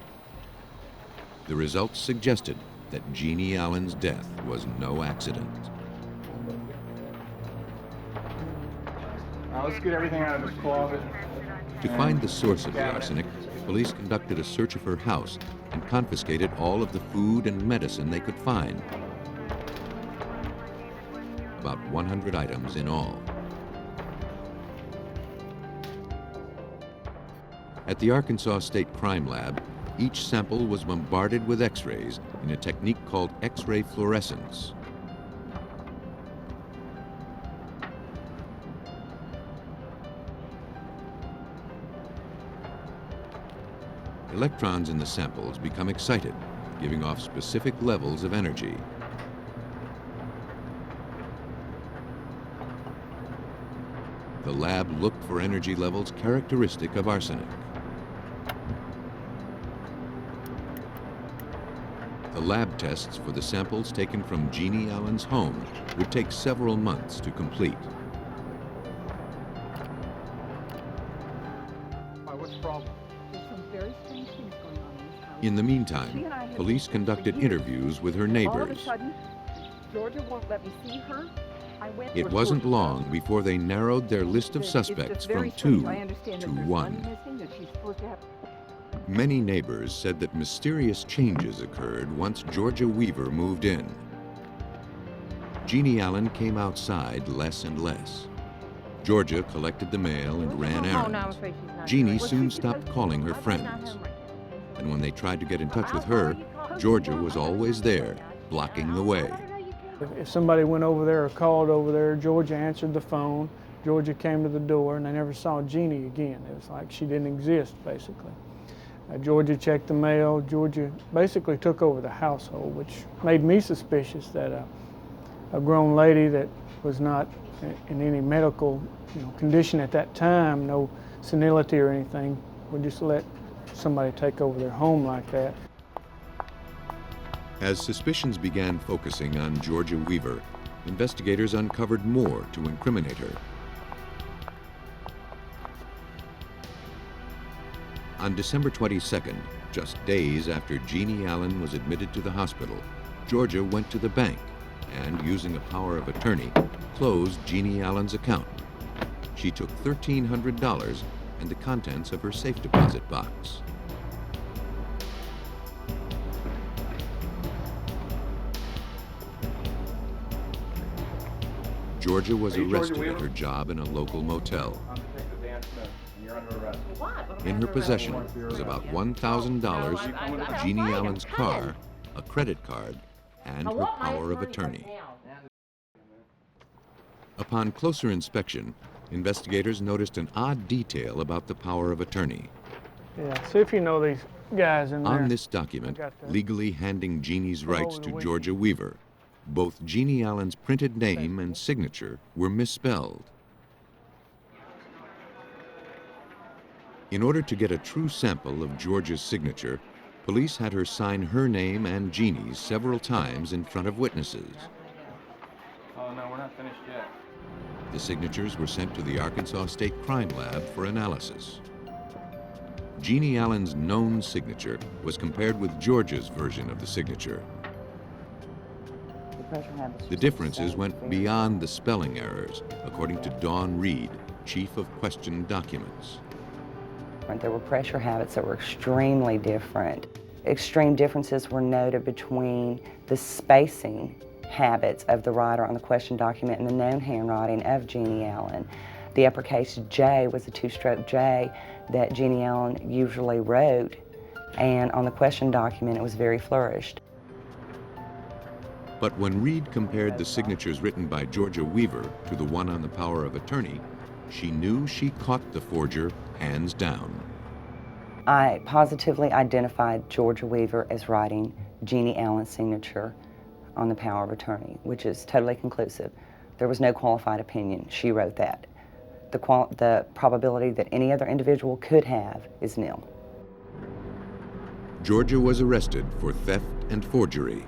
The results suggested that Jeannie Allen's death was no accident. Let's get everything out of this closet. To find the source of the arsenic, police conducted a search of her house and confiscated all of the food and medicine they could find. About 100 items in all. At the Arkansas State Crime Lab, each sample was bombarded with X-rays in a technique called X-ray fluorescence. Electrons in the samples become excited, giving off specific levels of energy. The lab looked for energy levels characteristic of arsenic. The lab tests for the samples taken from Jeannie Allen's home would take several months to complete. What's the problem? There's some very strange things going on in this house. In the meantime, police conducted interviews with her All of a neighbors. sudden, Georgia won't let me see her. I went It to wasn't Georgia's long house. before they narrowed their list of It's just suspects very from strange. 2 I understand to that there's 1. money missing, that she's supposed to have. Many neighbors said that mysterious changes occurred once Georgia Weaver moved in. Jeannie Allen came outside less and less. Georgia collected the mail and ran errands. Jeannie soon stopped calling her friends. And when they tried to get in touch with her, Georgia was always there, blocking the way. If somebody went over there or called over there, Georgia answered the phone, Georgia came to the door, and they never saw Jeannie again. It was like she didn't exist, basically. Georgia checked the mail. Georgia basically took over the household, which made me suspicious that a grown lady that was not in any medical condition at that time, no senility or anything, would just let somebody take over their home like that. As suspicions began focusing on Georgia Weaver, investigators uncovered more to incriminate her. On December 22nd, just days after Jeannie Allen was admitted to the hospital, Georgia went to the bank and, using a power of attorney, closed Jeannie Allen's account. She took $1,300 and the contents of her safe deposit box. Georgia was arrested at her job in a local motel. In her possession was about $1,000, Jeannie Allen's car, a credit card, and her power of attorney. Upon closer inspection, investigators noticed an odd detail about the power of attorney. Yeah, see if you know these guys in there. On this document, legally handing Jeannie's rights to Georgia Weaver, both Jeannie Allen's printed name and signature were misspelled. In order to get a true sample of Georgia's signature, police had her sign her name and Jeannie's several times in front of witnesses. Oh, no, we're not finished yet. The signatures were sent to the Arkansas State Crime Lab for analysis. Jeannie Allen's known signature was compared with Georgia's version of the signature. The differences went beyond the spelling errors, according to Dawn Reed, Chief of Questioned Documents. There were pressure habits that were extremely different. Extreme differences were noted between the spacing habits of the writer on the question document and the known handwriting of Jeannie Allen. The uppercase J was a two-stroke J that Jeannie Allen usually wrote, and on the question document it was very flourished. But when Reed compared the signatures written by Georgia Weaver to the one on the power of attorney, she knew she caught the forger hands down. I positively identified Georgia Weaver as writing Jeannie Allen's signature on the power of attorney, which is totally conclusive. There was no qualified opinion. She wrote that. The probability that any other individual could have is nil. Georgia was arrested for theft and forgery.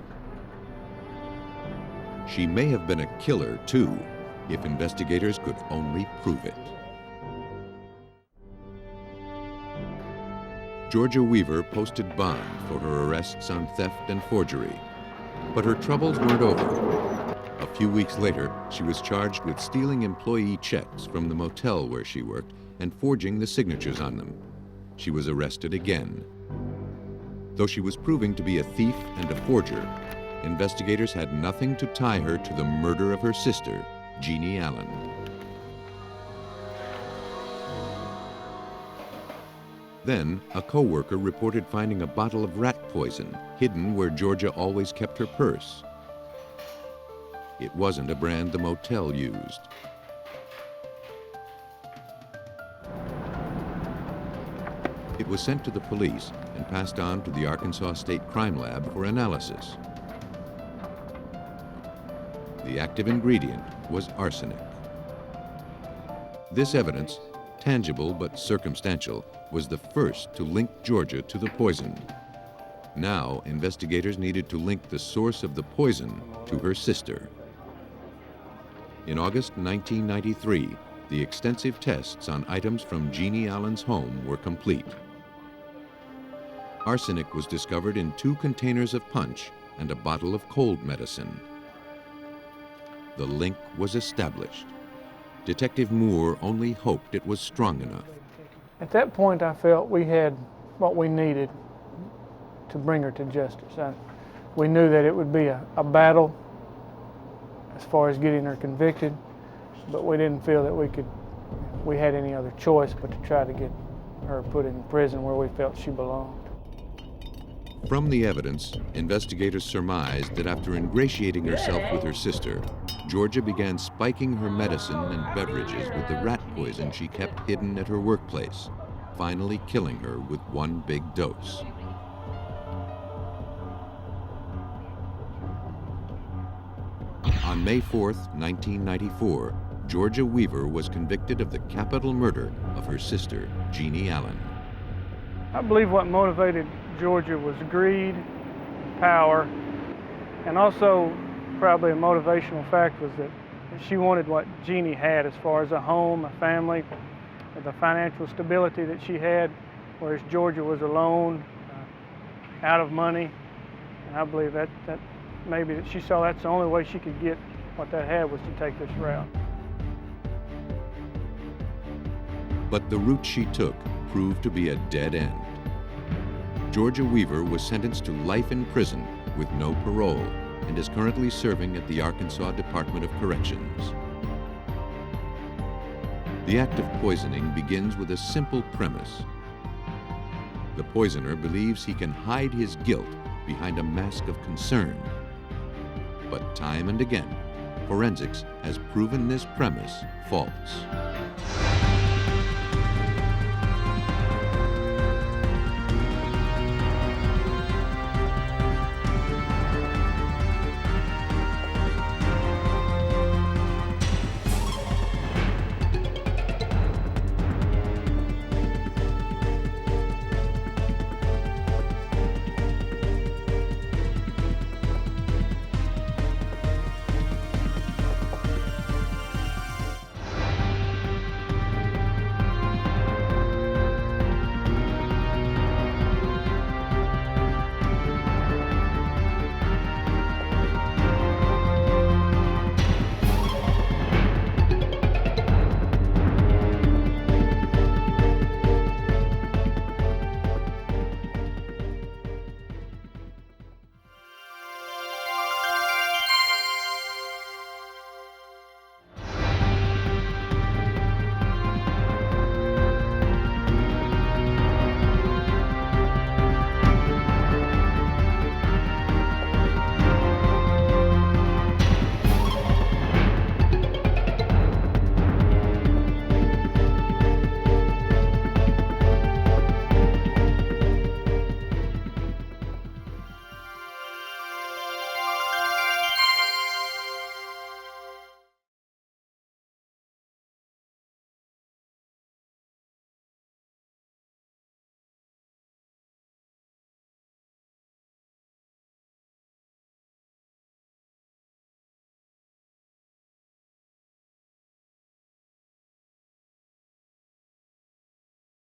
She may have been a killer, too, if investigators could only prove it. Georgia Weaver posted bond for her arrests on theft and forgery. But her troubles weren't over. A few weeks later, she was charged with stealing employee checks from the motel where she worked and forging the signatures on them. She was arrested again. Though she was proving to be a thief and a forger, investigators had nothing to tie her to the murder of her sister, Jeannie Allen. Then, a co-worker reported finding a bottle of rat poison hidden where Georgia always kept her purse. It wasn't a brand the motel used. It was sent to the police and passed on to the Arkansas State Crime Lab for analysis. The active ingredient was arsenic. This evidence, tangible but circumstantial, was the first to link Georgia to the poison. Now, investigators needed to link the source of the poison to her sister. In August 1993, the extensive tests on items from Jeannie Allen's home were complete. Arsenic was discovered in 2 containers of punch and a bottle of cold medicine. The link was established. Detective Moore only hoped it was strong enough. At that point, I felt we had what we needed to bring her to justice. We knew that it would be a battle as far as getting her convicted, but we didn't feel that we had any other choice but to try to get her put in prison where we felt she belonged. From the evidence, investigators surmised that after ingratiating herself with her sister, Georgia began spiking her medicine and beverages with the rat poison she kept hidden at her workplace, finally killing her with one big dose. On May 4th, 1994, Georgia Weaver was convicted of the capital murder of her sister, Jeannie Allen. I believe what motivated Georgia was greed, power, and also probably a motivational fact was that she wanted what Jeannie had as far as a home, a family, the financial stability that she had, whereas Georgia was alone, out of money. And I believe that maybe that she saw that's the only way she could get what that had was to take this route. But the route she took proved to be a dead end. Georgia Weaver was sentenced to life in prison with no parole and is currently serving at the Arkansas Department of Corrections. The act of poisoning begins with a simple premise. The poisoner believes he can hide his guilt behind a mask of concern. But time and again, forensics has proven this premise false.